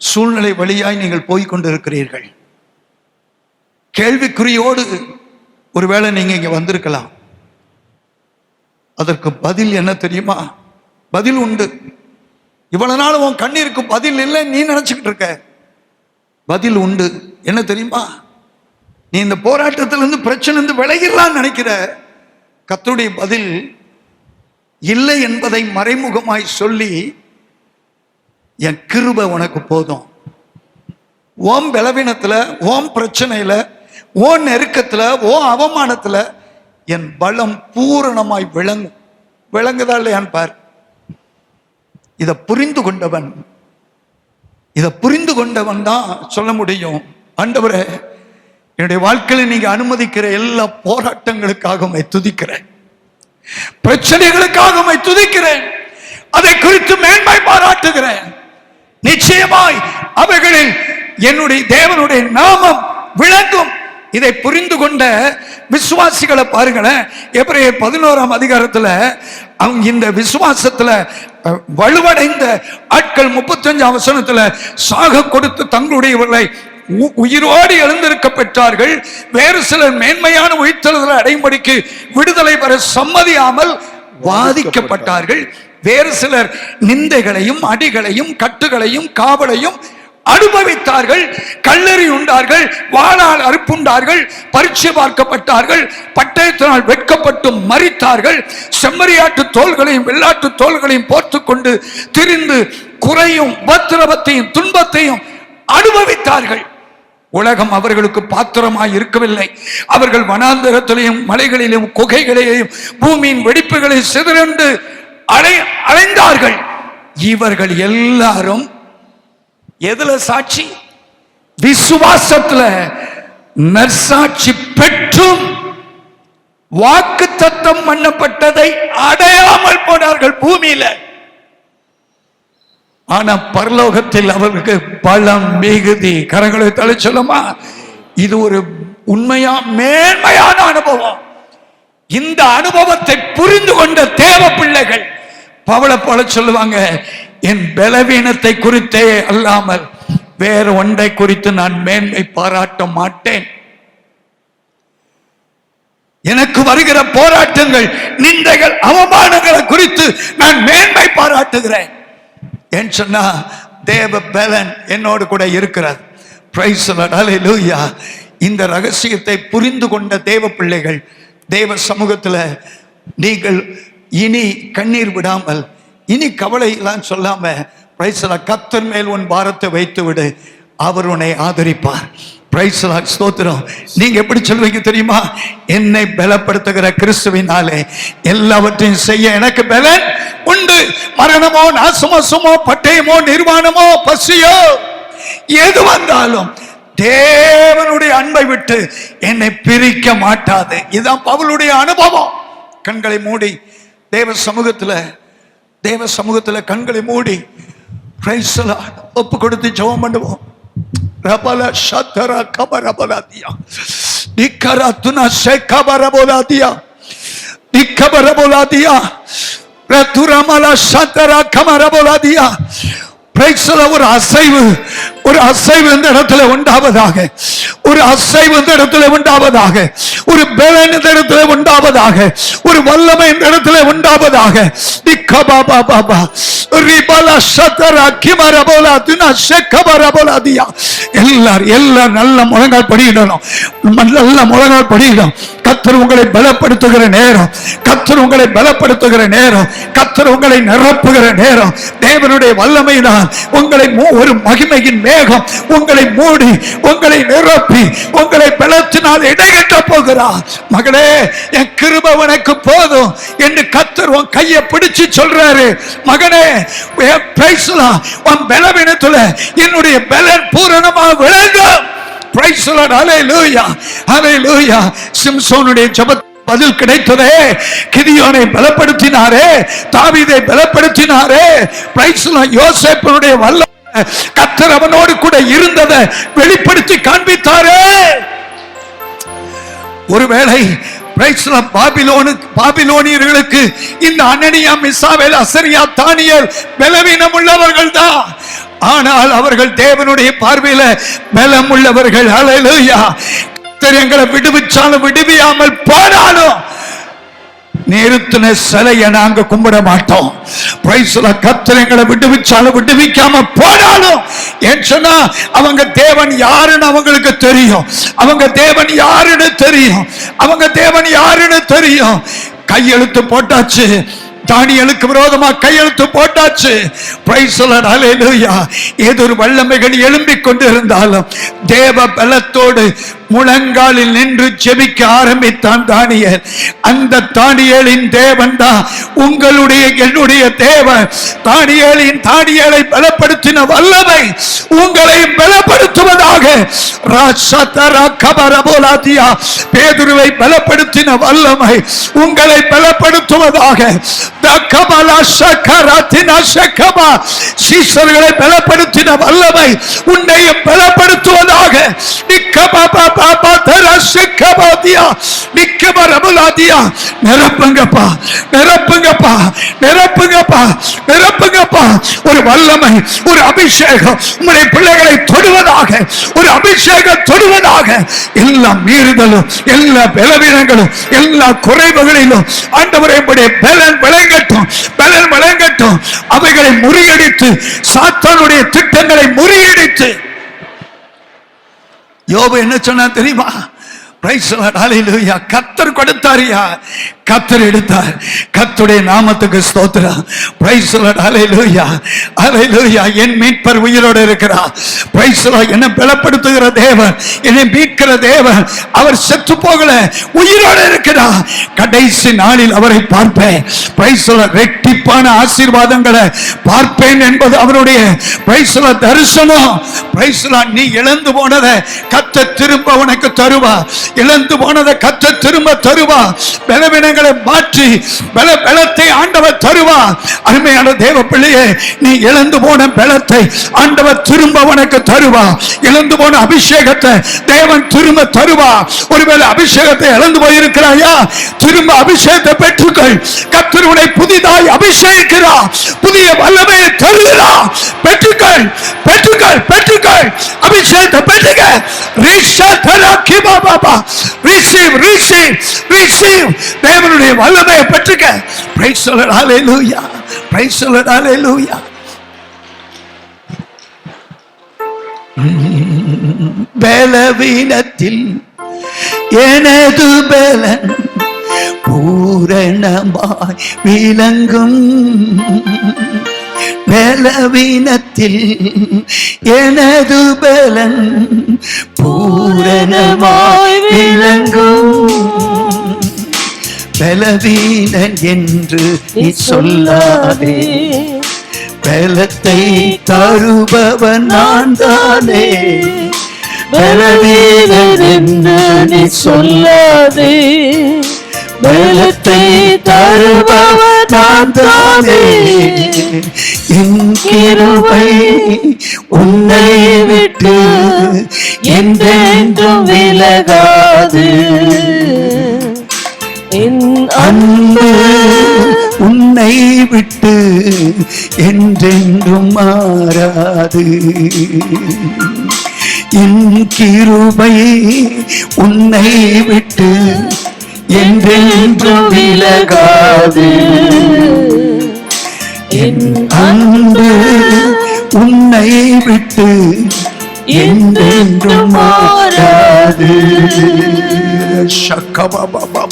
சூழ்நிலை வழியாய் நீங்கள் போய்கொண்டிருக்கிறீர்கள். கேள்விக்குறியோடு ஒருவேளை நீங்க இங்க வந்திருக்கலாம். அதற்கு பதில் என்ன தெரியுமா? பதில் உண்டு. இவ்வளவு நாள் உன் கண்ணீருக்கு பதில் இல்லை நீ நினைச்சுக்கிட்டு இருக்க. பதில் உண்டு. என்ன தெரியுமா? நீ இந்த போராட்டத்திலிருந்து பிரச்சனை விலகிடலான்னு நினைக்கிற. கர்த்தருடைய பதில் இல்லை என்பதை மறைமுகமாய் சொல்லி, என் கிருபை உனக்கு போதும். ஓம் பலவீனத்துல, ஓம் பிரச்சனையில, ஓ நெருக்கத்துல, ஓ அவமானத்துல என் பலம் பூரணமாய் விளங்கும். விளங்குதா இல்லையான்னு பார். இதை புரிந்து கொண்டவன் தான் சொல்ல முடியும், ஆண்டவரே என்னுடைய வாழ்க்கையில் நீங்க அனுமதிக்கிற எல்லா போராட்டங்களுக்காக துதிக்கிறேன், பிரச்சனைகளுக்காக துதிக்கிறேன், அதை குறித்து மேன்மை பாராட்டுகிறேன். நிச்சயமாய் அவைகளில் என்னுடைய தேவனுடைய நாமம் விளங்கும். இதை புரிந்து கொண்ட விசுவாசிகளை பாருங்களேன். எபிரேயர் 11ஆம் அதிகாரத்துல அவங்க இந்த விசுவாசத்துல வலுவடைந்த ஆட்கள் 35ஆம் வசனத்துல சாக கொடுத்து தங்களுடையவர்களை உயிரோடு எழுந்திருக்க பெற்றார்கள். வேறு சிலர் மேன்மையான உயிர்த்தெழுதலை அடையும்படிக்கு விடுதலை பெற சம்மதியாமல் வாதிக்கப்பட்டார்கள். வேறு சிலர் நிந்தைகளையும் அடிகளையும் கட்டுகளையும் காவலையும் அனுபவித்தார்கள். கல்லெறி உண்டார்கள், வாளால் அறுப்புண்டார்கள், பரீட்சை பார்க்கப்பட்டார்கள், பட்டயத்தினால் வெட்கப்பட்டு மரித்தார்கள். செம்மறியாட்டு தோள்களையும் வெள்ளாட்டு தோள்களையும் போர்த்துக் கொண்டு திரிந்து குறையும் உபத்திரவத்தையும் துன்பத்தையும் அனுபவித்தார்கள். உலகம் அவர்களுக்கு பாத்திரமாய் இருக்கவில்லை. அவர்கள் வனாந்தரத்திலையும் மலைகளிலும் குகைகளிலேயும் பூமியின் வெடிப்புகளை சிதறண்டு அலைந்தார்கள். இவர்கள் எல்லாரும் எதுல சாட்சி? விசுவாசத்துல நற்சாட்சி பெற்றும் வாக்குத்தத்தம் பண்ணப்பட்டதை அடையாமல் போனார்கள் பூமியில. ஆனா பரலோகத்தில் அவருக்கு பலம் மிகுதி. கரங்களை தலை சொல்லுமா, இது ஒரு உண்மையா மேன்மையான அனுபவம். இந்த அனுபவத்தை புரிந்து கொண்ட தேவ பிள்ளைகள் பவள போல சொல்லுவாங்க, என் பலவீனத்தை குறித்தே அல்லாமல் வேறு ஒன்றை குறித்து நான் மேன்மை பாராட்ட மாட்டேன். எனக்கு வருகிற போராட்டங்கள், நிந்தைகள், அவமானங்களை குறித்து நான் மேன்மை பாராட்டுகிறேன். ஏன் சொன்னா தேவ பலன் என்னோடு கூட இருக்கிறது. பிரைஸ் தி லார்ட், ஹல்லேலூயா. இந்த ரகசியத்தை புரிந்து கொண்ட தேவ பிள்ளைகள் தேவ சமூகத்துல நீங்கள் இனி கண்ணீர் விடாமல், இனி கவலை எல்லாம் சொல்லாம, பிரைஸ் தி லார்ட், கர்த்தர் மேல் உன் பாரத்தை வைத்து விடு, அவர் உன்னை ஆதரிப்பார். பிரைஸ் தி லார்ட், ஸ்தோத்திரம். நீங்க எப்படி சொல்வீங்க தெரியுமா? என்னை பலப்படுத்துகிற கிறிஸ்துவினாலே எல்லாவற்றையும் செய்ய எனக்கு பலன் உண்டு. மரணமோ, நாசமோ, பட்டயமோ, நிர்வாணமோ, பசியோ, எது வந்தாலும் தேவனுடைய அன்பை விட்டு என்னை பிரிக்க மாட்டாது. இதுதான் பவுலுடைய அனுபவம். கண்களை மூடி தேவ சமூகத்துல கண்களை மூடி பிரைஸ் தி லார்ட் ஒப்பு கொடுத்து ஜெபம் பண்ணுவோம். ரபல ஷதர கபரபலாதியா நிக்கரதுனா ஷேகபரபலாதியா நிக்கபரபலாதியா ரதுரமல ஷதர கமரபலாதியா. Praise the Lord. ஒரு அசைவு இந்த இடத்துல உண்டாவதாக. ஒரு அசைவு இந்த இடத்துல உண்டாவதாக. ஒரு பலன் இந்த இடத்துல உண்டாவதாக. ஒரு வல்லமை இந்த இடத்துல உண்டாவதாக. நிக்கபாபாபாபா ரிபல ஷதர கிமரபலாதினா ஷேகபரபலாதியா. எல்லாரும் நல்ல முழங்கால் படியிடணும். நல்ல முழங்கால் படியிடும். கர்த்தர் உங்களை பலப்படுத்துகிற நேரம், கர்த்தர் உங்களை பலப்படுத்துகிற நேரம், கர்த்தர் உங்களை நிரப்புகிற நேரம். தேவனுடைய வல்லமையினால் உங்களை ஒரு மகிமையின் மேகம் உங்களை மூடி உங்களை நிரப்பி உங்களை பலத்தினால் இடைகட்ட போகிறார். மகளே, என் கிருபை உனக்கு போதும் என்று கர்த்தர் உன் கையை பிடிச்சு சொல்றாரு. மகனே, உன் பலவீனத்துல என்னுடைய பலன் பூரணமாக விளங்கும். Price the Lord. ஹல்லேலூயா, ஹல்லேலூயா. சிம்சோனுடைய ஜெபத்துக்கு பதில் கிடைத்ததே. கிதியோனை பலப்படுத்தினாரே, தாவீதை பலப்படுத்தினாரே. Price the Lord. யோசேப்புடைய வல்லமை கர்த்தர் அவனோடு கூட இருந்ததை வெளிப்படுத்தி காண்பித்தாரே. ஒருவேளை பாபிலோனியர்களுக்கு இந்த அனனியா, மிசாவேல், அசரியா, தானியேல் பலவீனம் உள்ளவர்கள் தான். ஆனால் அவர்கள் தேவனுடைய பார்வையில பலம் உள்ளவர்கள். ஹல்லேலூயா. கர்த்தர் எங்களை விடுவிச்சாலும் விடுவியாமல் போனாலும் நிறுத்தின சிலையை நாங்க கும்பிட மாட்டோம். Price the Lord. கர்த்தர் எங்களை விடுவிச்சாலும் விடுவிக்காம போனாலும் ஏன் சொன்னா அவங்க தேவன் யாருன்னு அவங்களுக்கு தெரியும். அவங்க தேவன் யாருன்னு தெரியும். அவங்க தேவன் யாருன்னு தெரியும். கையெழுத்து போட்டாச்சு. தானியேலுக்கு விரோதமா கையெழுத்து போட்டாச்சு. Price the Lord. ஹல்லேலூயா. ஏதொரு வல்லமைகள் எழும்பிக் கொண்டிருந்தாலும் தேவ பலத்தோடு முழங்காலில் நின்று ஜெபிக்க ஆரம்பித்தான் தானியேல். அந்த தானியேலின் தேவன் தான் உங்களுடைய என்னுடைய தேவன். தானியேலை பலப்படுத்தின வல்லமை உங்களை பலப்படுத்துவதாக. பேதுருவை பலப்படுத்தின வல்லமை உங்களை பலப்படுத்துவதாக. சீஷர்களை பலப்படுத்தின வல்லமை உன்னையும் பலப்படுத்துவதாக. நிரப்புங்கப்பா, நிரப்புங்கப்பா, நிரப்புங்கப்பா, நிரப்புங்கப்பா. ஒரு வல்லமை, ஒரு அபிஷேகம் உங்களுடைய பிள்ளைகளை தொடுவதாக. ஒரு அபிஷேகம் தொடுவதாக. எல்லா மீறுதலும், எல்லா பலவீனங்களும், எல்லா குறைவுகளிலும் ஆண்டவரே பலன் விளங்கட்டும், பலன் விளங்கட்டும். அவைகளை முறியடித்து, சாத்தானுடைய திட்டங்களை முறியடித்து. யோபு என்ன சொன்னா தெரியுமா? Praise the Lord. ஹல்லேலூயா. கர்த்தர் கொடுத்தாரியா, கர்த்தர் எடுத்தார். கர்த்தருடைய நாமத்துக்கு ஸ்தோத்திரம். Price the Lord. ஹல்லேலூயா, ஹல்லேலூயா. என் மீட்பர் உயிரோடு இருக்கிறார். Price the Lord. என்னை பலப்படுத்துகிற தேவன், என்னை மீட்கிற தேவன், அவர் செத்து போகல, உயிரோடு இருக்கிறார். கடைசி நாளில் அவரை பார்ப்பேன். Price the Lord. ரெட்டிப்பான ஆசீர்வாதங்களை பார்ப்பேன் என்பது அவருடைய பிரைஸ் தி லார்ட் தரிசனம். Price the Lord. நீ இழந்து போனதை கர்த்தர் திரும்ப உனக்கு தருவார். இழந்து போனதை கர்த்தர் திரும்ப தருவார். பலவீனங்களை மாற்றி பலத்தை ஆண்டவர் தருவார். அருமையான தேவ பிள்ளையே, நீ இழந்து போன பலத்தை ஆண்டவர் திரும்ப உனக்கு தருவார். இழந்து போன அபிஷேகத்தை தேவன் திரும்ப தருவார். ஒருவேளை அபிஷேகத்தை இழந்து போயிருக்கிறாயா, திரும்ப அபிஷேகத்தை பெற்றுக்கள். கர்த்தர் உன்னை புதிதாய் அபிஷேகிக்கிறார். புதிய வல்லமையை தருகிறார். பெற்றுக்கள், பெற்றுக்கள், பெற்றுக்கள். அபிஷேகத்தை பெற்றுக்க. Receive, receive, receive. தேவனுடைய வல்லமையை பெற்றுக்க. Praise the Lord. Hallelujah. Praise the Lord. Hallelujah. பலவீனத்தில் எனது பலன் பூரணமாய் விளங்கும். பலவீனத்தில் எனது பலன் பூரணமாய் விளங்கும். பலவீனன் என்று நீ சொல்லாதே, பலத்தை தருபவன் நான் தானே. பலவீனன் என்று நீ சொல்லாதே, பலத்தை தருபவன் நான் தானே. என் கிருபை உன்னை விட்டு என்றென்றும் விலகாது, என் அன்பு உன்னை விட்டு என்றென்றும் மாறாது. என் கிருபை உன்னை விட்டு என்றென்றும் விலகாது. என் அன்பு உன்னை விட்டு என்றென்றும் மாறாது. ஷக்கபாபாபா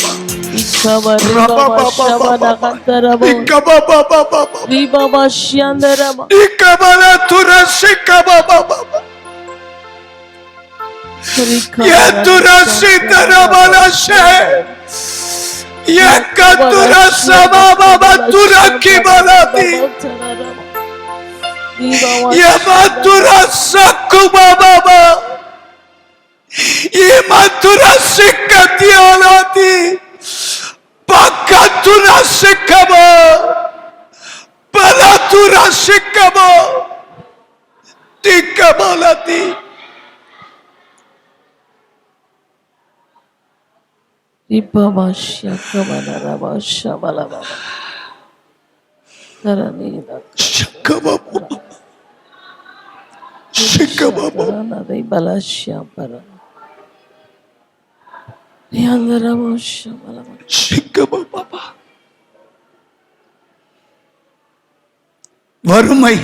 வறுமை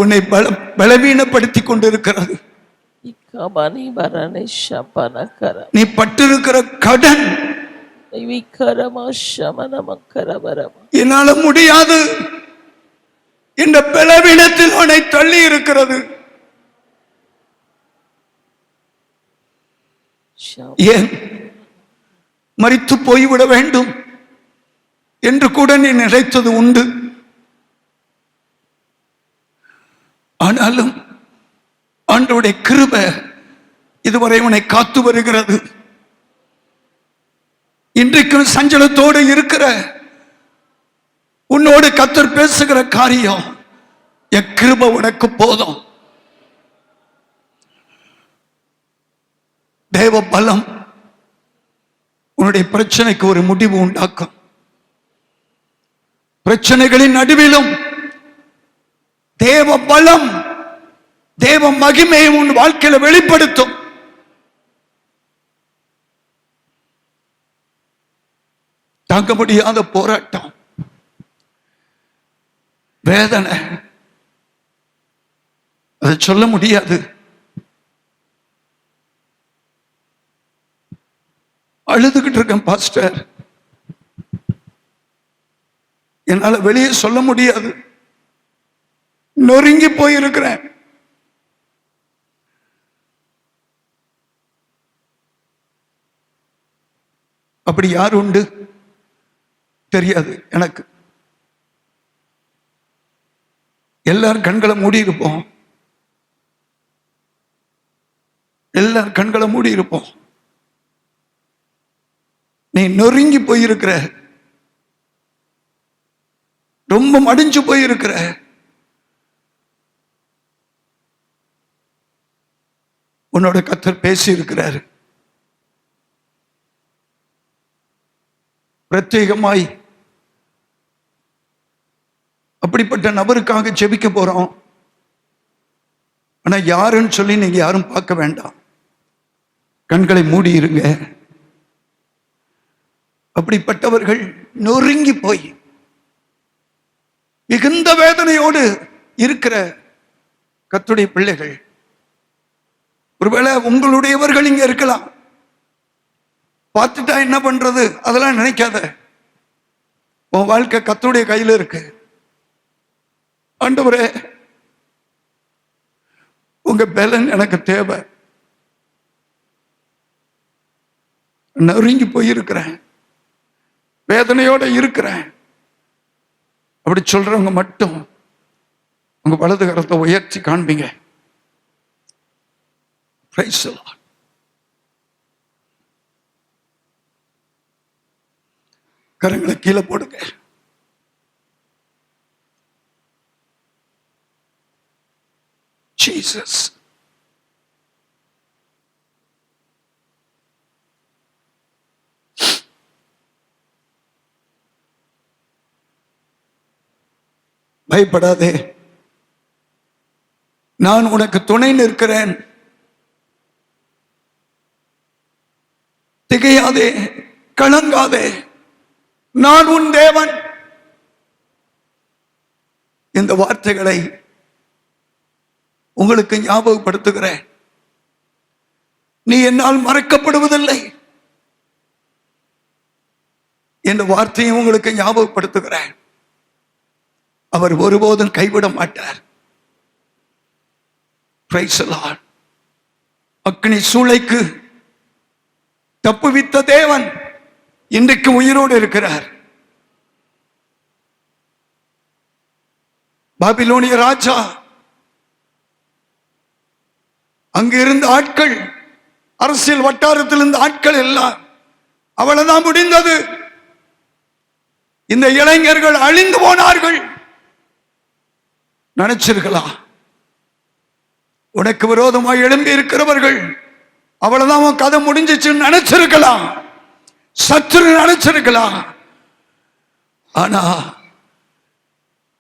உன்னை பலவீனப்படுத்திக் கொண்டிருக்கிறது. நீ பட்டிருக்கிற கடன் என்னால முடியாது இந்த பலவீனத்தில் உன்னை தள்ளி இருக்கிறது. ஏன் மரித்து போய்விட வேண்டும் என்று கூட நீ நினைத்தது உண்டு. ஆனாலும் ஆண்டவருடைய கிருபை இதுவரை உன்னை காத்து வருகிறது. இன்றைக்கு சஞ்சலத்தோடு இருக்கிற உன்னோடு கர்த்தர் பேசுகிற காரியம், என் கிருபை உனக்கு போதும். தேவ பலம் உன்னுடைய பிரச்சனைக்கு ஒரு முடிவு உண்டாக்கும். பிரச்சனைகளின் நடுவிலும் தேவ பலம், தேவ மகிமையை உன் வாழ்க்கையில வெளிப்படுத்தும். தாங்க முடியாத போராட்டம், வேதனை, அதை சொல்ல முடியாது. அழுதுகிட்டு இருக்கேன் பாஸ்டர், என்னால வெளியே சொல்ல முடியாது, நொறுங்கி போயிருக்கிறேன். அப்படி யார் உண்டு தெரியாது எனக்கு. எல்லாரும் கண்களை மூடி இருப்போம், எல்லாரும் கண்களை மூடி இருப்போம். நீ நொறுங்கி போயிருக்கிற, ரொம்ப மடிஞ்சு போயிருக்கிற, உன்னோட கர்த்தர் பேசி இருக்கிறாரு. பிரத்யேகமாய் அப்படிப்பட்ட நபருக்காக ஜெபிக்க போறோம். ஆனா யாருன்னு சொல்லி நீங்க யாரும் பார்க்க வேண்டாம், கண்களை மூடி இருங்க. அப்படிப்பட்டவர்கள் நொறுங்கி போய் மிகுந்த வேதனையோடு இருக்கிற கர்த்தருடைய பிள்ளைகள், ஒருவேளை உங்களுடையவர்கள் இங்க இருக்கலாம். பார்த்துட்டா என்ன பண்றது அதெல்லாம் நினைக்காத. உன் வாழ்க்கை கர்த்தருடைய கையில் இருக்கு. ஆண்டவரே, உங்க பலன் எனக்கு தேவை. நொறுங்கி போயிருக்கிறேன், வேதனையோட இருக்கிறேன். அப்படி சொல்றவங்க மட்டும் உங்க வலது கரத்தை உயர்த்தி காண்பீங்க. Praise the Lord. கரங்களை கீழே போடுங்க. ஜீசஸ், பயப்படாதே, நான் உனக்கு துணை நிற்கிறேன். திகையாதே, கலங்காதே, நான் உன் தேவன். இந்த வார்த்தைகளை உங்களுக்கு ஞாபகப்படுத்துகிறேன். நீ என்னால் மறக்கப்படுவதில்லை என்ற வார்த்தையை உங்களுக்கு ஞாபகப்படுத்துகிறேன். அவர் ஒருபோதும் கைவிட மாட்டார். Praise the Lord. அக்னி சூளைக்கு தப்புவித்த தேவன் இன்றைக்கு உயிரோடு இருக்கிறார். பாபிலோனிய ராஜா, அங்கு இருந்த ஆட்கள், அரசியல் வட்டாரத்தில் இருந்த ஆட்கள் எல்லாம் அவ்வளவுதான் முடிந்தது. இந்த இளைஞர்கள் அழிந்து போனார்கள். நினைச்சிருக்கலாம், உனக்கு விரோதமாக எழும்பி இருக்கிறவர்கள் அவ்வளவுதான் உன் கதை முடிஞ்சிச்சுன்னு நினைச்சிருக்கலாம், சத்துரு நினைச்சிருக்கலாம். ஆனா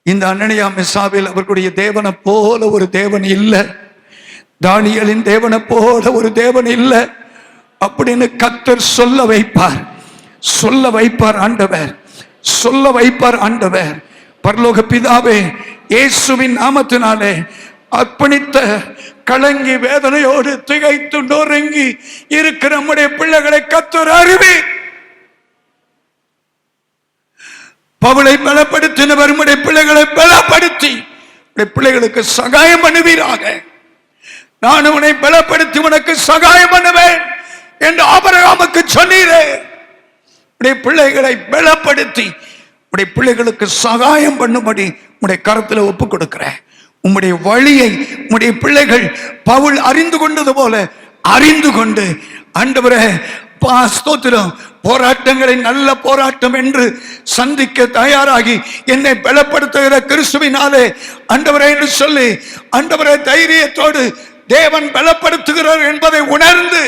இந்த அனனியா மிசாவேல் அவர்களுடைய தேவனை போல ஒரு தேவன் இல்லை, தானியேலின் தேவனை போல ஒரு தேவன் இல்லை அப்படின்னு கர்த்தர் சொல்ல வைப்பார். சொல்ல வைப்பார் ஆண்டவர், சொல்ல வைப்பார் ஆண்டவர். பரலோக பிதாவே, இயேசுவின் நாமத்தினாலே அர்ப்பணித்த கலங்கி வேதனையோடு திகைத்து நொறுங்கி இருக்கிற நம்முடைய பிள்ளைகளை கர்த்தர் அறிவி. பவுலை பலப்படுத்தினவர் நம்முடைய பிள்ளைகளை பலப்படுத்தி பிள்ளைகளுக்கு சகாயம் பண்ணுவீராக. நான் உன்னை பலப்படுத்தி உனக்கு சகாயம் பண்ணுவேன் என்று ஆபிரகாமுக்கு சொன்னீரே. உடைய பிள்ளைகளை பலப்படுத்தி உடைய பிள்ளைகளுக்கு சகாயம் பண்ணும்படி உடைய கரத்தில் ஒப்புக் கொடுக்கிறேன். உம்முடைய வழியை உம்முடைய பிள்ளைகள் பவுல் அறிந்து கொண்டது போல அறிந்து கொண்டு, ஆண்டவரே ஸ்தோத்திரம், போராட்டங்களை நல்ல போராட்டம் என்று சந்திக்க தயாராகி என்னை பலப்படுத்துகிற கிறிஸ்துவினாலே ஆண்டவரே என்று சொல்லி, ஆண்டவரே தைரியத்தோடு தேவன் பலப்படுத்துகிறார் என்பதை உணர்ந்து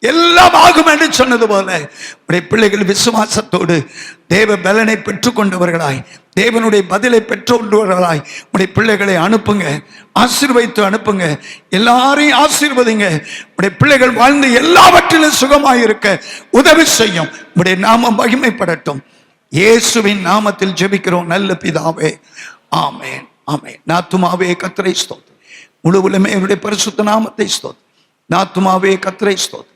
எல்லாம் ஆகும் என்று சொன்னது போல உடைய பிள்ளைகள் விசுவாசத்தோடு தேவ பலனை பெற்றுக் கொண்டவர்களாய், தேவனுடைய பதிலை பெற்றுக்கொண்டவர்களாய் உடைய பிள்ளைகளை அனுப்புங்க, ஆசீர்வதித்து அனுப்புங்க. எல்லாரையும் ஆசீர்வதிங்க. உடைய பிள்ளைகள் வாழ்ந்து எல்லாவற்றிலும் சுகமாயிருக்க உதவி செய்யும். உடைய நாமம் மகிமைப்படட்டும். இயேசுவின் நாமத்தில் ஜெபிக்கிறோம் நல்ல பிதாவே, ஆமென், ஆமென். நாத்துமாவே கர்த்தரை ஸ்தோத்திரம், முழு உலகமே அவருடைய பரிசுத்த நாமத்தை ஸ்தோத்திரம். நாத்துமாவே கர்த்தரை ஸ்தோத்திரம்,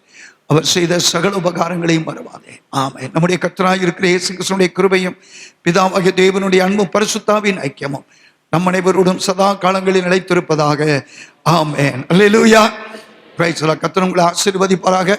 அவர் செய்த சகல உபகாரங்களையும் மறவாதே. ஆமென். நம்முடைய கர்த்தராய் இருக்கிற இயேசு கிறிஸ்துவினுடைய கிருபையும் பிதாவாகிய தேவனுடைய அன்பும் பரிசுத்தாவின் ஐக்கியமும் நம் அனைவரோடும் சதா காலங்களில் நிலைத்திருப்பதாக. ஆமென். அல்லேலூயா. Price the Lord. கர்த்தர் உங்களை ஆசீர்வதிப்பாராக.